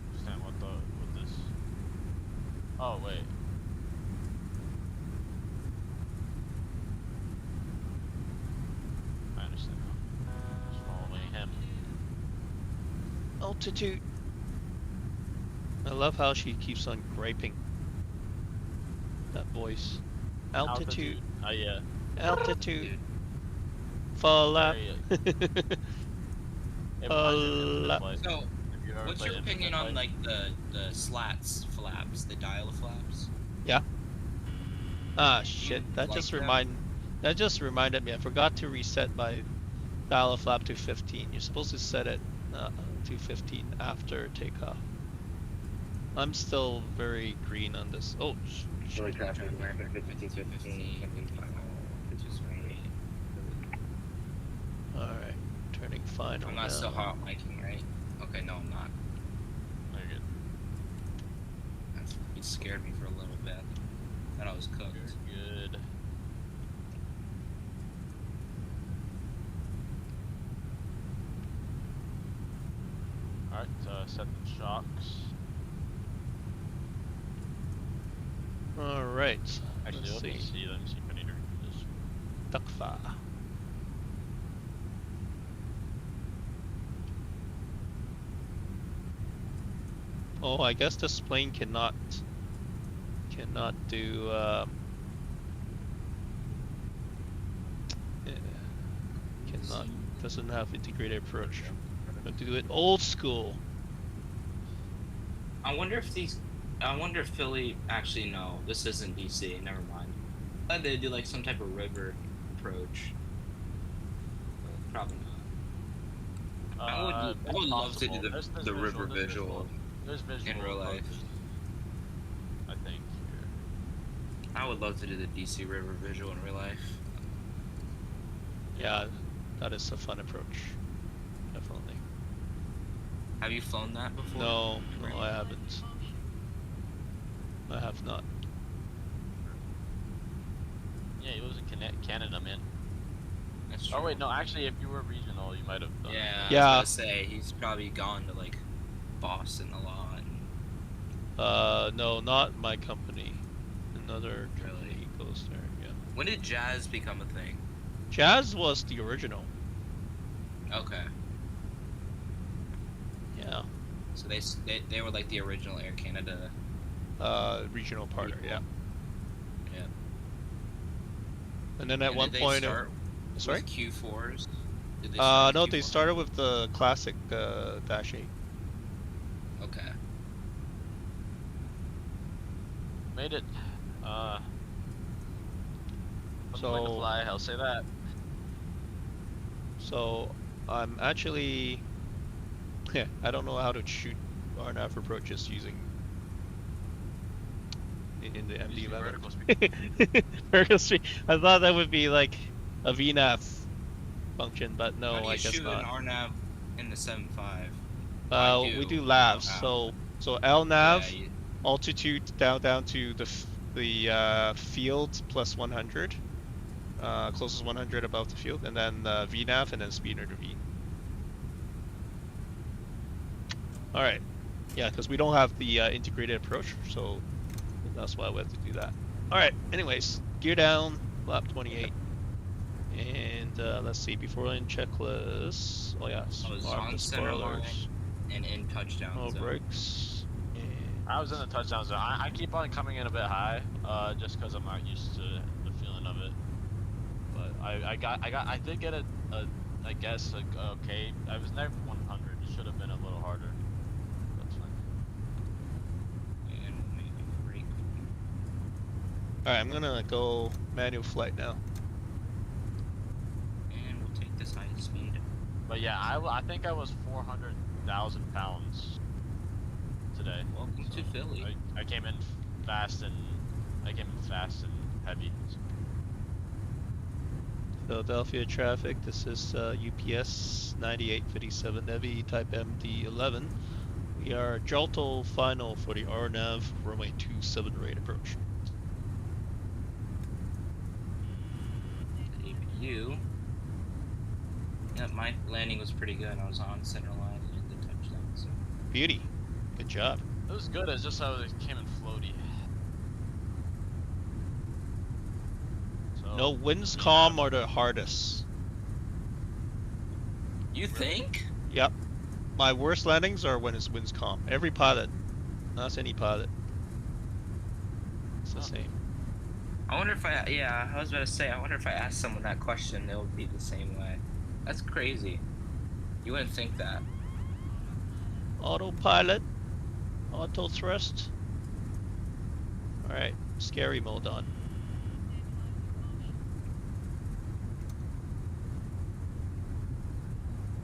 Understand what this? Oh wait. I understand now. Just following him. Altitude. I love how she keeps on griping. That voice. Altitude. Oh yeah. Altitude. Fall up. So, what's your opinion on like the slats flaps, the dial flaps? Yeah. Ah shit! That just reminded me. I forgot to reset my dial flap to 15. You're supposed to set it to 15 after takeoff. I'm still very green on this. Oh, Really traffic, American 1515. Alright, turning final. I'm not still hot miking, right? Okay, no, I'm not. No, you're good. It scared me for a little bit. Thought I was cooked. You're good. Alright, set the shocks. Alright. Actually, Let's let me see if I need to redo this. Dukfa. Oh, I guess this plane cannot do doesn't have integrated approach. I'm going to do it old school. I wonder if Philly actually no, this isn't DC, never mind. I thought they'd do like some type of river approach. Probably not. I would love to do the river visual in real life. I think here. I would love to do the DC river visual in real life. Yeah, that is a fun approach. Definitely. Have you flown that before? No, I haven't. I have not. Yeah, he was in Canada, man. That's true. Oh wait, no, actually, if you were regional, you might have done. Yeah, yeah. I was gonna say he's probably gone to like Boston a lot. No, not my company. Another company goes there. Yeah. When did Jazz become a thing? Jazz was the original. Okay. Yeah. So they were like the original Air Canada. Regional partner. Yeah. Yeah. And then at one point, start sorry, with Q4s. Did they start No, with they Q4? started with the classic Dash 8. Okay. Made it. So- Way to fly, I'll say that. So I'm actually, I don't know how to shoot RNAV approaches using in the Using MD-11. vertical speed. Vertical speed. I thought that would be like a VNAV function, but How no, do you I guess shoot not. an RNAV in the 7.5? We do I lavs. don't know So LNAV, Yeah, you, altitude down to the field plus 100, closest 100 above the field, and then VNAV, and then speed under V. All right, yeah, because we don't have the integrated approach, so that's why we have to do that. All right, anyways, gear down, lap 28, and let's see, before in checklist. Oh yeah, I was arm on the center line spoilers, and in touchdown no zone. brakes. And I was in the touchdown zone. I keep on coming in a bit high, just because I'm not used to the feeling of it. But I did get a I guess okay. I was never 100. It should have been a little harder. That's fine. And maybe brake. all right, I'm gonna go manual flight now. And we'll take this high speed. But yeah, I think I was 400,000 pounds today. Welcome to Philly. I came in fast and heavy. Philadelphia traffic, this is UPS 9857 Heavy type MD-11. We are Jalto final for the RNAV runway 27 rate approach. APU. Yeah, my landing was pretty good. I was on center line and in the touchdown zone. Beauty, good job. It was good. It's just how it came in floaty. So, No, winds calm are the hardest. You think? Yep. My worst landings are when it's winds calm. Every pilot. Not any pilot. It's the same. I wonder if I was about to say, I wonder if I asked someone that question, it would be the same way. That's crazy. You wouldn't think that. Autopilot. Auto thrust. Alright, scary mode on.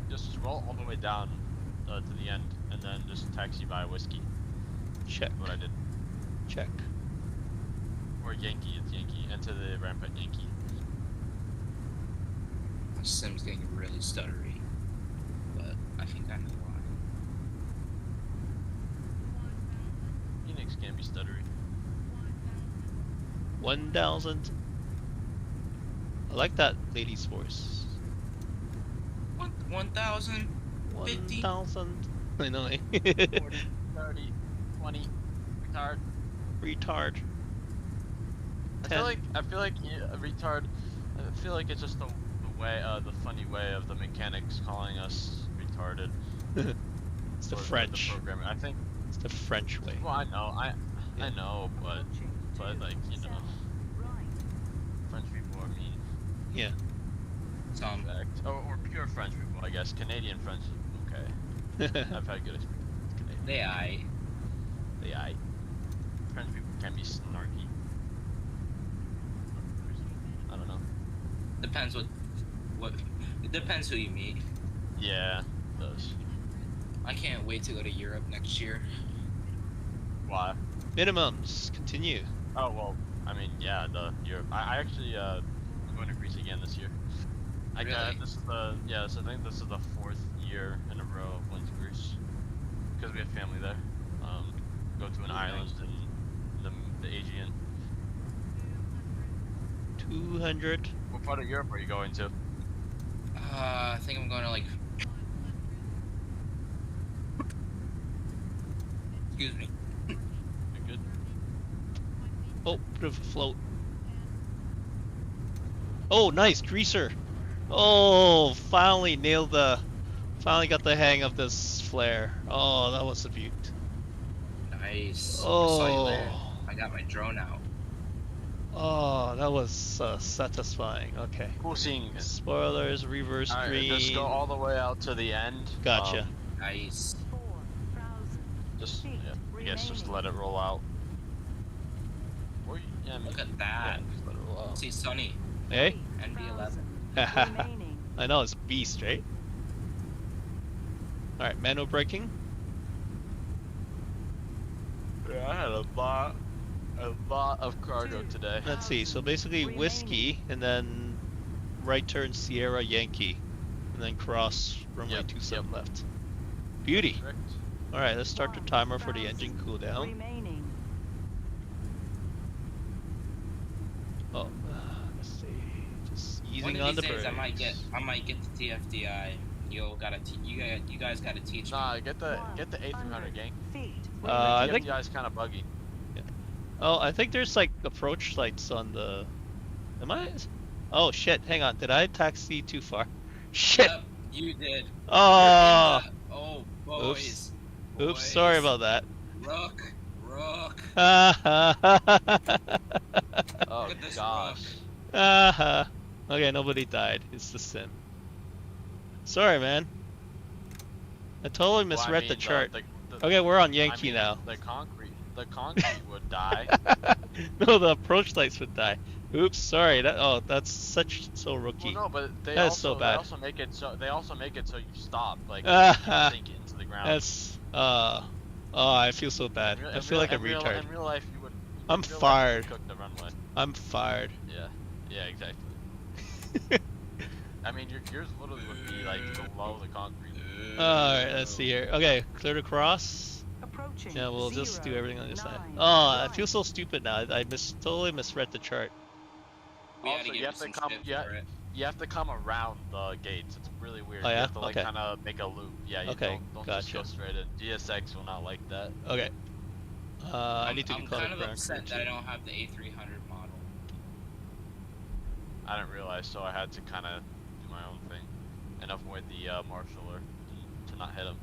just roll all the way down to the end, and then just taxi by whiskey. Check. What I did. Check. Or Yankee, it's Yankee. Enter the ramp at Yankee. My sim's getting really stuttery, but I think I know why. Phoenix can be stuttery. 1,000. I like that lady's voice. 1,000. 1,000. I know. 40, 30, 20. Retard. Retard. I feel like yeah, retard. I feel like it's just the way, the funny way of the mechanics calling us retarded. It's the Or French. The programming. I think. It's the French way. Well, I know. I know, but like you know, French people are mean. Yeah. Some. Or pure French people, I guess. Canadian French is okay. I've had good experience with Canadian. They aye. They aye. French people can be snarky. I don't know. Depends what. It depends who you meet. Yeah, it does. I can't wait to go to Europe next year. Why? Minimums. Continue. Oh well, I mean, yeah, Europe. I actually I'm going to Greece again this year. I think this is the 4th year in a row of going to Greece because we have family there. Go to an island in the Aegean. 200. What part of Europe are you going to? I think I'm going to like. Excuse me. You're good. Oh, bit of a float. Oh, nice greaser. Oh, finally nailed the. Finally got the hang of this flare. Oh, that was a beaut. Nice. Oh. I saw you land. I got my drone out. Oh. Oh, that was satisfying. Okay. Cool seeing it. Spoilers, reverse Alright, green. just go all the way out to the end. Gotcha. Nice. 4,000 Just, feet yeah, I guess just remaining. let it roll out. Or, yeah, I mean, Look at that. yeah, just let it roll out. See, Sunny. Hey? MD-11. remaining. I know, it's beast, right? Alright, manual braking. Yeah, I had a lot of cargo today. Let's see, so basically whiskey, and then right turn Sierra Yankee, and then cross runway 27 left. Beauty! Correct. Alright, let's start the timer for the engine cooldown. Remaining. Oh, let's see, just easing One on of the these days, brakes. I might get the TFDI. You guys gotta teach me. Nah, get the A300 gang. I think. TFDI is kind of buggy. Oh, I think there's like approach lights on the. Am I? Oh shit! Hang on. Did I taxi too far? Shit. Yep, you did. Oh. Oh, boys. Oops. Boys. Sorry about that. Rook. Oh Look at this gosh. Okay, nobody died. It's the sim. Sorry, man. I totally misread the chart. Okay, we're on Yankee now. The concrete would die. No, the approach lights would die. Oops, sorry. That's so rookie. Well, no, but they That's also, so bad. They also make it so you stop, like sink into the ground. That's oh, I feel so bad. I feel like a retard. In real life, you would. I'm fired. Cook the runway. I'm fired. Yeah, exactly. I mean, yours literally would be like below the concrete. Alright, let's see here. Okay, clear to cross. Approaching. Yeah, we'll just do everything on this side. 9, Oh, I feel so stupid now. I totally misread the chart. We Also, you have to come around the gates. It's really weird. Oh, yeah? You have to like Okay. kind of make a loop. Yeah, you Okay, don't gotcha. just go straight in. GSX will not like that. Okay. I need to I'm declare kind of ground upset crew that I too. don't have the A300 model. I didn't realize, so I had to kind of do my own thing and avoid the marshaller to not hit him.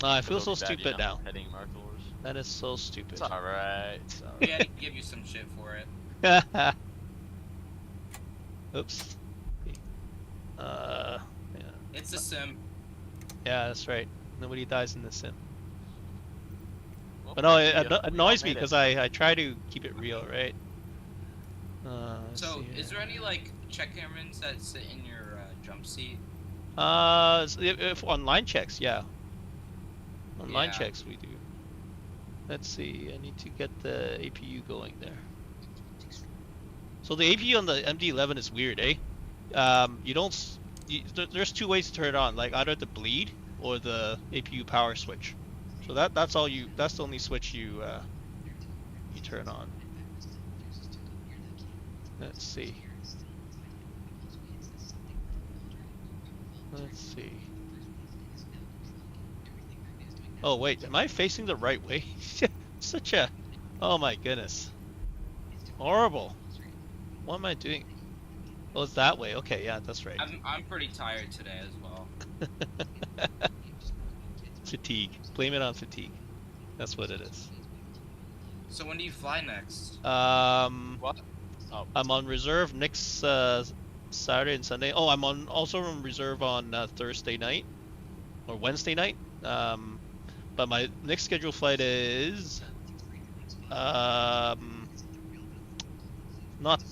I feel so stupid now. Hitting marshallers. That is so stupid. It's alright. We had to give you some shit for it. Oops. Yeah. It's a sim. Yeah, that's right. Nobody dies in the sim. Well, But no, we it all annoys me made it. because I try to keep it real, right? Let's So, see is there any like check cameras that sit in your jump seat? If online checks, yeah. Online Yeah. checks we do. Let's see, I need to get the APU going there. So the APU on the MD-11 is weird, eh? You don't, there's two ways to turn it on, like either the bleed or the APU power switch. So that's the only switch you turn on. Let's see. Let's see. Oh wait, am I facing the right way? Such a... Oh my goodness. Horrible. What am I doing? Oh, it's that way. Okay, yeah, that's right. I'm pretty tired today as well. Fatigue. Blame it on fatigue. That's what it is. So when do you fly next? What? Oh. I'm on reserve next Saturday and Sunday. Oh, I'm also on reserve on Thursday night or Wednesday night. But my next scheduled flight is not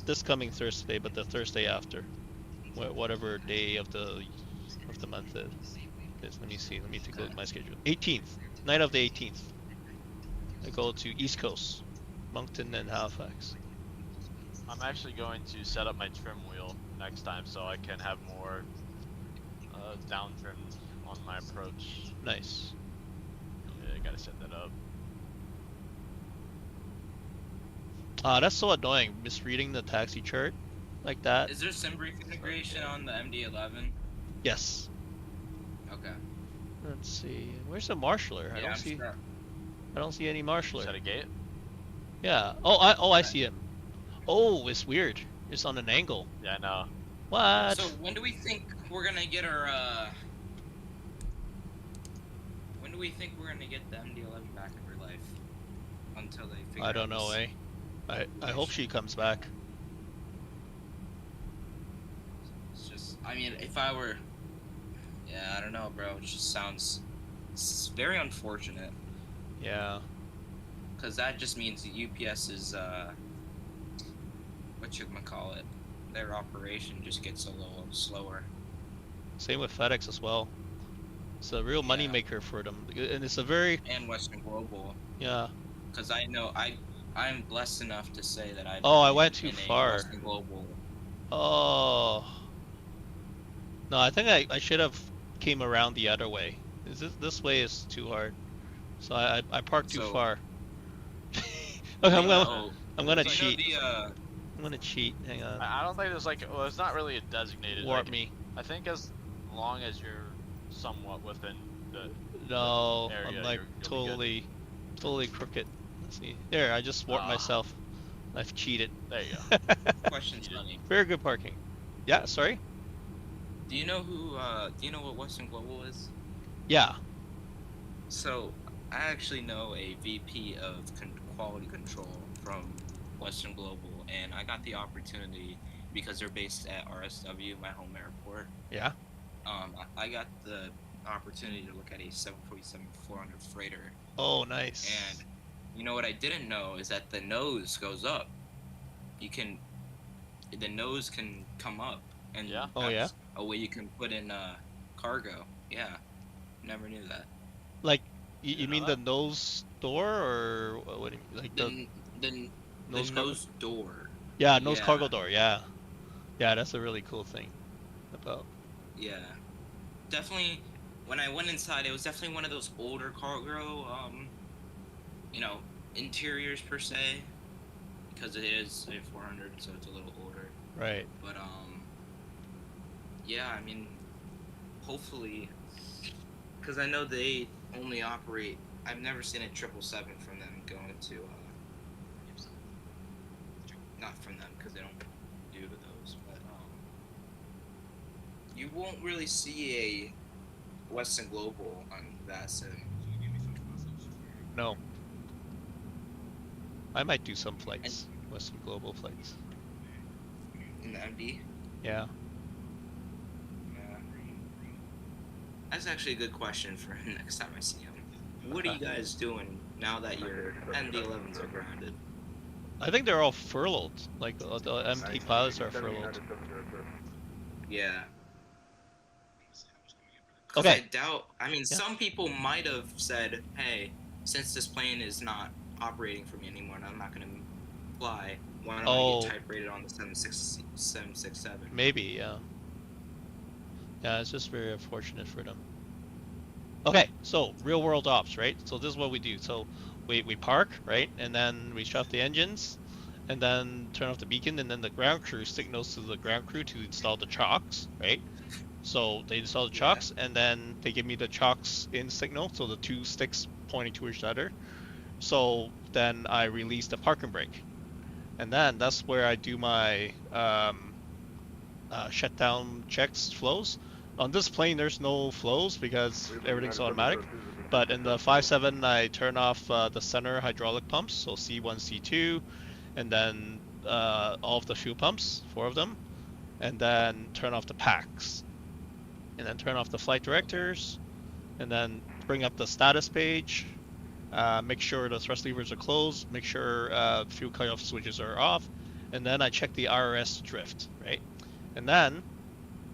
this coming Thursday, but the Thursday after, whatever day of the month is. Let me see. Let me take a look at my schedule. 18th, night of the 18th. I go to East Coast, Moncton and Halifax. I'm actually going to set up my trim wheel next time so I can have more downturn on my approach. Nice. Yeah, I gotta set that up. That's so annoying, misreading the taxi chart like that. Is there SimBrief integration on the MD-11? Yes. Okay. Let's see. Where's the marshaller? I Yeah, don't see any marshaller. Is that a gate? Yeah. I see him. Oh, it's weird. It's on an angle. Yeah, I know. What? So when do we think we're gonna get our when do we think we're gonna get the MD-11 back in real life? Until they figure I don't out know, this- eh? I hope she comes back. It's just, I mean, if I were, yeah, I don't know, bro. It just sounds, it's very unfortunate. Yeah. Because that just means the UPS is, whatchamacallit, their operation just gets a little slower. Same with FedEx as well. It's a real money maker for them, and it's a very and Western Global. Yeah. Because I know I'm blessed enough to say that I've Oh, I been went too in far. a Western Global. Oh. No, I think I should have came around the other way. This way is too hard. So I parked too far. Okay, I'm gonna cheat. I'm gonna cheat. Hang on. I don't think there's like, well, it's not really a designated. Warp like, me. I think as long as you're somewhat within the No, area, I'm like totally crooked. Let's see. There, I just warped myself. I've cheated. There you go. Question's funny. Very good parking. Yeah, sorry? Do you know who, do you know what Western Global is? Yeah. So, I actually know a VP of quality control from Western Global, and I got the opportunity, because they're based at RSW, my home airport. Yeah. I got the opportunity to look at a 747-400 freighter. Oh, nice. And you know what I didn't know is that the nose goes up. The nose can come up, and that's a way you can put in cargo. Yeah, never knew that. Like, you mean the nose door, or what do you mean? Like the nose door. Yeah, nose cargo door. Yeah, yeah, that's a really cool thing. Yeah, definitely. When I went inside, it was definitely one of those older cargo, interiors per se, because it is a 400, so it's a little older. Right. But yeah, I mean, hopefully, because I know they only operate. I've never seen a 777 from them going to. Not from them, because they don't do those, but you won't really see a Western Global on VASIM. No. I might do some flights, Western Global flights. In the MD? Yeah. That's actually a good question for next time I see him. What are you guys doing now that your MD-11s are grounded? I think they're all furloughed. Like, the MT pilots are furloughed. Yeah. Okay. I doubt. I mean, some people might have said, "Hey, since this plane is not operating for me anymore, and I'm not going to fly, why don't I get type rated on the 767?" Maybe, yeah. Yeah, it's just very unfortunate for them. Okay, so real world ops, right? So this is what we do. So we park, right? And then we shut off the engines, and then turn off the beacon, and then the ground crew signals to the ground crew to install the chocks, right? So they install the chocks, and then they give me the chocks in signal, so the two sticks pointing to each other. So then I release the parking brake, and then that's where I do my shutdown checks, flows. On this plane, there's no flows because everything's automatic. But in the 57, I turn off the center hydraulic pumps, so C1, C2, and then all of the fuel pumps, 4 of them, and then turn off the packs, and then turn off the flight directors, and then bring up the status page, make sure the thrust levers are closed, make sure fuel cutoff switches are off, and then I check the RRS drift, right? And then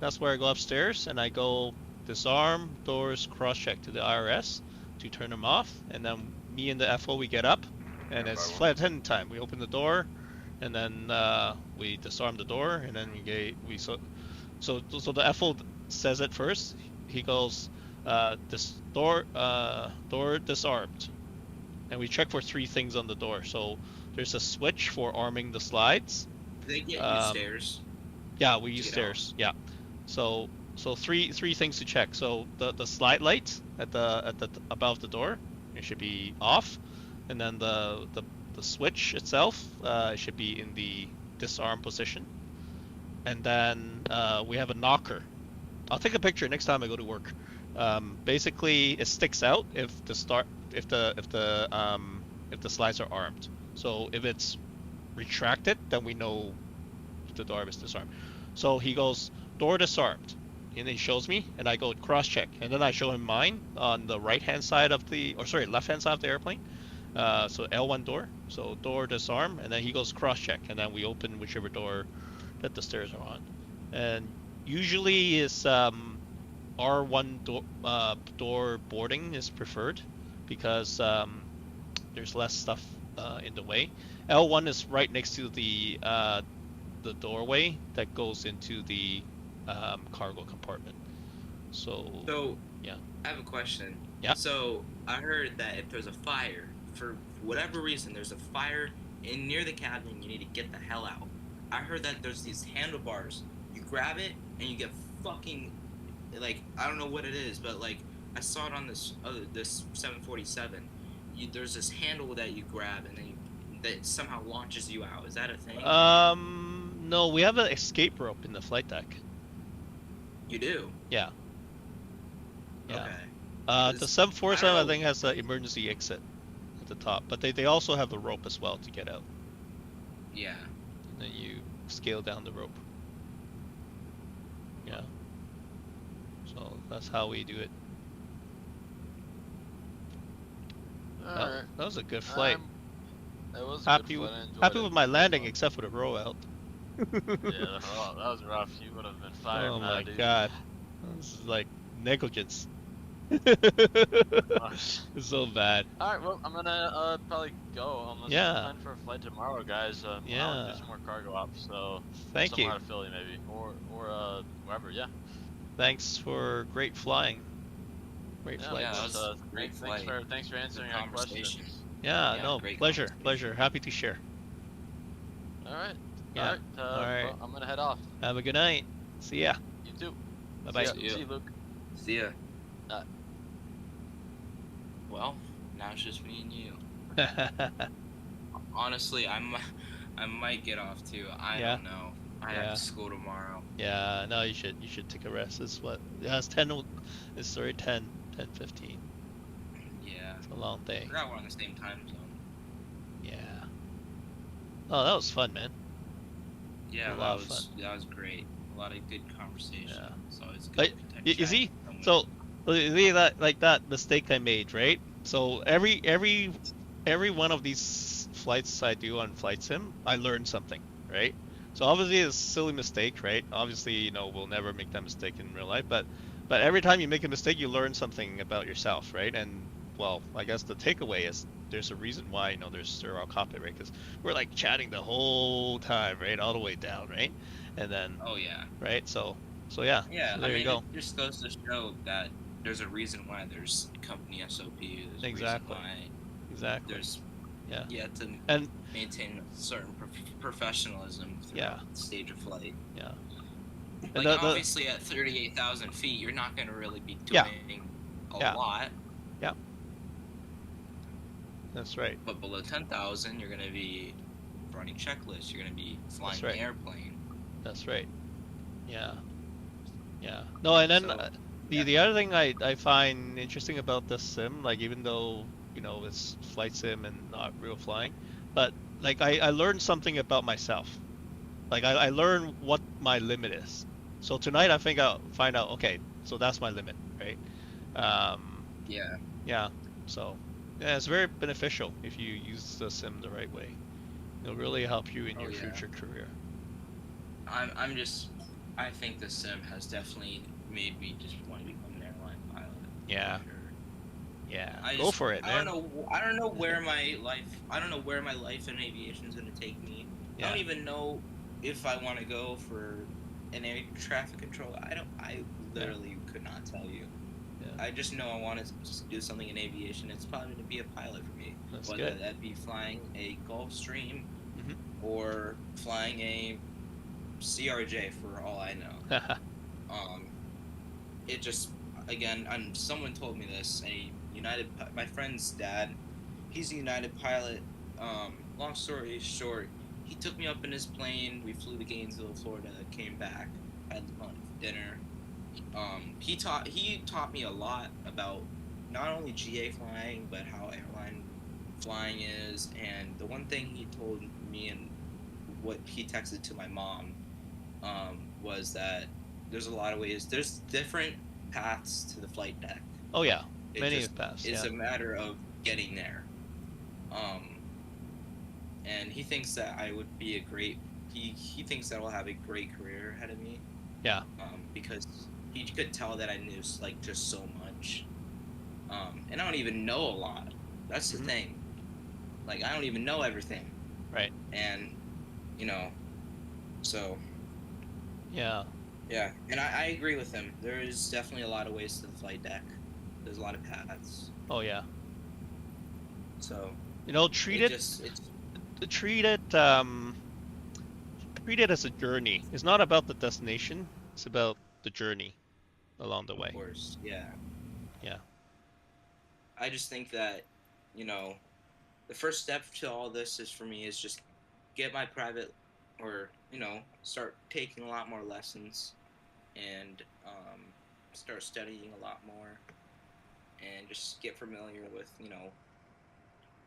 that's where I go upstairs and I go disarm, doors, cross-check to the RRS to turn them off, and then me and the FO, we get up, and it's flight attendant time. We open the door, and then we disarm the door, and then so the FO says it first. He goes, this door disarmed, and we check for 3 things on the door. So there's a switch for arming the slides. They get you stairs. Yeah, we use stairs. Yeah. So three things to check. So the slide light at the above the door, it should be off, and then the switch itself should be in the disarm position, and then we have a knocker. I'll take a picture next time I go to work. Basically, it sticks out if the slides are armed. So if it's retract it, then we know the door is disarmed. So he goes, door disarmed. And he shows me, and I go cross check. And then I show him mine on the right hand side of the, or sorry, left hand side of the airplane. So L1 door, so door disarm, and then he goes cross check, and then we open whichever door that the stairs are on. And usually is R1 door boarding is preferred because there's less stuff in the way. L1 is right next to the doorway that goes into the cargo compartment. So yeah, I have a question. Yeah. So I heard that if there's a fire, for whatever reason, there's a fire in near the cabin, you need to get the hell out. I heard that there's these handlebars. You grab it and you get fucking, like, I don't know what it is, but like I saw it on this 747. There's this handle that you grab and then that somehow launches you out. Is that a thing? No, we have an escape rope in the flight deck. You do? Yeah. Yeah. Okay. The 747 I think has an emergency exit at the top, but they also have a rope as well to get out. Yeah. And then you scale down the rope. Yeah. So that's how we do it. That was a good flight. It was happy a good with, flight. happy with my landing, except for the roll out. Yeah, that was rough. You would have been fired. Oh now, my dude. god, this is like negligence. It's so bad. Alright, well, I'm gonna probably go. I'm Yeah. plan for a flight tomorrow, guys. Yeah. I'll do some more cargo ops, so Thank somewhere you. out of Philly maybe, or wherever. Yeah. Thanks for great flying. Great Yeah, flight. that was a great Thanks flight. thanks for answering Good our questions. Yeah, Yeah, no, great pleasure, conversation. pleasure. Happy to share. Alright. Yeah. Alright. Alright. Well, I'm gonna head off. Have a good night. See ya. You too. Bye bye. See ya. See you, Luke. See ya. Uh. Well, now it's just me and you. Honestly, I might get off too. I Yeah. don't know. I Yeah. have school tomorrow. Yeah, no, you should take a rest. It's what? Yeah, it's 10. It's already 10:15. Yeah. It's a long I day. forgot we're on the same time zone. Yeah. Oh, that was fun, man. Yeah, A lot of fun. that was great. A lot of good conversation. Yeah. So it's good. Like, to connect you chat see, from so you see that mistake I made, right? So every one of these flights I do on Flight Sim, I learn something, right? So obviously it's a silly mistake, right? Obviously, we'll never make that mistake in real life, but every time you make a mistake, you learn something about yourself, right? And well, I guess the takeaway is there's a reason why there's sterile cockpit, right? Because we're like chatting the whole time, right, all the way down, right? And then Oh yeah. right, so yeah, Yeah. so there I mean, you go. it just goes to show that there's a reason why there's company SOP. There's Exactly. a reason why Exactly. there's Yeah. to And maintain a certain professionalism throughout the stage of flight. yeah. And Like obviously at 38,000 feet, you're not going to really be doing a lot. Yeah. That's right. But below 10,000, you're going to be running checklists. You're going to be flying right. the airplane. That's right. Yeah. Yeah. No, and then So, the other thing I find interesting about this sim, like even though it's flight sim and not real flying, but like I learned something about myself. Like I learned what my limit is. So tonight I think I'll find out. Okay, so that's my limit, right? Yeah. Yeah. So yeah, it's very beneficial if you use the sim the right way. It'll really help you in your future career. I think the sim has definitely made me just want to become an airline pilot. Yeah. For sure. Yeah. Go for it, man. I don't know where my life in aviation is going to take me. Yeah. I don't even know if I want to go for an air traffic control. I literally could not tell you. Yeah. I just know I want to just do something in aviation. It's probably going to be a pilot for me. That's Whether good. that be flying a Gulfstream Mhm. or flying a CRJ for all I know. It just, again, someone told me this, my friend's dad, he's a United pilot. Long story short, he took me up in his plane, we flew to Gainesville, Florida, came back, had dinner. He taught me a lot about not only GA flying, but how airline flying is, and the one thing he told me and what he texted to my mom was that there's a lot of ways. There's different paths to the flight deck. Oh yeah, It many just paths. is Yeah. a matter of getting there. And he thinks that I would be a great. He thinks that I'll have a great career ahead of me. Yeah. Because he could tell that I knew like just so much. And I don't even know a lot. That's the thing. Like I don't even know everything. Right. And you know, so. Yeah. Yeah, and I agree with him. There is definitely a lot of ways to the flight deck. There's a lot of paths. Oh yeah. So. You know, treat it as a journey. It's not about the destination. It's about the journey along the way. Of course, yeah. Yeah. I just think that, you know, the first step to all this is for me is just get my private, or you know, start taking a lot more lessons, and start studying a lot more, and just get familiar with, you know,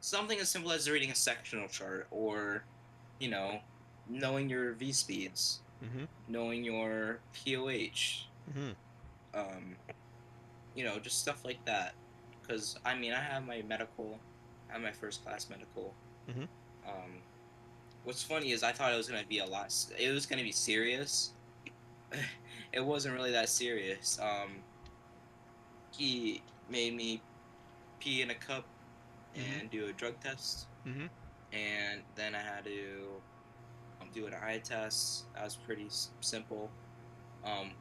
something as simple as reading a sectional chart, or, you know, knowing your V speeds, knowing your POH, you know, just stuff like that. Because I mean, I have my medical, I have my first class medical. What's funny is I thought it was gonna be it was gonna be serious. It wasn't really that serious. He made me pee in a cup and do a drug test, and then I had to do an eye test. That was pretty simple.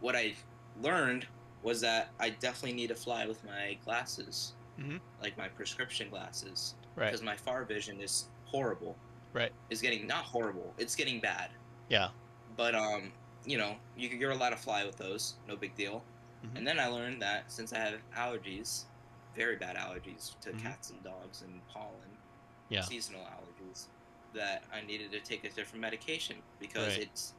What I learned was that I definitely need to fly with my glasses, like my prescription glasses, because my far vision is horrible. Right. It's getting not horrible. It's getting bad. Yeah. But you know, you're allowed to fly with those. No big deal. And then I learned that since I have allergies, very bad allergies to cats and dogs and pollen, seasonal allergies, that I needed to take a different medication, because it's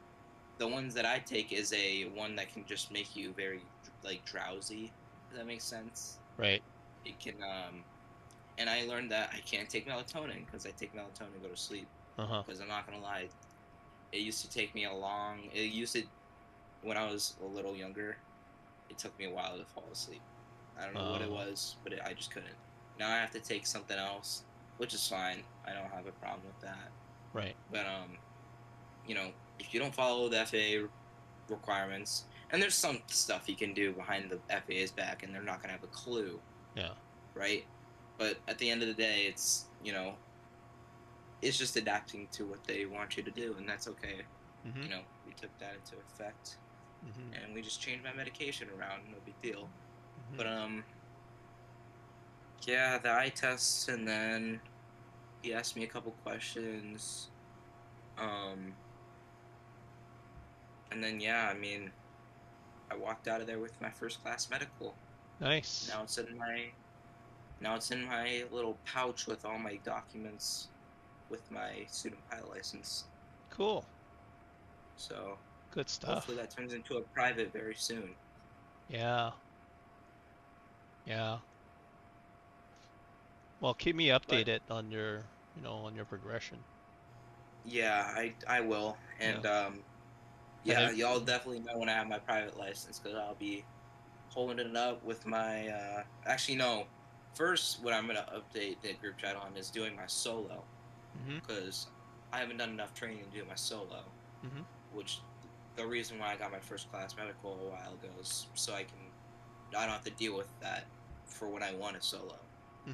the ones that I take is a one that can just make you very like drowsy. Does that make sense? Right. It can and I learned that I can't take melatonin, because I take melatonin to go to sleep. Because I'm not gonna lie, it used to take me when I was a little younger, it took me a while to fall asleep. I don't know what it was, but I just couldn't. Now I have to take something else, which is fine. I don't have a problem with that. Right. But you know, if you don't follow the FAA requirements, and there's some stuff you can do behind the FAA's back, and they're not gonna have a clue. Yeah. Right. But at the end of the day, it's, you know, it's just adapting to what they want you to do, and that's okay. You know, we took that into effect, and we just changed my medication around. No big deal. But yeah, the eye tests, and then he asked me a couple questions, and then yeah, I mean, I walked out of there with my first class medical. Nice. Now it's in my little pouch with all my documents, with my student pilot license. Cool. So good stuff. Hopefully that turns into a private very soon. Yeah. Yeah. Well, keep me updated on your, you know, on your progression. Yeah, I will, and yeah, y'all definitely know when I have my private license, because I'll be holding it up with my. Actually, no. First, what I'm gonna update the group chat on is doing my solo, because I haven't done enough training to do my solo. Which, the reason why I got my first class medical a while ago is so I don't have to deal with that for when I want a solo.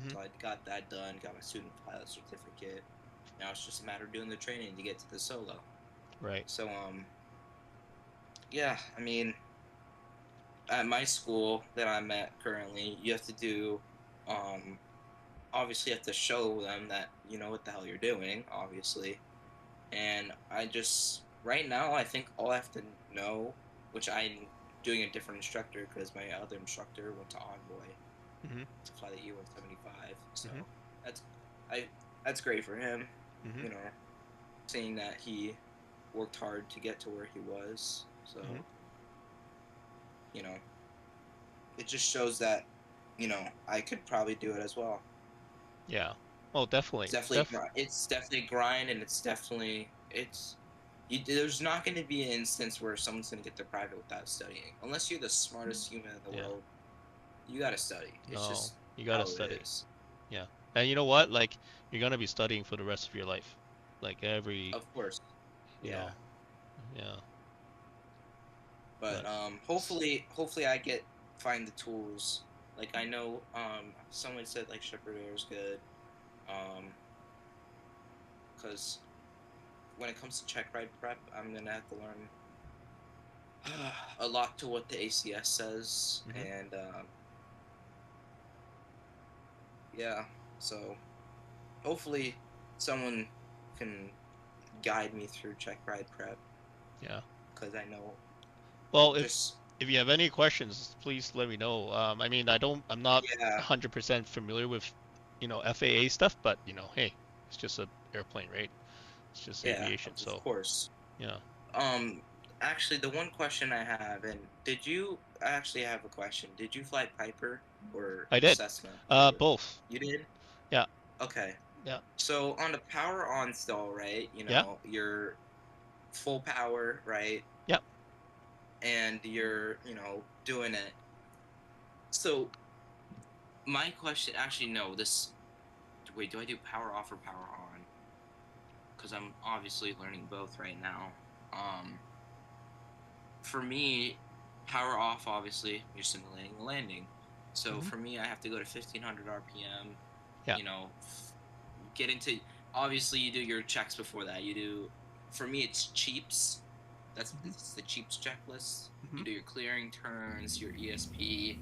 So I got that done, got my student pilot certificate. Now it's just a matter of doing the training to get to the solo. Right. So yeah, I mean, at my school that I'm at currently, you have to do, obviously you have to show them that you know what the hell you're doing, obviously. And right now, I think all I have to know, which I'm doing a different instructor, because my other instructor went to Envoy to fly the E-175, so that's great for him, you know, seeing that he worked hard to get to where he was, so, you know, it just shows that, you know, I could probably do it as well. Yeah. Oh, definitely. It's definitely grind, and it's there's not going to be an instance where someone's going to get their private without studying. Unless you're the smartest human in the world, you got to study. It's just you got to how study. it is. Yeah. And you know what? Like, you're going to be studying for the rest of your life. Like, Of course. you know, yeah. But hopefully I find the tools. Like, I know someone said like Shepherd Air is good. Because when it comes to check ride prep, I'm gonna have to learn a lot to what the ACS says, and yeah. So hopefully someone can guide me through check ride prep. Yeah. Because I know. Well, if you have any questions, please let me know. I mean, I'm not 100% familiar with, FAA stuff, but hey, it's just an airplane, right? It's just aviation, so. Of course. Yeah. Actually, the one question I have, and I actually have a question. Did you fly Piper or I did. Cessna? Both. You did? Yeah. Okay. Yeah. So on the power on stall, right? You're full power, right? Yep. And you're, doing it. So my question, actually, no, wait, do I do power off or power on? Because I'm obviously learning both right now. For me, power off, obviously, you're simulating the landing. So for me, I have to go to 1500 RPM. Yeah. Get into. Obviously, you do your checks before that. For me, it's cheaps. It's the cheaps checklist. You do your clearing turns, your ESP,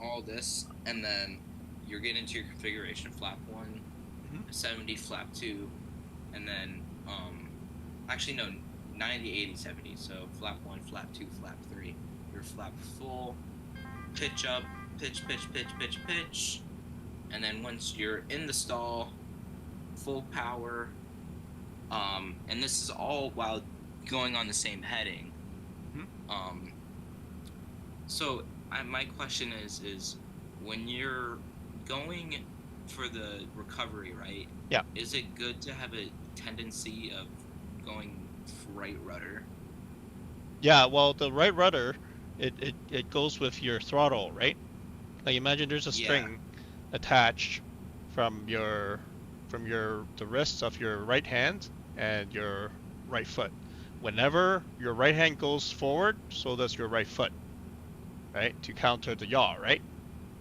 all this, and then you're getting into your configuration: flap 1, 70, flap 2, and then actually no. 90, 80, 70. So flap 1, flap 2, flap 3. Your flap full, pitch up, pitch, and then once you're in the stall, full power. And this is all while going on the same heading. So my question is when you're going for the recovery, right? Yeah. Is it good to have a tendency of going right rudder? Yeah, well, the right rudder, it goes with your throttle, right? Like, imagine there's a string attached from the wrists of your right hand and your right foot. Whenever your right hand goes forward, so does your right foot, right? To counter the yaw, right?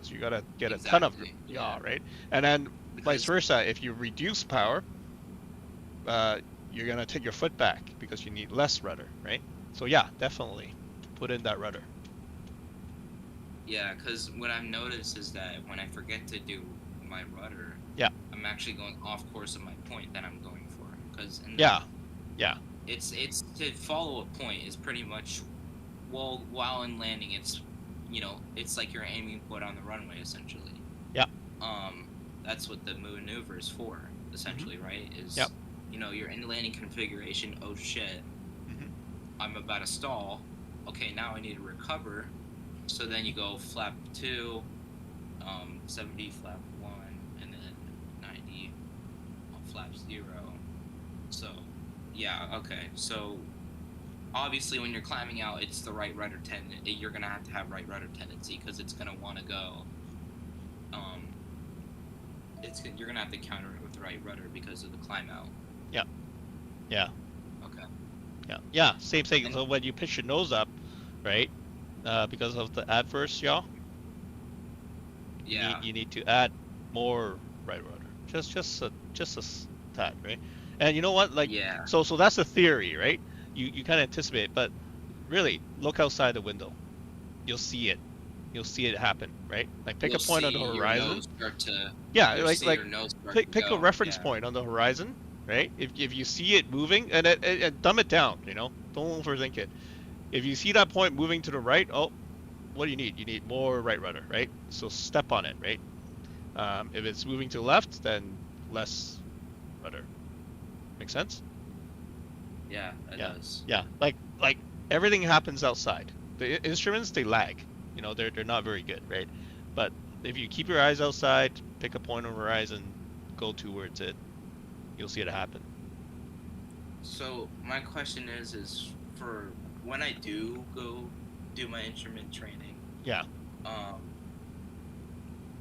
So you gotta get a ton of yaw, right? And then vice versa, if you reduce power, you're gonna take your foot back because you need less rudder, right? So yeah, definitely put in that rudder. Yeah, because what I've noticed is that when I forget to do my rudder, I'm actually going off course of my point that I'm going for. Because it's to follow a point is pretty much, well, while in landing, it's it's like you're aiming point on the runway essentially. Yeah. That's what the maneuver is for essentially, right? Is you're in landing configuration. Oh shit, I'm about to stall. Okay, now I need to recover. So then you go flap 2, 70 flap 1, and then 90 flap 0. So yeah, okay. So obviously when you're climbing out, it's the right rudder tendency. You're gonna have to have right rudder tendency because it's gonna want to go. You're gonna have to counter it with the right rudder because of the climb out. Yeah. Yeah. Okay. Yeah. Yeah. Same thing. So when you pitch your nose up, right? Because of the adverse yaw. Yeah. You need to add more right rudder. Just a tad, right? And you know what? Like, so that's the theory, right? You kind of anticipate, but really look outside the window. You'll see it. You'll see it happen, right? Like pick a point on the horizon. Pick a reference point on the horizon, right? If you see it moving, and dumb it down, don't overthink it. If you see that point moving to the right, what do you need? You need more right rudder, right? So step on it, right? If it's moving to the left, then less rudder. Make sense? Yeah, it does. Yeah, like everything happens outside. The instruments, they lag. They're not very good, right? But if you keep your eyes outside, pick a point on the horizon, go towards it, you'll see it happen. So my question is for when I do go do my instrument training. Yeah.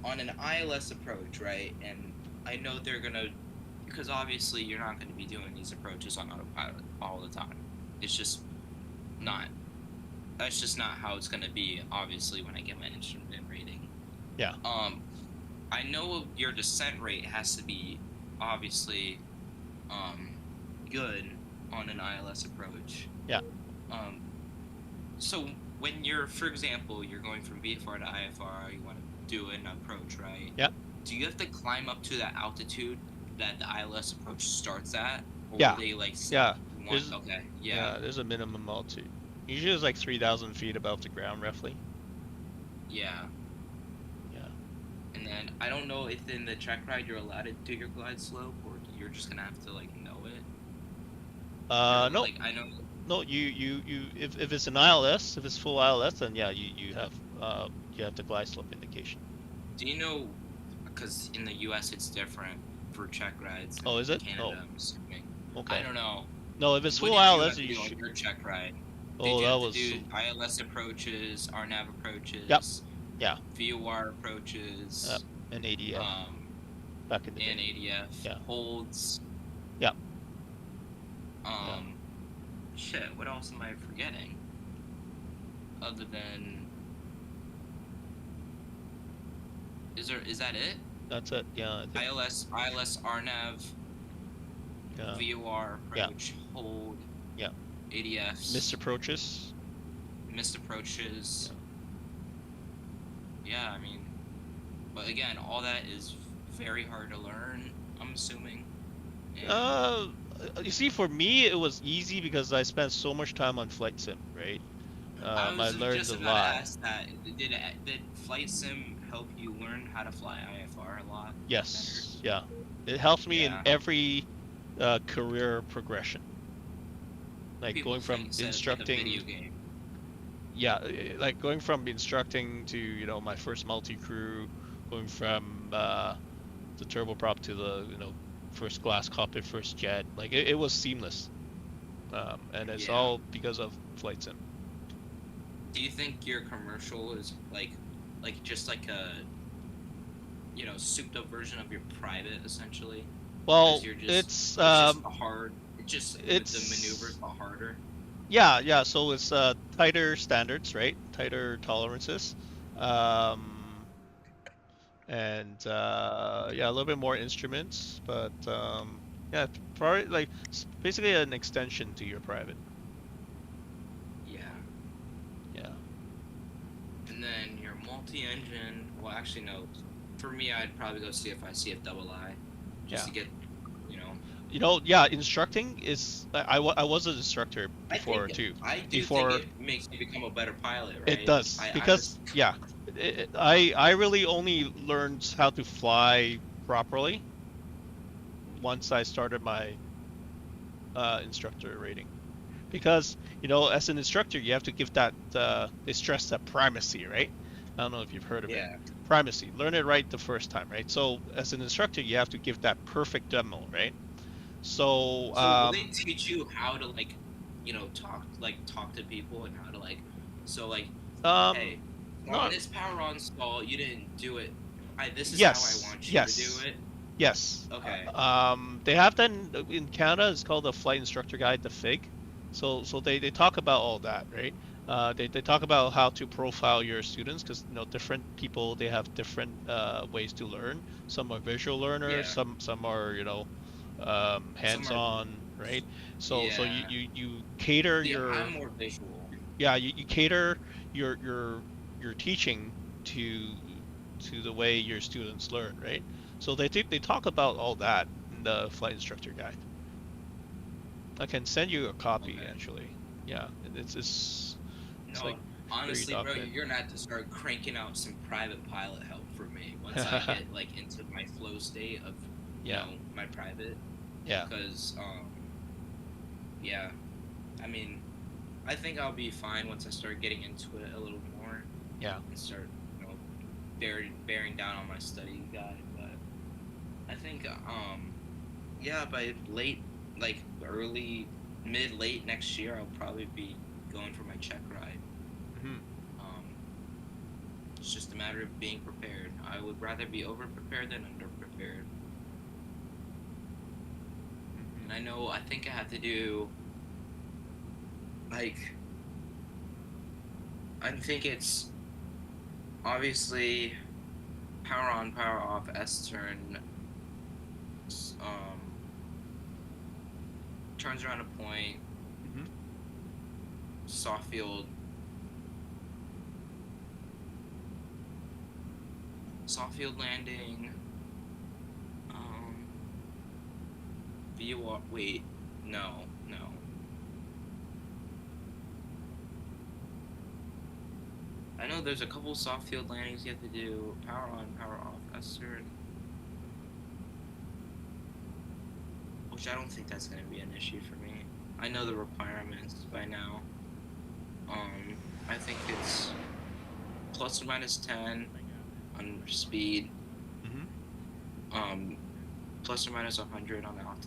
On an ILS approach, right? And I know they're gonna, because obviously you're not gonna be doing these approaches on autopilot all the time. It's just not. That's just not how it's gonna be. Obviously, when I get my instrument rating. Yeah. I know your descent rate has to be obviously good on an ILS approach. Yeah. So when you're, for example, you're going from VFR to IFR, you want to do an approach, right? Yeah. Do you have to climb up to that altitude that the ILS approach starts at? Or Yeah. will they like okay. Yeah, there's a minimum altitude. Usually it's like 3,000 feet above the ground, roughly. Yeah. Yeah. And then I don't know if in the check ride you're allowed to do your glide slope, or you're just gonna have to like know it. No. Like, I know. No, you if it's an ILS, if it's full ILS, then yeah, you have the glide slope indication. Do you know? Because in the U.S. it's different for check rides. Oh, is it? Canada, I'm assuming. Okay. I don't know. No, if it's full What did ILS, you you have to do should. on your check ride? Oh, Did you that have was. to do ILS approaches, RNAV approaches? Yep. Yeah. VOR approaches. Yep. And ADF. Back in the day. And ADF. Yeah. Holds. Yeah. Shit. What else am I forgetting? Other than. Is that it? That's it. Yeah. I think. ILS, RNAV. Yeah. VOR approach. Hold. Yeah. ADFs. Missed approaches. Missed approaches. Yeah, I mean, but again, all that is very hard to learn, I'm assuming. And You see, for me, it was easy because I spent so much time on flight sim, right? I learned just a about lot. to ask that. Did flight sim help you learn how to fly IFR a lot? Yes, yeah. It helps me in every career progression. Like People going from think it's like a instructing. video game. Yeah, like going from instructing to my first multi-crew, going from the turboprop to the first glass cockpit, first jet. Like it was seamless, and it's all because of flight sim. Do you think your commercial is like just like a souped up version of your private essentially? Well, it's just the maneuvers are harder. Yeah. So it's tighter standards, right? Tighter tolerances, and a little bit more instruments, but probably like basically an extension to your private. Yeah. Yeah. And then your multi-engine. Well, actually no. For me, I'd probably go CFI, just to get. Instructing is. I was an instructor before too. I do think it makes you become a better pilot, right? It does because I really only learned how to fly properly once I started my instructor rating, because as an instructor you have to give that they stress that primacy, right? I don't know if you've heard of it. Primacy. Learn it right the first time, right? So as an instructor you have to give that perfect demo, right? So will they teach you how to talk to people and how to hey, on this power on stall you didn't do it. This is how I want you to do it. Yes. Okay. They have that in Canada. It's called the Flight Instructor Guide, the FIG. So they talk about all that, right? They talk about how to profile your students, because different people, they have different ways to learn. Some are visual learners. Some are hands-on, right? So you cater your. I'm more visual. Yeah, you cater your teaching to the way your students learn, right? So they talk about all that in the Flight Instructor Guide. I can send you a copy actually. Yeah, it's like honestly, bro, you're gonna have to start cranking out some private pilot help for me once I get into my flow state of my private. Yeah. Because I mean, I think I'll be fine once I start getting into it a little more. Yeah. And start bearing down on my study guide, but I think by early mid-late next year, I'll probably be going for my check ride. Mhm. It's just a matter of being prepared. I would rather be over-prepared than under-prepared. And I think I have to do, like, I think it's obviously power on, power off, S-turn, turns around a point, soft field landing, wait, no. I know there's a couple soft field landings you have to do, power on, power off, S-turn, which I don't think that's going to be an issue for me. I know the requirements by now. I think it's plus or minus 10 on speed, plus or minus 100 on the altitude.